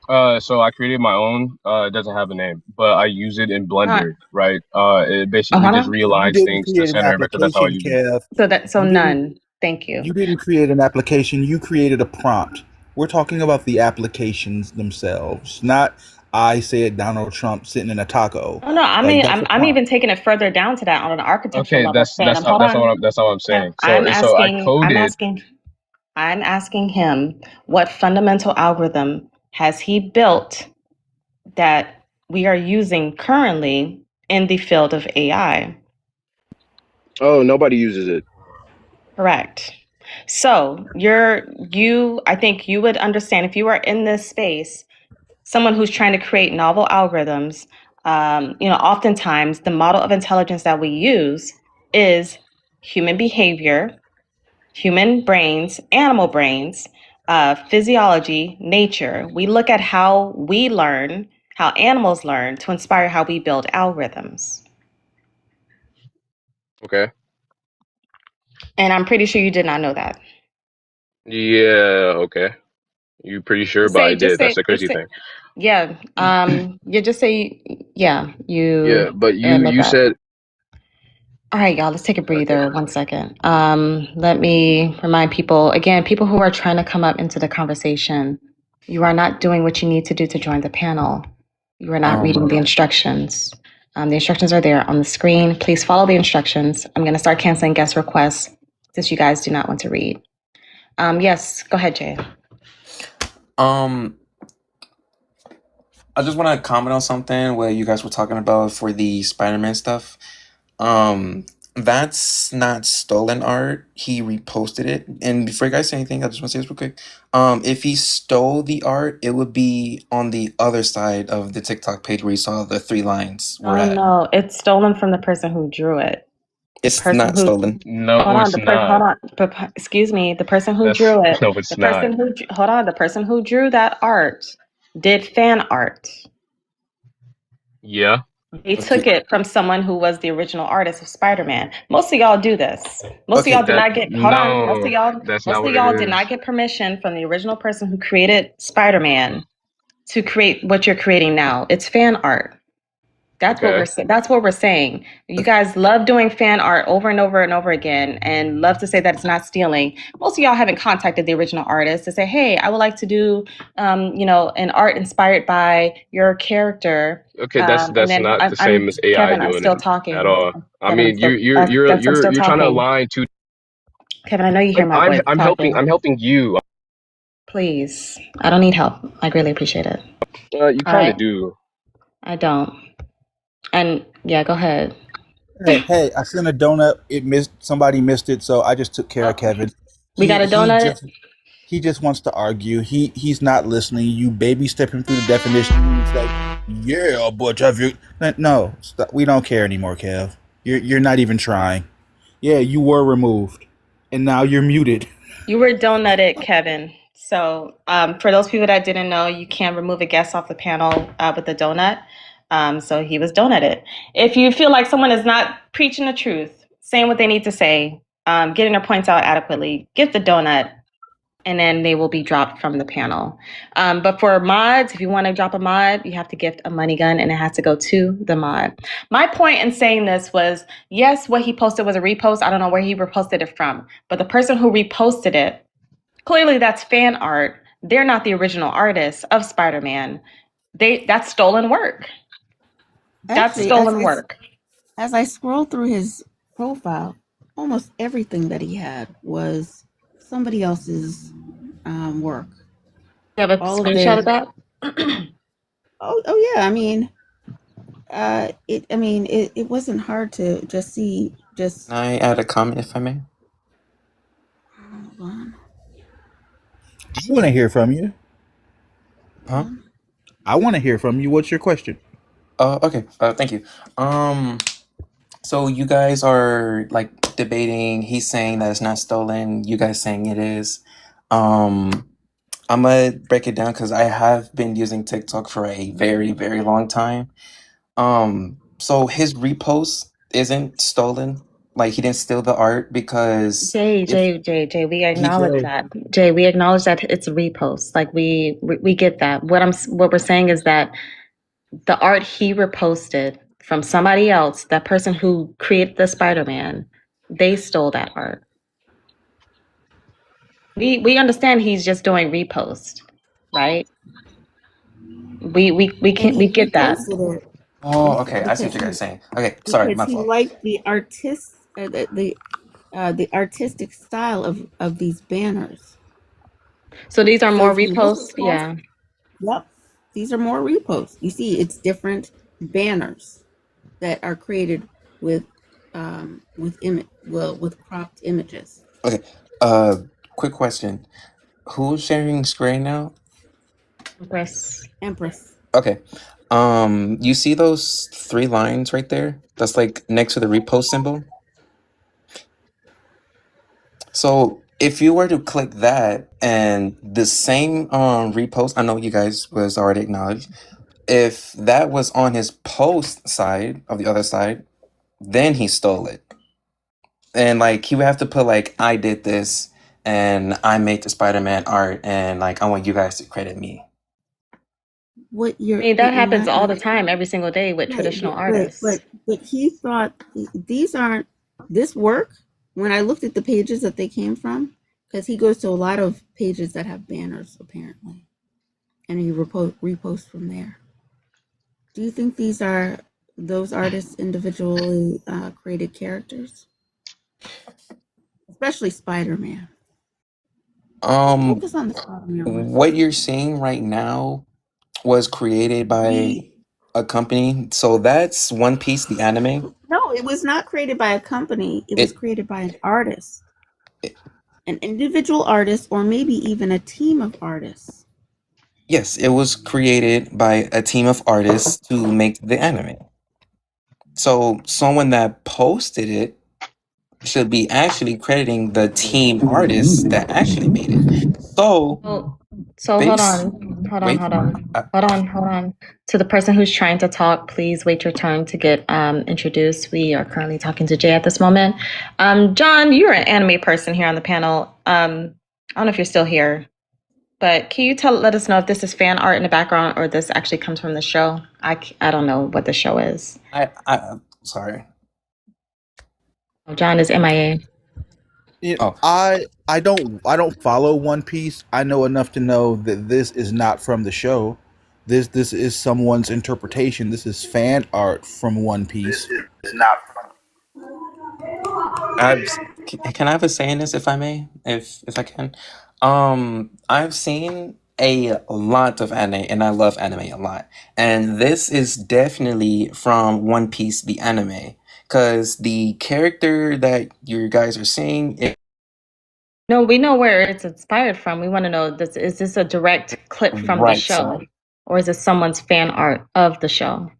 yeah. So I created my own. It doesn't have a name, but I use it in Uh, Blender, right? It oh, basically hold just on. You realigns didn't things to create an center because that's how I application, use it. Kev. So You didn't none. Thank you. you didn't create an application, you created a prompt. We're talking about the applications themselves, not I said Donald Trump sitting in a taco. Oh no, I Like mean that's a I'm even prompt. taking it further down to that on an architectural Okay, level. Phantom, hold on. that's not what I'm saying. I'm So I asking. coded. I'm asking him what fundamental algorithm has he built that we are using currently in the field of AI. Oh, nobody uses it. Correct. So I think you would understand if you are in this space, someone who's trying to create novel algorithms, oftentimes the model of intelligence that we use is human behavior human brains, animal brains, physiology, nature. We look at how we learn, how animals learn to inspire how we build algorithms. Okay. And I'm pretty sure you did not know that. Yeah. Okay. You pretty sure, but I did. That's the crazy thing. Yeah. You just say, yeah, Yeah, you but admit you that. said All right, y'all, let's take a okay. breather. 1 second. Let me remind people again, people who are trying to come up into the conversation, you are not doing what you need to do to join the panel. You are not reading the instructions. The instructions are there on the screen. Please follow the instructions. I'm going to start canceling guest requests since you guys do not want to read. Yes, go ahead, Jay. I just want to comment on something where you guys were talking about for the Spider-Man stuff. That's not stolen art. He reposted it. And before you guys say anything, I just want to say this real quick. If he stole the art, it would be on the other side of the TikTok page where you saw the 3 lines were Oh at. no, it's stolen from the person who drew it. It's not stolen. No, Hold on, it's not. hold on. Excuse me. The person who That's drew it, no, it's the not. person who, hold on, the person who drew that art did fan art. Yeah. They took it from someone who was the original artist of Spider-Man. Most of y'all do this. Most of y'all did not get, hold on. That's Most not of what it y'all did is. not get permission from the original person who created Spider-Man to create what you're creating now. It's fan art. That's what Okay. that's what we're saying. You guys love doing fan art over and over and over again and love to say that it's not stealing. Most of y'all haven't contacted the original artist to say, hey, I would like to do an art inspired by your character. Okay, And that's then not the I'm same as AI Kevin, I'm doing still it at talking. all. I Kevin, I'm mean, still you're trying to talking. align two. Kevin, I know you hear Like my voice I'm talking. helping you. Please. I don't need help. I greatly appreciate it. You All kind of right. do. I don't. And yeah, go ahead. Hey, I sent a donut. Somebody missed it, so I just took care of Kevin. We got a He donut. just wants to argue. He's not listening. You baby step him through the definition. He's like, yeah, but have you? No, stop. We don't care anymore, Kev. You're not even trying. Yeah, you were removed, and now you're muted. You were donutted, Kevin. So for those people that didn't know, you can remove a guest off the panel with a donut. So he was donutted. If you feel like someone is not preaching the truth, saying what they need to say, getting their points out adequately, give the donut, and then they will be dropped from the panel. But for mods, if you want to drop a mod, you have to gift a money gun, and it has to go to the mod. My point in saying this was, yes, what he posted was a repost. I don't know where he reposted it from, but the person who reposted it, clearly that's fan art. They're not the original artists of Spider-Man. That's stolen work. That's Actually, stolen work. as I scroll through his profile, almost everything that he had was somebody else's work. You have a All of screenshot of their that? oh yeah. I mean, it wasn't hard to just see. Just Can I add a comment if I may? hold on. I want to hear from you. Huh? I want to hear from you. What's your question? Okay. Thank you. So you guys are like debating. He's saying that it's not stolen. You guys saying it is. I'm gonna break it down because I have been using TikTok for a very, very long time. So his repost isn't stolen. Like he didn't steal the art because Jay, if we he acknowledge Jay. that. Jay, we acknowledge that it's a repost. Like we get that. What we're saying is that the art he reposted from somebody else, that person who created the Spider-Man, they stole that art. We understand he's just doing repost, right? And We he get that. reposted it okay, I see what you guys are saying. Okay, sorry, because my he fault. liked the artistic style of these banners. So these are So more if you look reposts, across, yeah. yep, these are more reposts. You see, it's different banners that are created with with cropped images. Okay, quick question. Who's sharing screen now? Empress. Empress. Okay. You see those 3 lines right there? That's like next to the repost symbol. So if you were to click that and the same repost, I know you guys was already acknowledged. If that was on his post side of the other side, then he stole it. And like he would have to put like I did this and I made the Spider-Man art and like I want you guys to credit me. What I you're mean, what that you're happens not all the understanding. time, every single day with Right, traditional but artists. he thought these aren't this work. When I looked at the pages that they came from, because he goes to a lot of pages that have banners apparently, and he reposts from there. Do you think these are those artists individually created characters, especially Spider-Man? Focus on the Spider-Man ones. What you're seeing right now was created by a company. So that's One Piece, the anime. No, it was not created by a company. It was It, created by an artist, it an individual artist, or maybe even a team of artists. yes, it was created by a team of artists to make the anime. So someone that posted it should be actually crediting the team artists that actually made it. So So hold base on, hold on, wait, hold on, uh, hold on, hold on. To the person who's trying to talk, please wait your turn to get introduced. We are currently talking to Jay at this moment. John, you're an anime person here on the panel. I don't know if you're still here, but can you let us know if this is fan art in the background or this actually comes from the show? I don't know what the show is. I sorry. John is MIA. Oh, I don't follow One Piece. I know enough to know that this is not from the show. This is someone's interpretation. This is fan art from One Piece. I've can I have a say in this if I may, if I can? I've seen a lot of anime and I love anime a lot. And this is definitely from One Piece the anime because the character that you guys are seeing No, we know where it's inspired from. We want to know is this a direct clip from the right. show or is it someone's fan art of the show?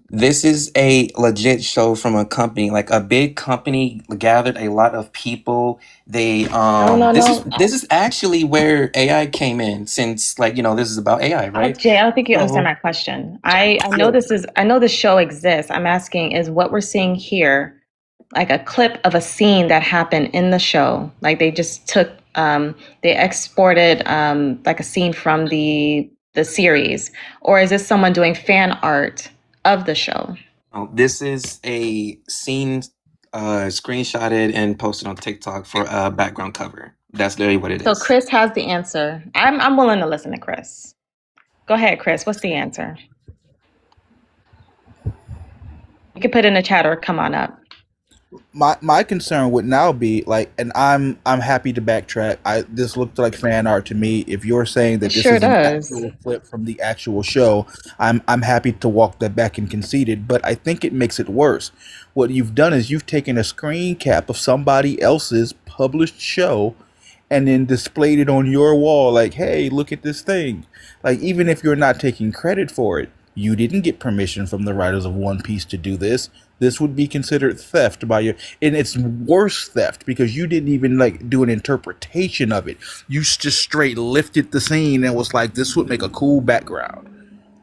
This is a legit show from a company, like a big company gathered a lot of people. They No. this is actually where AI came in since like this is about AI, right? Jay, I don't think you understand So my question. I know this show exists. I'm asking is what we're seeing here like a clip of a scene that happened in the show? Like they just took they exported like a scene from the series, or is this someone doing fan art of the show? this is a scene screenshotted and posted on TikTok for a background cover. That's literally what it So is. Chris has the answer. I'm willing to listen to Chris. Go ahead, Chris. What's the answer? You can put it in the chat or come on up. My concern would now be like, and I'm happy to backtrack. This looked like fan art to me. If you're saying that It this sure is an does. actual clip from the actual show, I'm happy to walk that back and concede it. But I think it makes it worse. What you've done is you've taken a screen cap of somebody else's published show and then displayed it on your wall like, hey, look at this thing. Like, even if you're not taking credit for it, you didn't get permission from the writers of One Piece to do this. This would be considered theft by your, and it's worse theft because you didn't even like do an interpretation of it. You just straight lifted the scene and was like, this would make a cool background.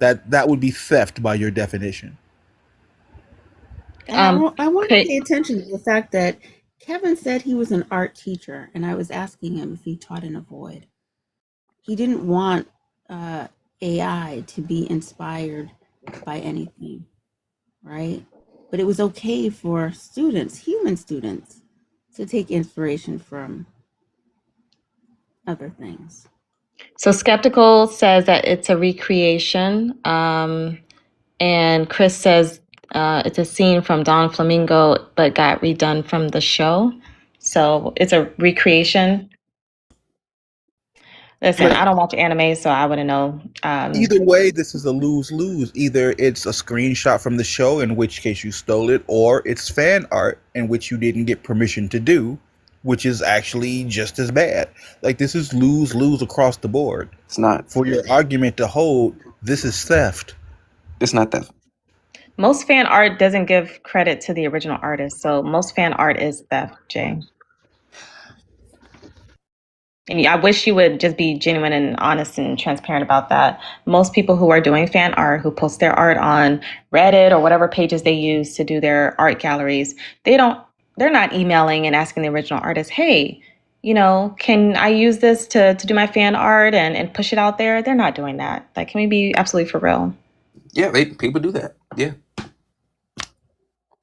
That would be theft by your definition. And I want to pay attention to the fact that Kevin said he was an art teacher, and I was asking him if he taught in a void. He didn't want AI to be inspired by anything, right? But it was okay for students, human students, to take inspiration from other things. So Skeptical says that it's a recreation, and Chris says it's a scene from Don Flamingo, but got redone from the show. So it's a recreation. Listen, I don't watch anime, so I wouldn't know. Either way, this is a lose-lose. Either it's a screenshot from the show, in which case you stole it, or it's fan art, in which you didn't get permission to do, which is actually just as bad. Like, this is lose-lose across the board. It's not. For your argument to hold, this is theft. It's not theft. Most fan art doesn't give credit to the original artist, so most fan art is theft, Jay. and I wish you would just be genuine and honest and transparent about that. Most people who are doing fan art, who post their art on Reddit or whatever pages they use to do their art galleries, they're not emailing and asking the original artist, hey, can I use this to do my fan art and push it out there? They're not doing that. Like, can we be absolutely for real? Yeah, people do that. Yeah.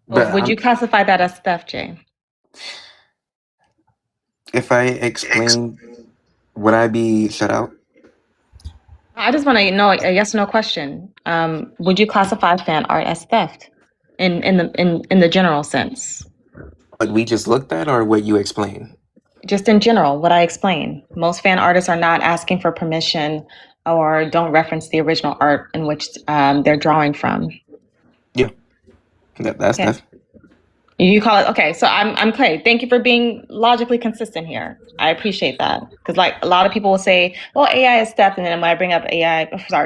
Well, But would you classify that as theft, Jay? if I explain, would I be shut out? I just want to know a yes or no question. Would you classify fan art as theft in the general sense? What we just looked at, or what you explained? Just in general, what I explained. Most fan artists are not asking for permission or don't reference the original art in which they're drawing from. Yeah, that's Okay. theft. You call it okay. So I'm Clay. Thank you for being logically consistent here. I appreciate that because like a lot of people will say, "Well, AI is theft," and then when I bring up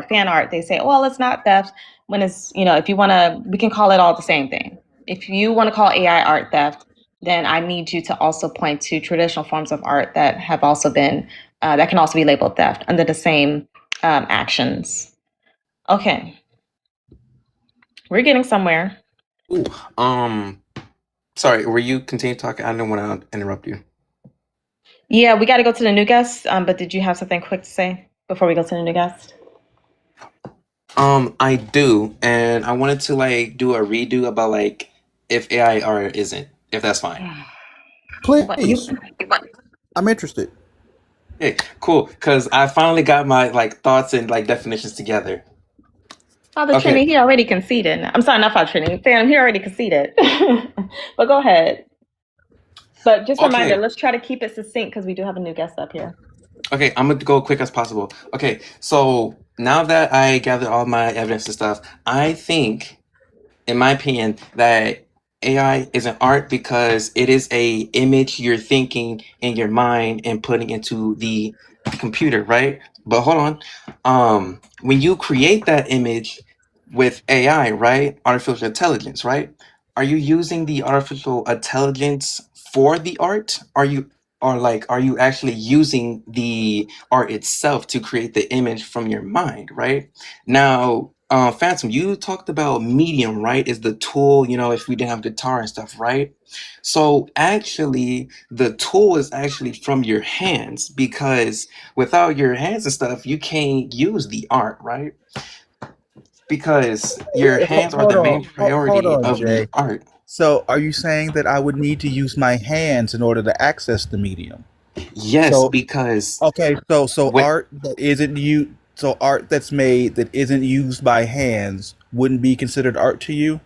fan art, they say, "Well, it's not theft." When it's if you want to, we can call it all the same thing. If you want to call AI art theft, then I need you to also point to traditional forms of art that have also been that can also be labeled theft under the same actions. Okay, we're getting somewhere. Ooh, sorry, were you continue talking? I didn't want to interrupt you. Yeah, we got to go to the new guest. But did you have something quick to say before we go to the new guest? I do, and I wanted to like do a redo about like if AI or isn't, if that's fine. Please, I'm interested. Okay, cool. Because I finally got my like thoughts and like definitions together. Father Okay. Trini, he already conceded. I'm sorry, not Father Trini. Phantom, he already conceded. But go ahead. But just a reminder, let's try to keep it succinct because we do have a new guest up here. Okay, I'm gonna go quick as possible. Okay, so now that I gathered all my evidence and stuff, I think, in my opinion, that AI is an art because it is a image you're thinking in your mind and putting into the computer, right? But hold on. When you create that image with AI, right? Artificial intelligence, right? Are you using the artificial intelligence for the art? Are you actually using the art itself to create the image from your mind, right? Now, Phantom, you talked about medium, right? Is the tool, if we didn't have guitar and stuff, right? So actually, the tool is actually from your hands because without your hands and stuff, you can't use the art, right? Because your hands are the main Hold priority on, of the Jay. art. So, are you saying that I would need to use my hands in order to access the medium? Yes, So, because okay, so when art that's made that isn't used by hands wouldn't be considered art to you?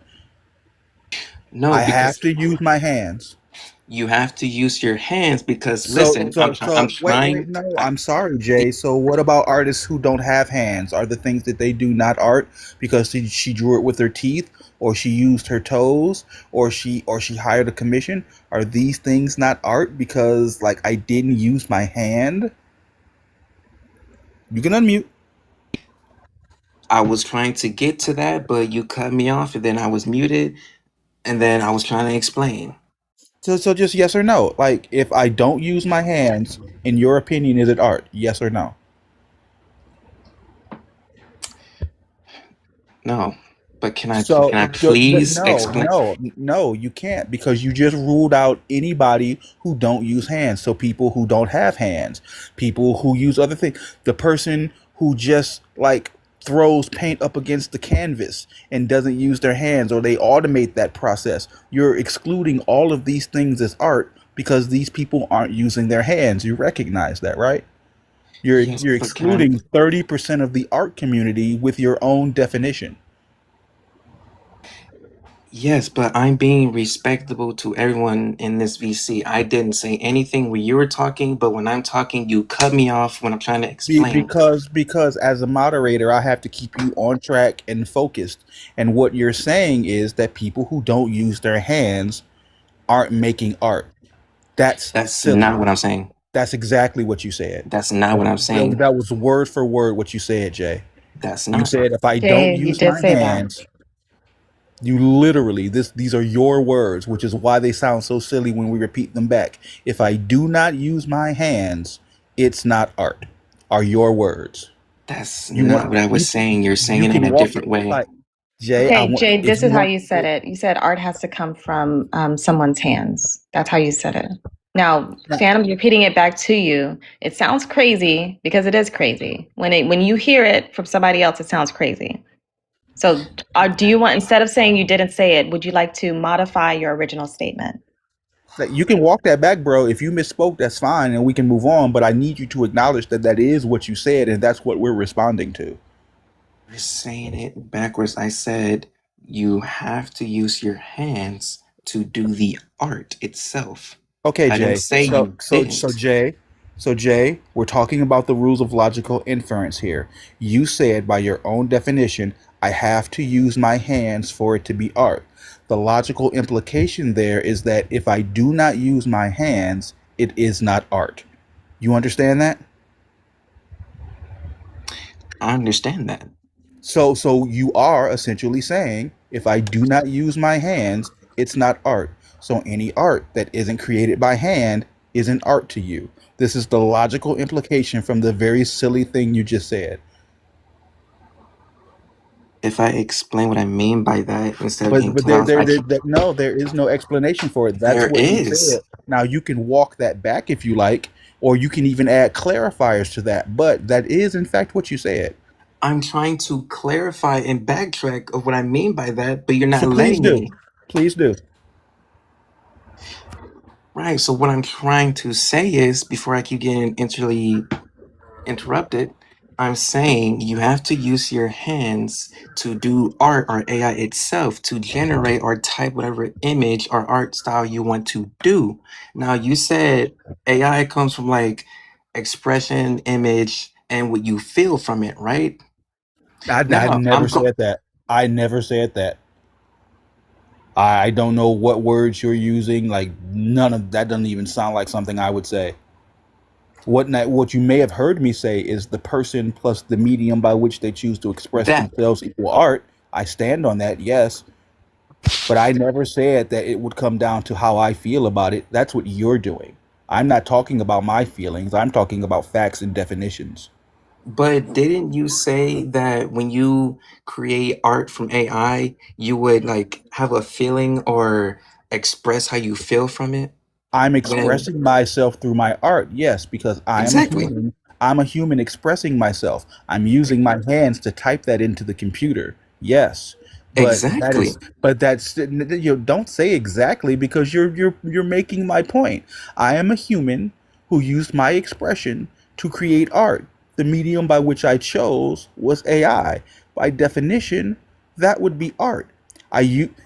no, I have because to use my hands. you have to use your hands because So, listen, so, I'm so, wait, trying. no, I'm sorry, Jay. So, what about artists who don't have hands? Are the things that they do not art because she drew it with her teeth, or she used her toes, or she hired a commission? Are these things not art because like I didn't use my hand? You can unmute. I was trying to get to that, but you cut me off, and then I was muted, and then I was trying to explain. So just yes or no. Like if I don't use my hands, in your opinion, is it art? Yes or no? No, but can I So, please no, explain? no, you can't because you just ruled out anybody who don't use hands. So people who don't have hands, people who use other things, the person who just like throws paint up against the canvas and doesn't use their hands, or they automate that process. You're excluding all of these things as art because these people aren't using their hands. You recognize that, right? Yes, You're but can I? excluding 30% of the art community with your own definition. Yes, but I'm being respectable to everyone in this VC. I didn't say anything when you were talking, but when I'm talking, you cut me off when I'm trying to explain. Because as a moderator, I have to keep you on track and focused. And what you're saying is that people who don't use their hands aren't making art. That's That's silly. not what I'm saying. That's exactly what you said. That's not what I'm saying. That was word for word what you said, Jay. That's You not. said if I don't Dave, you use did my say that. hands, you literally these are your words, which is why they sound so silly when we repeat them back. If I do not use my hands, it's not art. Are your words. That's You want not what I was saying. You're saying you it in can a walk different way. like Jay. I Okay, want Jay, if this you is how want. you said it. You said art has to come from someone's hands. That's how you said it. Now, Phantom, repeating it back to you, it sounds crazy because it is crazy. When you hear it from somebody else, it sounds crazy. So, do you want, instead of saying you didn't say it, would you like to modify your original statement? Like, you can walk that back, bro. If you misspoke, that's fine, and we can move on. But I need you to acknowledge that that is what you said, and that's what we're responding to. You're saying it backwards. I said you have to use your hands to do the art itself. Okay, I didn't Jay. say you didn't. Jay, we're talking about the rules of logical inference here. You said by your own definition, I have to use my hands for it to be art. The logical implication there is that if I do not use my hands, it is not art. You understand that? I understand that. So you are essentially saying if I do not use my hands, it's not art. So any art that isn't created by hand isn't art to you. This is the logical implication from the very silly thing you just said. If I explain what I mean by that instead of But getting but too loud, I can. no, there is no explanation for it. That's There what you said. is. Now you can walk that back if you like, or you can even add clarifiers to that. But that is in fact what you said. I'm trying to clarify and backtrack of what I mean by that, but you're not So please letting do. me. Please do. Right. So what I'm trying to say is, before I keep getting interrupted, I'm saying you have to use your hands to do art or AI itself to generate or type whatever image or art style you want to do. Now, you said AI comes from like expression, image, and what you feel from it, right? I Now, never said that. I never said that. I don't know what words you're using. Like none of that doesn't even sound like something I would say. What you may have heard me say is the person plus the medium by which they choose to express that, themselves equal art. I stand on that, yes, but I never said that it would come down to how I feel about it. That's what you're doing. I'm not talking about my feelings. I'm talking about facts and definitions. but didn't you say that when you create art from AI, you would like have a feeling or express how you feel from it? I'm When expressing myself through my art, yes, because I am a exactly, human. I'm a human expressing myself. I'm using my hands to type that into the computer. Yes. exactly. But that's don't say exactly because you're making my point. I am a human who used my expression to create art. The medium by which I chose was AI. By definition, that would be art.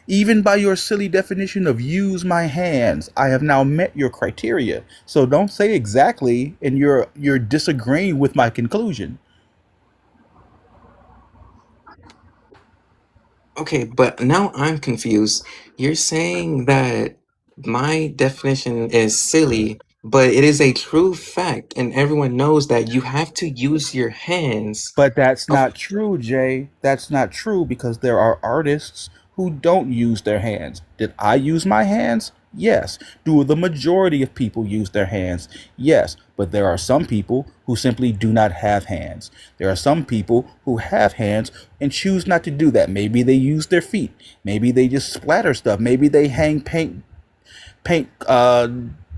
Even by your silly definition of use my hands, I have now met your criteria. So don't say exactly, and you're disagreeing with my conclusion. Okay, but now I'm confused. You're saying that my definition is silly, but it is a true fact, and everyone knows that you have to use your hands. But that's Of not true, Jay. That's not true because there are artists who don't use their hands. Did I use my hands? Yes. Do the majority of people use their hands? Yes. But there are some people who simply do not have hands. There are some people who have hands and choose not to do that. Maybe they use their feet. Maybe they just splatter stuff. Maybe they hang paint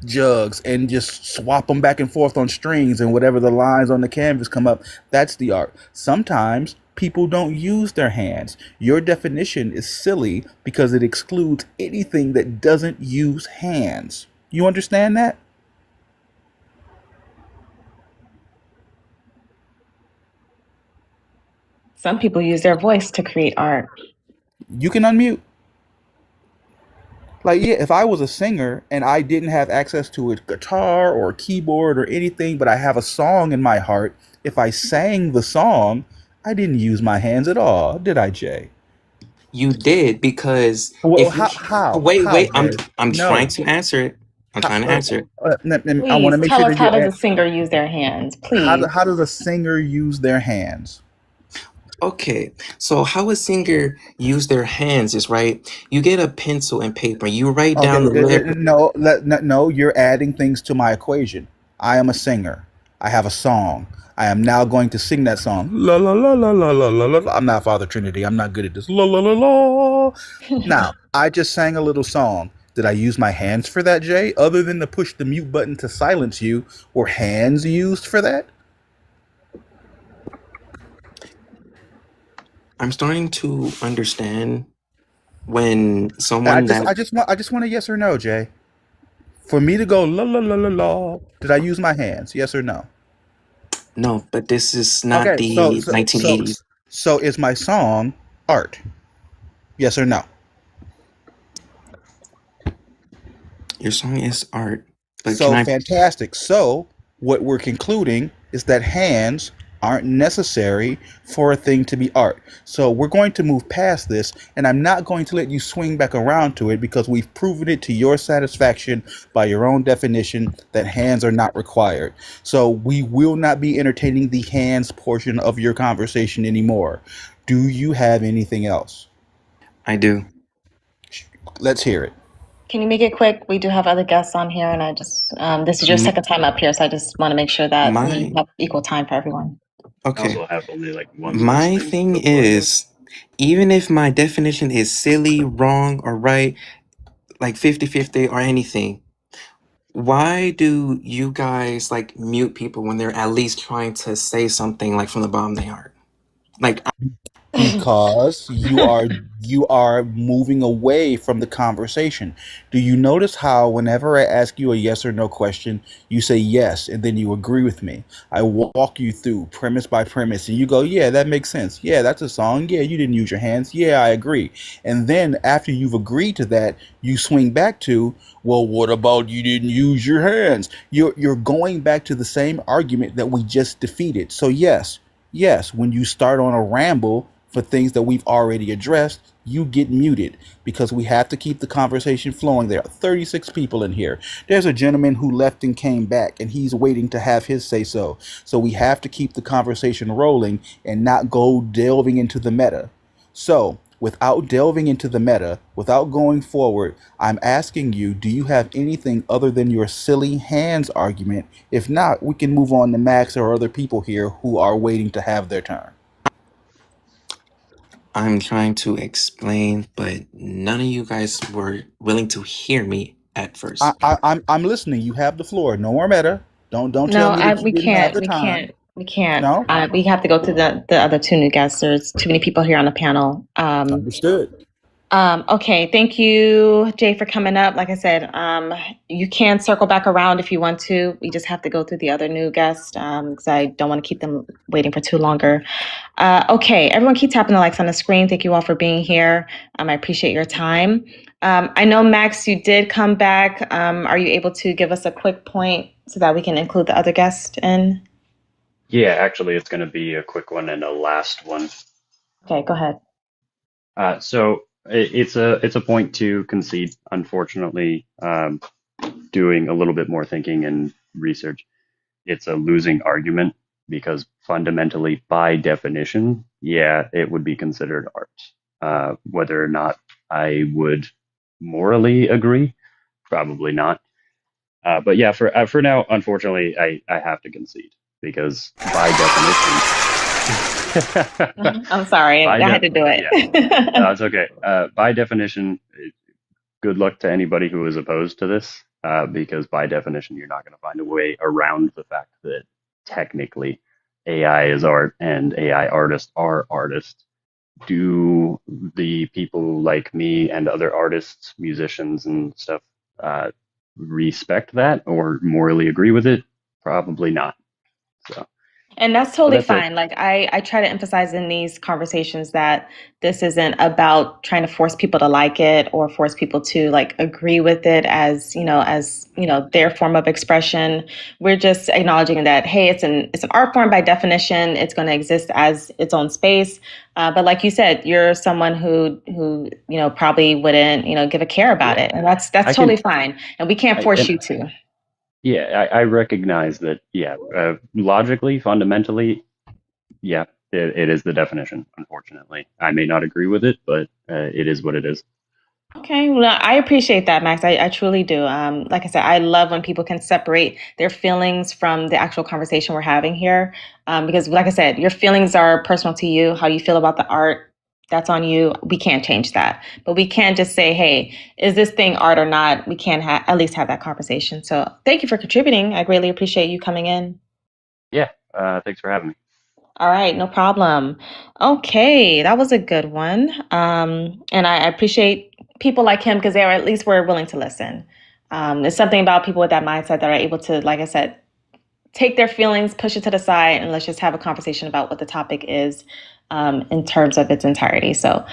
jugs and just swap them back and forth on strings, and whatever the lines on the canvas come up, that's the art. Sometimes people don't use their hands. Your definition is silly because it excludes anything that doesn't use hands. You understand that? Some people use their voice to create art. You can unmute. Like, yeah, if I was a singer and I didn't have access to a guitar or a keyboard or anything, but I have a song in my heart, if I sang the song, I didn't use my hands at all, did I, Jay? you did because Well, if you how, wait, Jay? I'm trying No. to answer it. I'm How, trying to answer it. I want Please to make tell sure us, that how you're does a singer use their hands? Please. how does a singer use their hands? Okay, so how a singer use their hands is right. You get a pencil and paper. You write Okay, down the lyric. no, no, you're adding things to my equation. I am a singer. I have a song. I am now going to sing that song. La la la la la la la la. I'm not Father Trinity. I'm not good at this. La la la la. Now, I just sang a little song. Did I use my hands for that, Jay? Other than to push the mute button to silence you, were hands used for that? I'm starting to understand when someone that I just want a yes or no, Jay. For me to go la la la la la, did I use my hands? Yes or no? no, but this is not Okay, the 1980s. so is my song art? Yes or no? Your song is art, but can So I? fantastic. So what we're concluding is that hands aren't necessary for a thing to be art. So we're going to move past this, and I'm not going to let you swing back around to it because we've proven it to your satisfaction by your own definition that hands are not required. So we will not be entertaining the hands portion of your conversation anymore. Do you have anything else? I do. Let's hear it. Can you make it quick? We do have other guests on here, and I just this is your M- second time up here, so I just want to make sure that we My have equal time for everyone. I okay. also have only like one My listing thing before I go. is, even if my definition is silly, wrong, or right, like 50-50 or anything, why do you guys like mute people when they're at least trying to say something like from the bottom of their heart? Like, Because you are moving away from the conversation. Do you notice how whenever I ask you a yes or no question, you say yes and then you agree with me? I walk you through premise by premise and you go, "Yeah, that makes sense. Yeah, that's a song. Yeah, you didn't use your hands. Yeah, I agree." And then after you've agreed to that, you swing back to, "Well, what about you didn't use your hands?" You're going back to the same argument that we just defeated. So yes, when you start on a ramble for things that we've already addressed, you get muted because we have to keep the conversation flowing. There are 36 people in here. There's a gentleman who left and came back, and he's waiting to have his say so. So we have to keep the conversation rolling and not go delving into the meta. So, without delving into the meta, without going forward, I'm asking you, do you have anything other than your silly hands argument? If not, we can move on to Max or other people here who are waiting to have their turn. I'm trying to explain, but none of you guys were willing to hear me at first. I'm listening. You have the floor. No more meta. Don't tell No, me that you we didn't have can't. the time. We can't. No? We have to go to the other two new guests. There's too many people here on the panel. Understood. Okay, thank you, Jay, for coming up. Like I said, you can circle back around if you want to. We just have to go through the other new guests because I don't want to keep them waiting for too longer. Okay, everyone keep tapping the likes on the screen. Thank you all for being here. I appreciate your time. I know, Max, you did come back. Are you able to give us a quick point so that we can include the other guest in? Yeah, actually, it's going to be a quick one and a last one. Okay, go ahead. So it's a point to concede. Unfortunately, doing a little bit more thinking and research, it's a losing argument because fundamentally, by definition, yeah, it would be considered art. Whether or not I would morally agree, probably not. But yeah, for now, unfortunately, I have to concede because by definition, I'm sorry, by I had to do yeah, no, it. it's okay. By definition, good luck to anybody who is opposed to this, because by definition, you're not going to find a way around the fact that technically AI is art and AI artists are artists. Do the people like me and other artists, musicians, and stuff respect that or morally agree with it? Probably not. So, And that's but totally that's it. fine. Like I try to emphasize in these conversations that this isn't about trying to force people to like it or force people to like agree with it as their form of expression. We're just acknowledging that, hey, it's an art form by definition. It's going to exist as its own space. But like you said, you're someone who probably wouldn't give a care about Yeah, it, and that's I totally can. fine. And we can't force And you to. yeah, I recognize that. Yeah, logically, fundamentally, yeah, it is the definition. Unfortunately, I may not agree with it, but it is what it is. Okay, well, I appreciate that, Max. I truly do. Like I said, I love when people can separate their feelings from the actual conversation we're having here. Because, like I said, your feelings are personal to you. How you feel about the art, that's on you. We can't change that. But we can just say, hey, is this thing art or not? We can at least have that conversation. So thank you for contributing. I greatly appreciate you coming in. Yeah, thanks for having me. All right, no problem. Okay, that was a good one. And I appreciate people like him because they are at least were willing to listen. There's something about people with that mindset that are able to, like I said, take their feelings, push it to the side, and let's just have a conversation about what the topic is in terms of its entirety. So,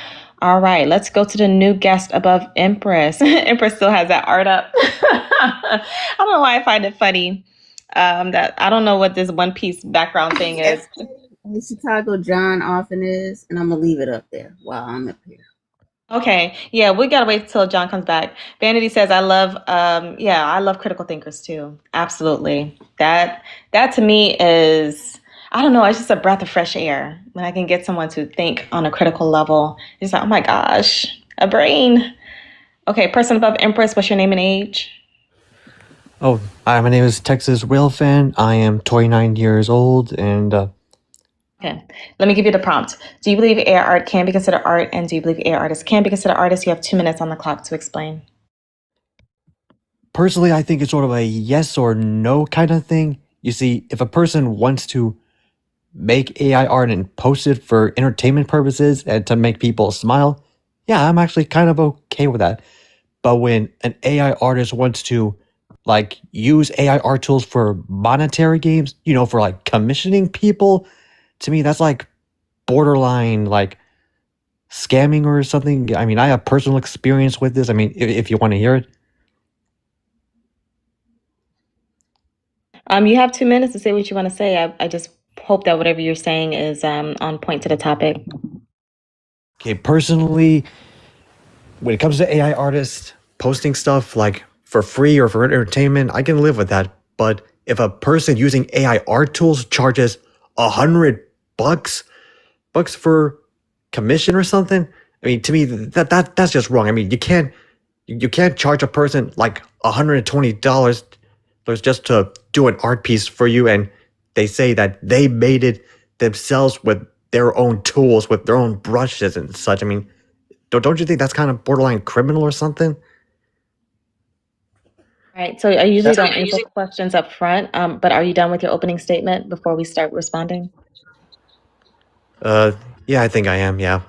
all right, let's go to the new guest above Empress. Empress still has that art up. I don't know why I find it funny that I don't know what this one piece background thing is. And ChicagoJon often is, and I'm gonna leave it up there while I'm up here. Okay, yeah, we gotta wait till John comes back. Vanity says, "I love, I love critical thinkers too. Absolutely. That to me is, I don't know, it's just a breath of fresh air when I can get someone to think on a critical level. It's like, oh my gosh, a brain. Okay, person above Empress, what's your name and age? Oh, hi, my name is Texas Whalefan. I am 29 years old, and Okay, let me give you the prompt. Do you believe AI art can be considered art, and do you believe AI artists can be considered artists? You have 2 minutes on the clock to explain. personally, I think it's sort of a yes or no kind of thing. You see, if a person wants to make AI art and post it for entertainment purposes and to make people smile, yeah, I'm actually kind of okay with that. But when an AI artist wants to like use AI art tools for monetary games, for like commissioning people, to me that's like borderline like scamming or something. I mean, I have personal experience with this. I mean, if you want to hear it. You have 2 minutes to say what you want to say. I just hope that whatever you're saying is on point to the topic. Okay, personally, when it comes to AI artists posting stuff like for free or for entertainment, I can live with that. But if a person using AI art tools charges $100 bucks for commission or something, I mean, to me that's just wrong. I mean, you can't charge a person like $120 just to do an art piece for you, and they say that they made it themselves with their own tools, with their own brushes and such. I mean, don't you think that's kind of borderline criminal or something? All right. So I usually don't answer questions up front, but are you done with your opening statement before we start responding? Yeah, I think I am. Yeah.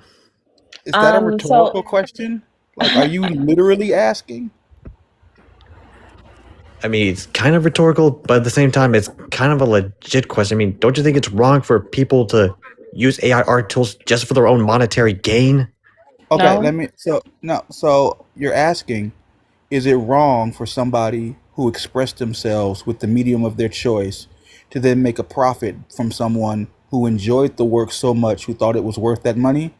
Is that a So rhetorical question? Like, are you literally asking? I mean, it's kind of rhetorical, but at the same time, it's kind of a legit question. I mean, don't you think it's wrong for people to use AI art tools just for their own monetary gain? Okay, no. so you're asking, is it wrong for somebody who expressed themselves with the medium of their choice to then make a profit from someone who enjoyed the work so much who thought it was worth that money?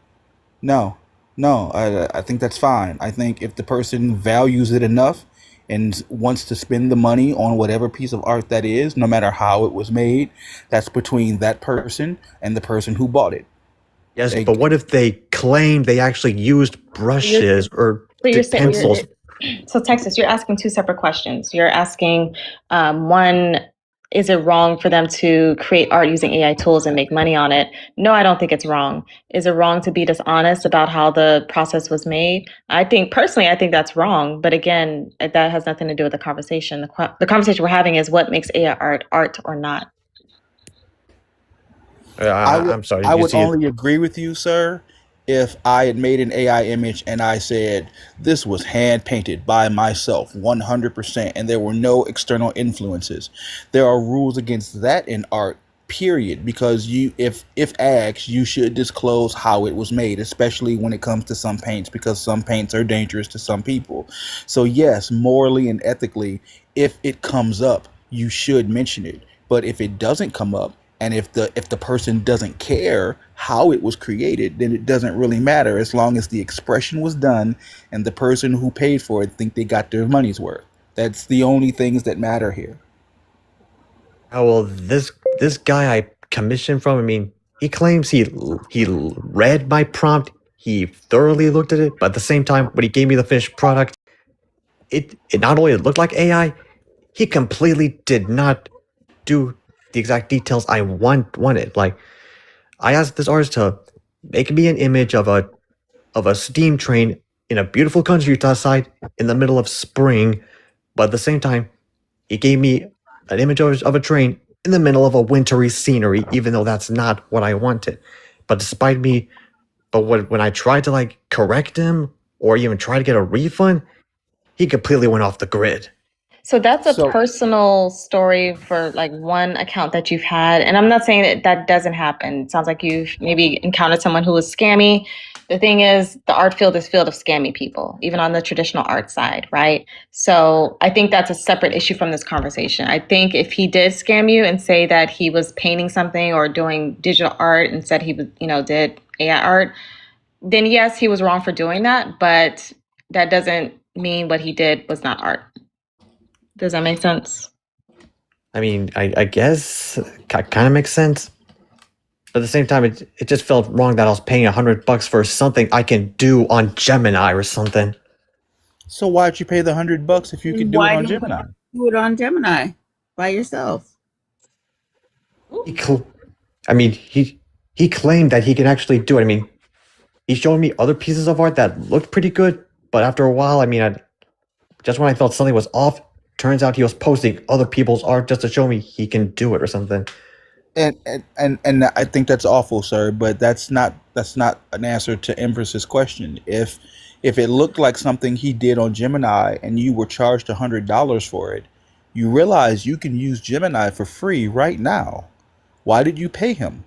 No, no, I think that's fine. I think if the person values it enough and wants to spend the money on whatever piece of art that is, no matter how it was made, that's between that person and the person who bought it. Yes, They, but what if they claim they actually used You're, brushes or so you're saying pencils? so Texas, you're asking two separate questions. You're asking one, is it wrong for them to create art using AI tools and make money on it? No, I don't think it's wrong. Is it wrong to be dishonest about how the process was made? I think personally, I think that's wrong. But again, that has nothing to do with the conversation. The conversation we're having is what makes AI art or not. I'm sorry. I You would see, only agree with you, sir, if I had made an AI image and I said this was hand painted by myself 100% and there were no external influences. There are rules against that in art, period, because you if asked, you should disclose how it was made, especially when it comes to some paints, because some paints are dangerous to some people. So yes, morally and ethically, if it comes up, you should mention it. But if it doesn't come up, and if the person doesn't care how it was created, then it doesn't really matter as long as the expression was done and the person who paid for it think they got their money's worth. That's the only things that matter here. how well this guy I commissioned from. I mean, he claims he read my prompt. he thoroughly looked at it, but at the same time, when he gave me the finished product, it not only looked like AI, he completely did not do the exact details I wanted. Like, I asked this artist to make me an image of a steam train in a beautiful countryside in the middle of spring, but at the same time, he gave me an image of a train in the middle of a wintry scenery, even though that's not what I wanted. But when I tried to like correct him or even try to get a refund, he completely went off the grid. So that's a So personal story for like one account that you've had. And I'm not saying that that doesn't happen. It sounds like you've maybe encountered someone who was scammy. The thing is, the art field is filled of scammy people, even on the traditional art side, right? So I think that's a separate issue from this conversation. I think if he did scam you and say that he was painting something or doing digital art and said he was, did AI art, then yes, he was wrong for doing that. But that doesn't mean what he did was not art. Does that make sense? I mean, I guess kind of makes sense. But at the same time, it just felt wrong that I was paying $100 for something I can do on Gemini or something. so why'd you pay the $100 if you could do it Why on didn't Gemini? you do it on Gemini by yourself? He claimed that he can actually do it. I mean, he showed me other pieces of art that looked pretty good, but after a while, just when I thought something was off, turns out he was posting other people's art just to show me he can do it or something. And I think that's awful, sir. But that's not an answer to Empress's question. If it looked like something he did on Gemini and you were charged $100 for it, you realize you can use Gemini for free right now. Why did you pay him?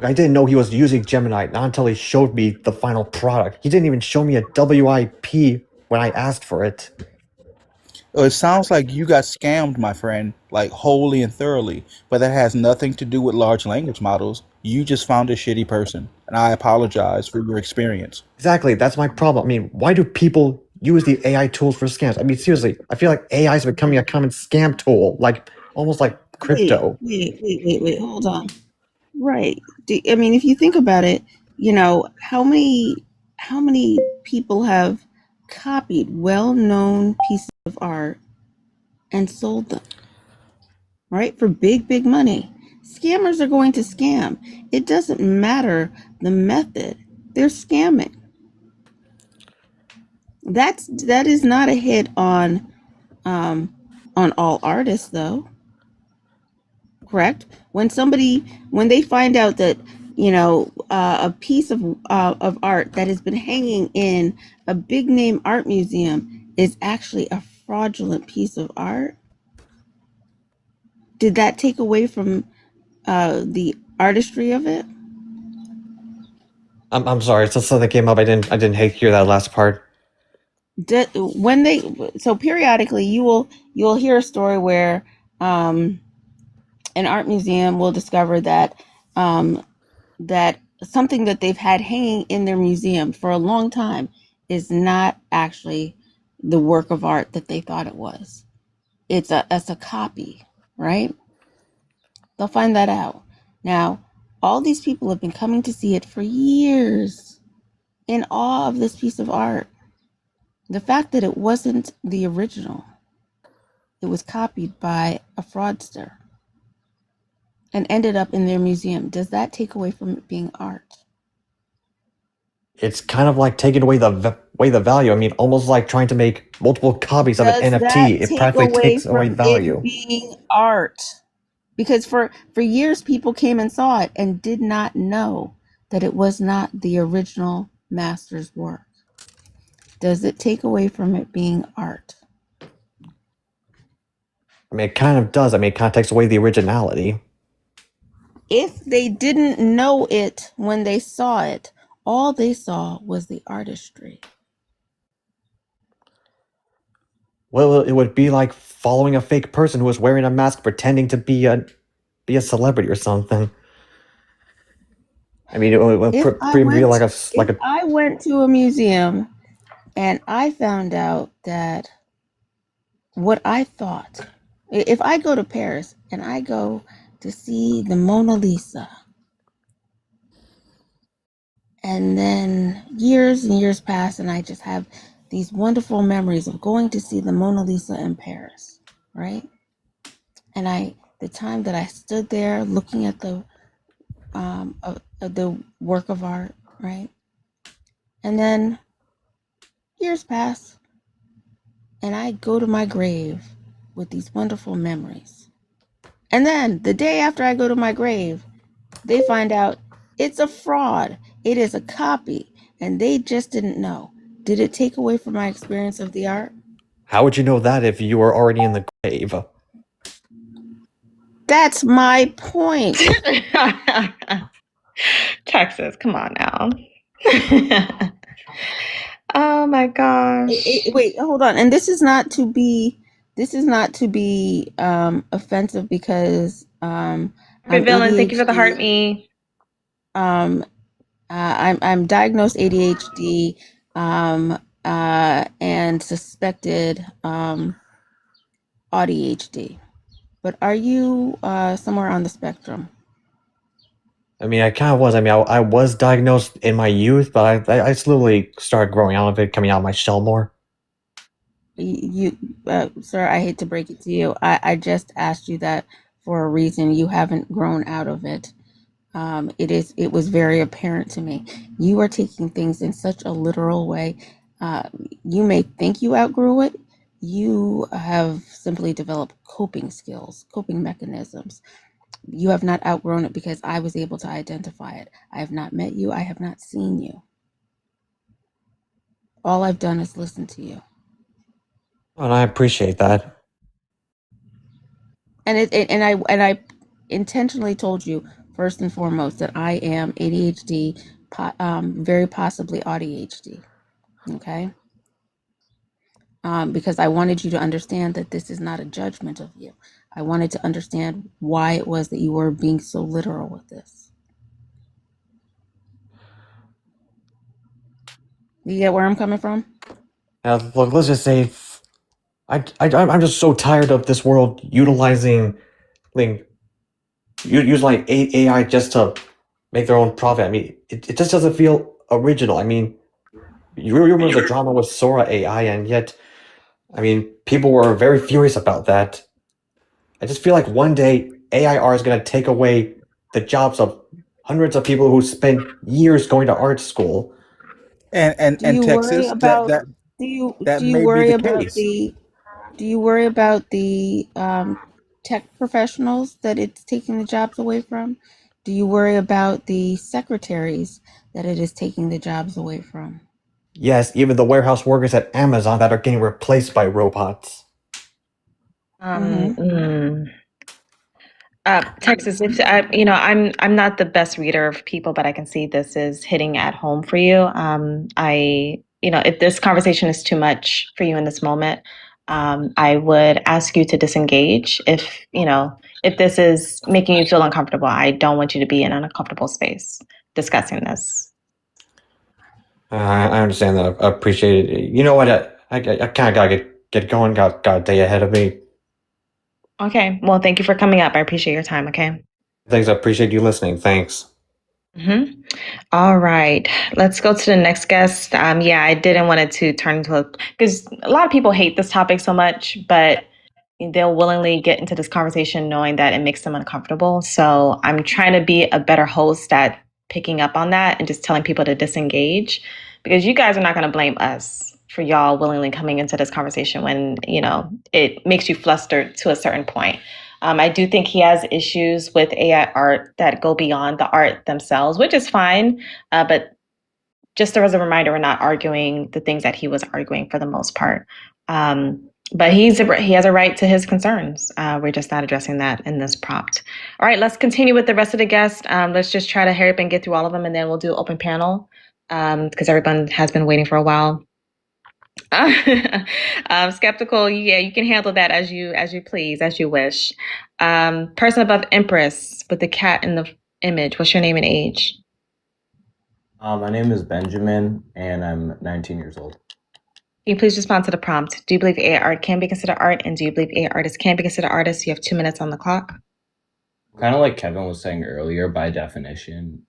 I didn't know he was using Gemini not until he showed me the final product. He didn't even show me a WIP when I asked for it. Well, it sounds like you got scammed, my friend, like wholly and thoroughly. But that has nothing to do with large language models. You just found a shitty person, and I apologize for your experience. Exactly, that's my problem. I mean, why do people use the AI tools for scams? I mean, seriously, I feel like AI is becoming a common scam tool, like almost like crypto. Wait, hold on. Right. I mean, if you think about it, how many people have copied well-known pieces of art and sold them, right? For big money. Scammers are going to scam. It doesn't matter the method. They're scamming. That is not a hit on all artists, though. Correct? When they find out that a piece of art that has been hanging in a big name art museum is actually a fraudulent piece of art, did that take away from the artistry of it? I'm sorry, it's just something came up. I didn't hear that last part. So periodically you'll hear a story where an art museum will discover that that something that they've had hanging in their museum for a long time is not actually the work of art that they thought it was. It's a copy, right? They'll find that out. Now, all these people have been coming to see it for years in awe of this piece of art. The fact that it wasn't the original, it was copied by a fraudster and ended up in their museum, does that take away from it being art? It's kind of like taking away the value. I mean, almost like trying to make multiple copies of an Does that NFT. It take practically away takes away from value. it being art? Because for years people came and saw it and did not know that it was not the original master's work. Does it take away from it being art? I mean, it kind of does. I mean, it kind of takes away the originality. If they didn't know it when they saw it, all they saw was the artistry. Well, it would be like following a fake person who was wearing a mask pretending to be a celebrity or something. I mean, it would If I went to a museum and I found out that what I thought, if I go to Paris and I go to see the Mona Lisa, And then years and years pass, and I just have these wonderful memories of going to see the Mona Lisa in Paris, right? And the time that I stood there looking at the work of art, right? And then years pass, and I go to my grave with these wonderful memories. And then the day after I go to my grave, they find out it's a fraud. It is a copy, and they just didn't know. Did it take away from my experience of the art? How would you know that if you were already in the grave? That's my point. Texas, come on now. Oh my gosh. Wait, hold on. And this is not to be offensive because I'm Villain, thank you for the heart ADHD. me. I'm diagnosed ADHD and suspected ADHD. But are you somewhere on the spectrum? I mean, I kind of was. I mean, I was diagnosed in my youth, but I slowly started growing out of it, coming out of my shell more. Sir, I hate to break it to you. I just asked you that for a reason. You haven't grown out of it. It was very apparent to me. You are taking things in such a literal way. You may think you outgrew it. You have simply developed coping skills, coping mechanisms. You have not outgrown it because I was able to identify it. I have not met you. I have not seen you. All I've done is listen to you. And I appreciate that. And I intentionally told you first and foremost that I am ADHD, very possibly ADHD. Okay. Because I wanted you to understand that this is not a judgment of you. I wanted to understand why it was that you were being so literal with this. You get where I'm coming from? Look, let's just say, I'm just so tired of this world utilizing AI just to make their own profit. I mean, it just doesn't feel original. I mean, you remember the drama with Sora AI, and yet, I mean, people were very furious about that. I just feel like one day AI art is going to take away the jobs of hundreds of people who spent years going to art school. And Do you worry Texas, about do you may be worry the about case. the tech professionals that it's taking the jobs away from? Do you worry about the secretaries that it is taking the jobs away from? Yes, even the warehouse workers at Amazon that are getting replaced by robots. Texas, if I'm not the best reader of people, but I can see this is hitting at home for you. If this conversation is too much for you in this moment, I would ask you to disengage. If this is making you feel uncomfortable, I don't want you to be in an uncomfortable space discussing this. I understand that. I appreciate it. You know what? I kind of gotta get going. Got a day ahead of me. Okay. Well, thank you for coming up. I appreciate your time. Okay. Thanks. I appreciate you listening. Thanks. All right. Let's go to the next guest. I didn't want it to turn into because a lot of people hate this topic so much, but they'll willingly get into this conversation knowing that it makes them uncomfortable. So I'm trying to be a better host at picking up on that and just telling people to disengage, because you guys are not going to blame us for y'all willingly coming into this conversation when, it makes you flustered to a certain point. I do think he has issues with AI art that go beyond the art themselves, which is fine. But just as a reminder, we're not arguing the things that he was arguing for the most part. But he has a right to his concerns. We're just not addressing that in this prompt. All right, let's continue with the rest of the guests. Let's just try to hurry up and get through all of them, and then we'll do open panel because everyone has been waiting for a while. Skeptical, yeah, you can handle that as you please, as you wish. Person above Empress with the cat in the image. What's your name and age? My name is Benjamin, and I'm 19 years old. Can you please respond to the prompt? Do you believe AI art can be considered art, and do you believe AI artists can be considered artists? You have 2 minutes on the clock. Kind of like Kevin was saying earlier, by definition,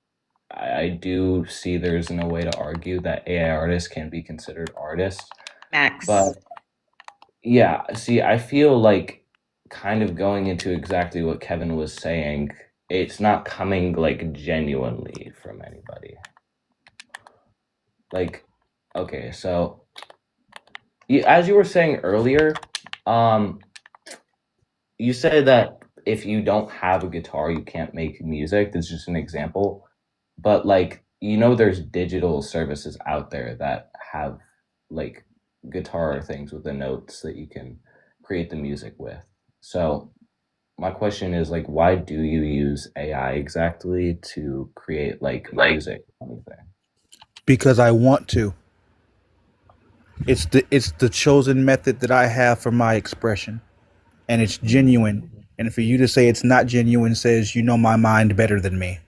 I do see there's no way to argue that AI artists can be considered artists. Max. But yeah, see, I feel like kind of going into exactly what Kevin was saying, it's not coming like genuinely from anybody. Like, okay, so as you were saying earlier, you said that if you don't have a guitar, you can't make music. That's just an example. But like, there's digital services out there that have like guitar things with the notes that you can create the music with. So my question is like, why do you use AI exactly to create like music or anything? Because I want to. It's the chosen method that I have for my expression, and it's genuine. And for you to say it's not genuine says you know my mind better than me.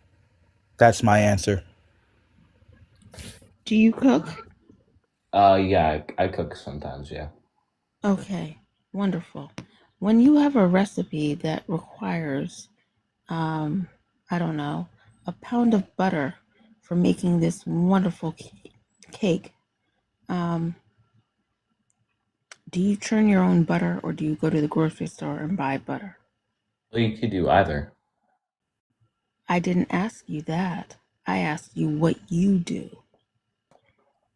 That's my answer. Do you cook? Yeah, I cook sometimes, yeah. Okay, wonderful. When you have a recipe that requires, I don't know, a pound of butter for making this wonderful cake, do you churn your own butter or do you go to the grocery store and buy butter? Well, you could do either. I didn't ask you that. I asked you what you do.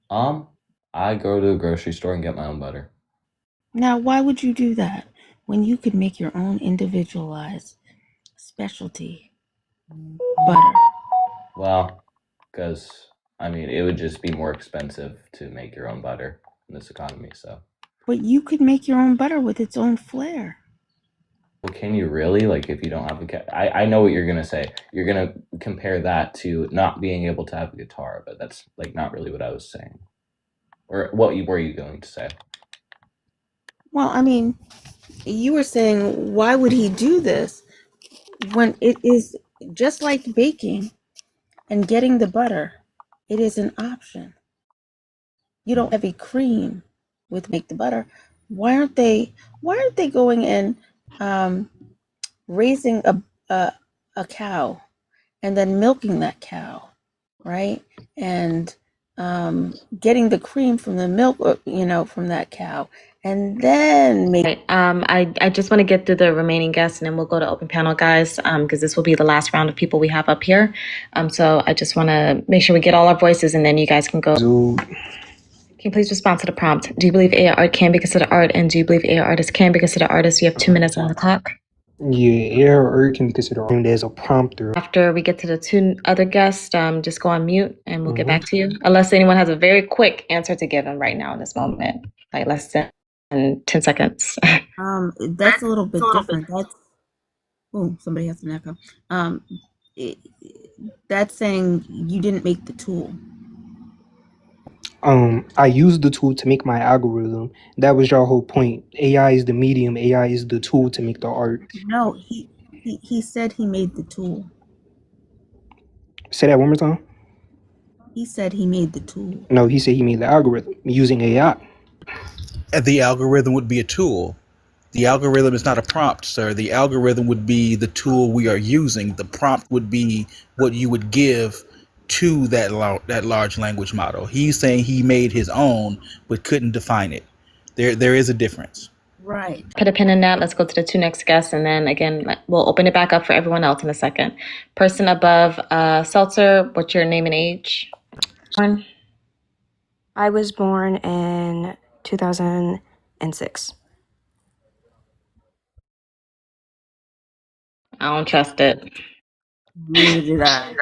I go to the grocery store and get my own butter. Now, why would you do that when you could make your own individualized specialty butter? Well, because I mean, it would just be more expensive to make your own butter in this economy. So, But you could make your own butter with its own flair. well, can you really? Like, if you don't have I know what you're gonna say. You're gonna compare that to not being able to have a guitar, but that's like not really what I was saying. Or what were you going to say? Well, I mean, you were saying, why would he do this when it is just like baking and getting the butter? It is an option. You don't have a cream with make the butter. Why aren't they going and raising a cow and then milking that cow, right? And getting the cream from the milk, from that cow, and then make. I just want to get through the remaining guests and then we'll go to open panel, guys, because this will be the last round of people we have up here. So I just want to make sure we get all our voices and then you guys can go. Can you please respond to the prompt? Do you believe AI art can be considered art? And do you believe AI artists can be considered artists? You have 2 minutes on the clock. Yeah, AI art can be considered as a prompter. After we get to the 2 other guests, just go on mute and we'll get back to you. Unless anyone has a very quick answer to give them right now in this moment, like less than 10 seconds. That's a little bit different. Somebody has an echo. That's saying you didn't make the tool. I used the tool to make my algorithm. That was your whole point. AI is the medium. AI is the tool to make the art. No, he said he made the tool. Say that one more time. He said he made the tool. No, he said he made the algorithm using AI. The algorithm would be a tool. The algorithm is not a prompt, sir. The algorithm would be the tool we are using. The prompt would be what you would give to that large language model. He's saying he made his own, but couldn't define it. There is a difference. Right. Put a pin in that. Let's go to the 2 next guests. And then again, we'll open it back up for everyone else in a second. Person above Seltzer, what's your name and age? I was born in 2006. I don't trust it. Neither did I.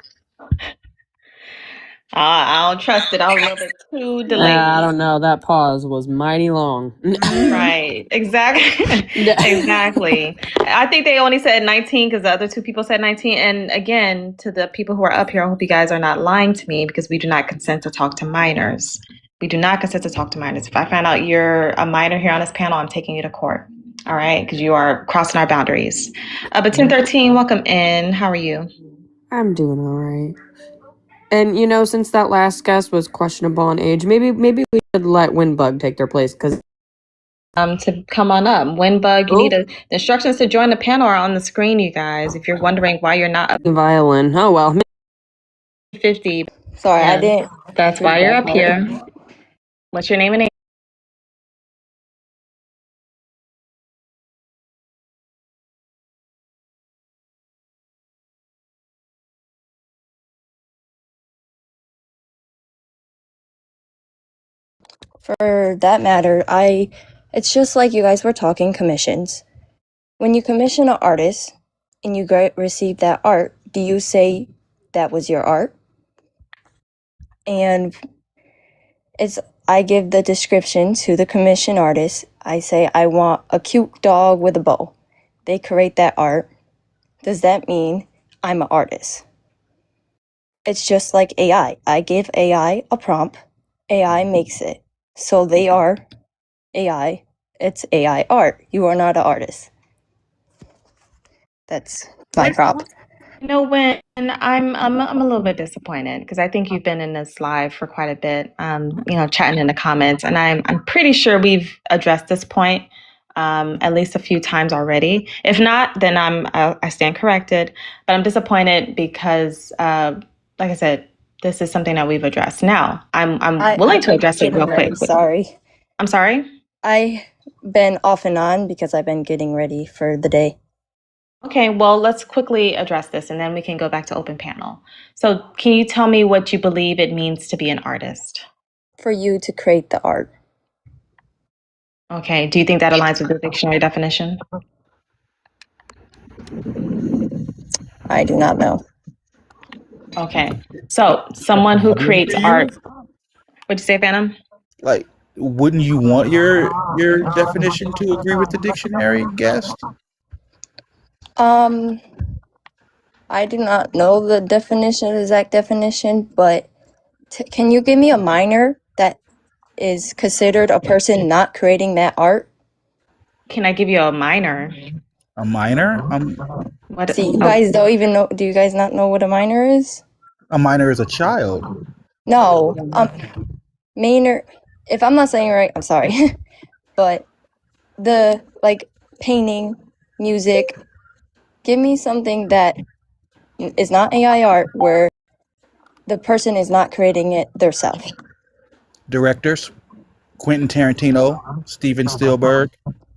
I don't trust it. I was a little bit too delayed. I don't know. That pause was mighty long. Right. Exactly. Exactly. I think they only said 19 because the other 2 people said 19. And again, to the people who are up here, I hope you guys are not lying to me because we do not consent to talk to minors. We do not consent to talk to minors. If I find out you're a minor here on this panel, I'm taking you to court. All right? Because you are crossing our boundaries. But 1013, welcome in. How are you? I'm doing all right. And since that last guest was questionable on age, maybe we should let Windbug take their place because to come on up. Windbug, you need the instructions to join the panel are on the screen, you guys. If you're wondering why you're not violin. Oh well. 50. Sorry, I Yeah, didn't. that's read why you're that up part. here. What's your name and age? For that matter, it's just like you guys were talking commissions. When you commission an artist and you receive that art, do you say that was your art? And I give the description to the commission artist. I say I want a cute dog with a bow. They create that art. Does that mean I'm an artist? It's just like AI. I give AI a prompt. AI makes it. So they are AI. It's AI art. You are not an artist. That's my prop. You know, when I'm a little bit disappointed because I think you've been in this live for quite a bit, chatting in the comments, and I'm pretty sure we've addressed this point at least a few times already. If not, then I stand corrected. But I'm disappointed because, like I said, this is something that we've addressed. Now, I'm willing to address it real quick. Sorry. I'm sorry. I've been off and on because I've been getting ready for the day. Okay, well, let's quickly address this and then we can go back to open panel. So, can you tell me what you believe it means to be an artist? For you to create the art. Okay, do you think that aligns with the dictionary definition? I do not know. Okay, so someone who creates art. What'd you say, Phantom? Like, wouldn't you want your definition to agree with the dictionary, guest? I do not know the exact definition, but can you give me a minor that is considered a person not creating that art? Can I give you a minor? A minor? What? See, you guys don't even know. Do you guys not know what a minor is? A minor is a child. No, minor. If I'm not saying it right, I'm sorry. But the painting, music, give me something that is not AI art where the person is not creating it themselves. Directors: Quentin Tarantino, Steven Spielberg.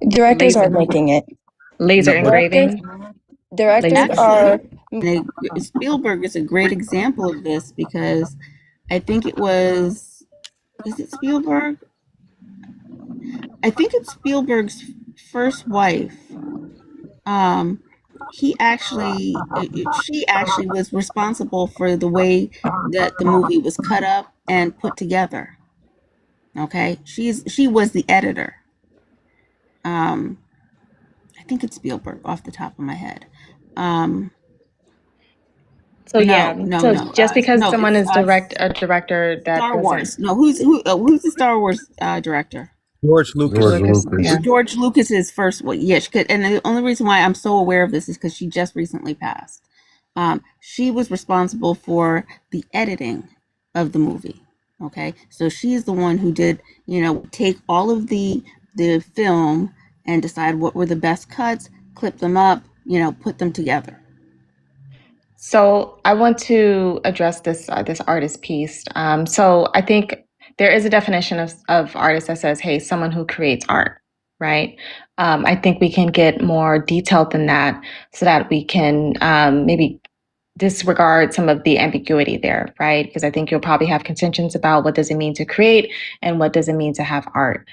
Directors are making it. Laser engraving. Directors are. Spielberg is a great example of this because I think is it Spielberg? I think it's Spielberg's first wife. She actually was responsible for the way that the movie was cut up and put together. Okay, she was the editor. I think it's Spielberg off the top of my head. Just because someone is a director, that Star doesn't. Wars. No, who's the Star Wars director? George Lucas. Yeah. George Lucas's first one. Yeah, and the only reason why I'm so aware of this is because she just recently passed. She was responsible for the editing of the movie. Okay, so she's the one who did, take all of the film and decide what were the best cuts, clip them up, put them together. So I want to address this artist piece. So I think there is a definition of artist that says, "Hey, someone who creates art." Right. I think we can get more detailed than that, so that we can maybe disregard some of the ambiguity there, right? Because I think you'll probably have contentions about what does it mean to create and what does it mean to have art.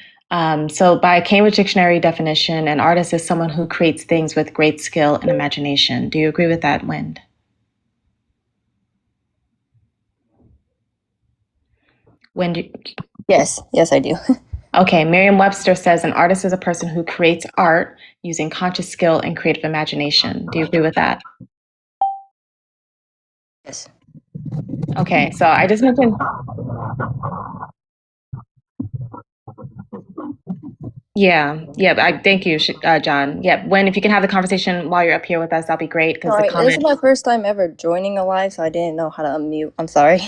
So by Cambridge Dictionary definition, an artist is someone who creates things with great skill and imagination. Do you agree with that, Wind? Yes, I do. Okay, Merriam-Webster says an artist is a person who creates art using conscious skill and creative imagination. Do you agree with that? Yes. Okay, so I just mentioned. Yeah. Thank you, John. Yeah, if you can have the conversation while you're up here with us, that'll be great. Because This is my first time ever joining a live, so I didn't know how to unmute. I'm sorry.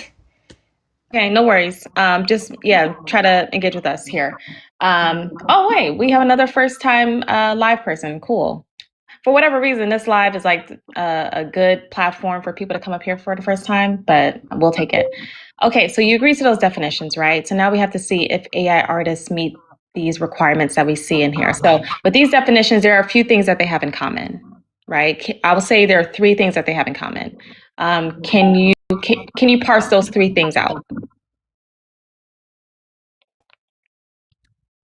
Okay, no worries. Just try to engage with us here. Oh wait, we have another first time live person. Cool. for whatever reason, this live is like a good platform for people to come up here for the first time, but we'll take it. Okay, so you agree to those definitions, right? So now we have to see if AI artists meet these requirements that we see in here. So with these definitions, there are a few things that they have in common, right? I will say there are 3 things that they have in common. Can you parse those 3 things out?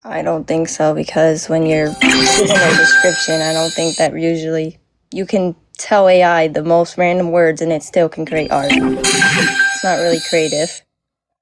I don't think so, because when you're given a description, I don't think that usually you can tell AI the most random words and it still can create art. It's not really creative.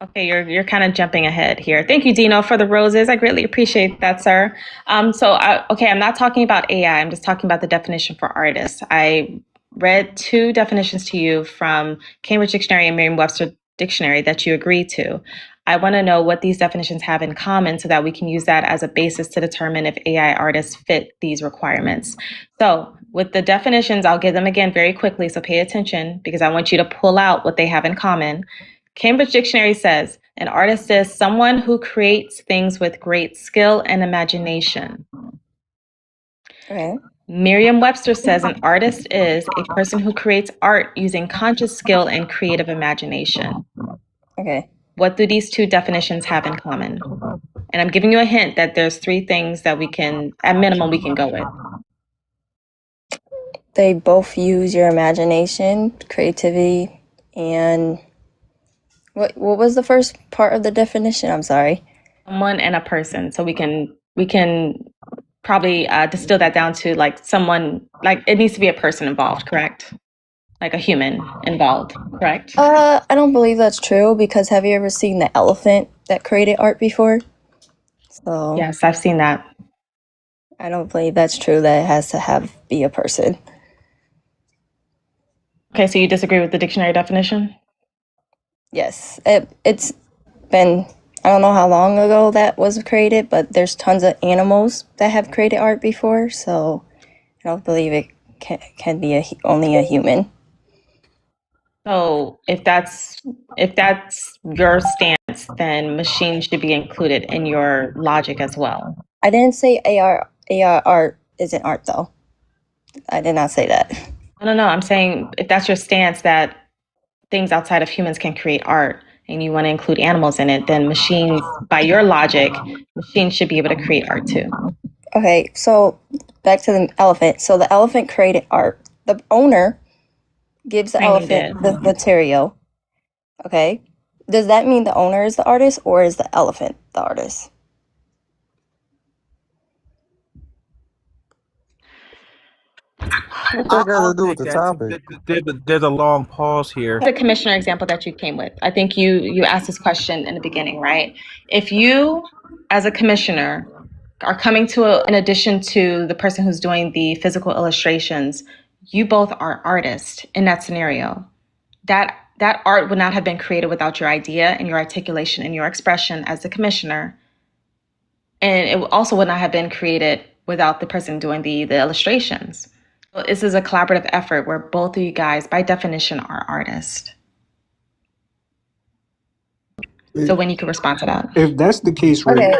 Okay, you're kind of jumping ahead here. Thank you, Dino, for the roses. I greatly appreciate that, sir. Okay, I'm not talking about AI. I'm just talking about the definition for artists. I read 2 definitions to you from Cambridge Dictionary and Merriam-Webster Dictionary that you agreed to. I want to know what these definitions have in common so that we can use that as a basis to determine if AI artists fit these requirements. So with the definitions, I'll give them again very quickly, so pay attention because I want you to pull out what they have in common. Cambridge Dictionary says, an artist is someone who creates things with great skill and imagination. Okay. Merriam-Webster says an artist is a person who creates art using conscious skill and creative imagination. Okay. What do these 2 definitions have in common? And I'm giving you a hint that there's 3 things that we can, at minimum, we can go with. They both use your imagination, creativity, and what was the first part of the definition? I'm sorry. Someone and a person. So we can probably distill that down to like someone, like it needs to be a person involved, correct? Like a human involved, correct? I don't believe that's true, because have you ever seen the elephant that created art before? So yes, I've seen that. I don't believe that's true, that it has to be a person. Okay, so you disagree with the dictionary definition? Yes, it's been, I don't know how long ago that was created, but there's tons of animals that have created art before, so I don't believe it can be only a human. So if that's your stance, then machines should be included in your logic as well. I didn't say AR art isn't art, though. I did not say that. No, I'm saying if that's your stance that things outside of humans can create art and you want to include animals in it, then machines, by your logic, machines should be able to create art too. Okay, so back to the elephant. So the elephant created art. The owner gives the elephant the material. Okay. Does that mean the owner is the artist, or is the elephant the artist? What that got to do with the topic? There's a long pause here. The commissioner example that you came with, I think you asked this question in the beginning, right? If you, as a commissioner, are coming to in addition to the person who's doing the physical illustrations, you both are artists in that scenario. That art would not have been created without your idea and your articulation and your expression as the commissioner. And it also would not have been created without the person doing the illustrations. So this is a collaborative effort where both of you guys, by definition, are artists. So when you can respond to that. If that's the case, right?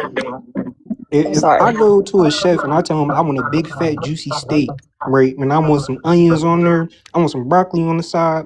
If sorry. I go to a chef and I tell him I want a big fat juicy steak, right, and I want some onions on there, I want some broccoli on the side,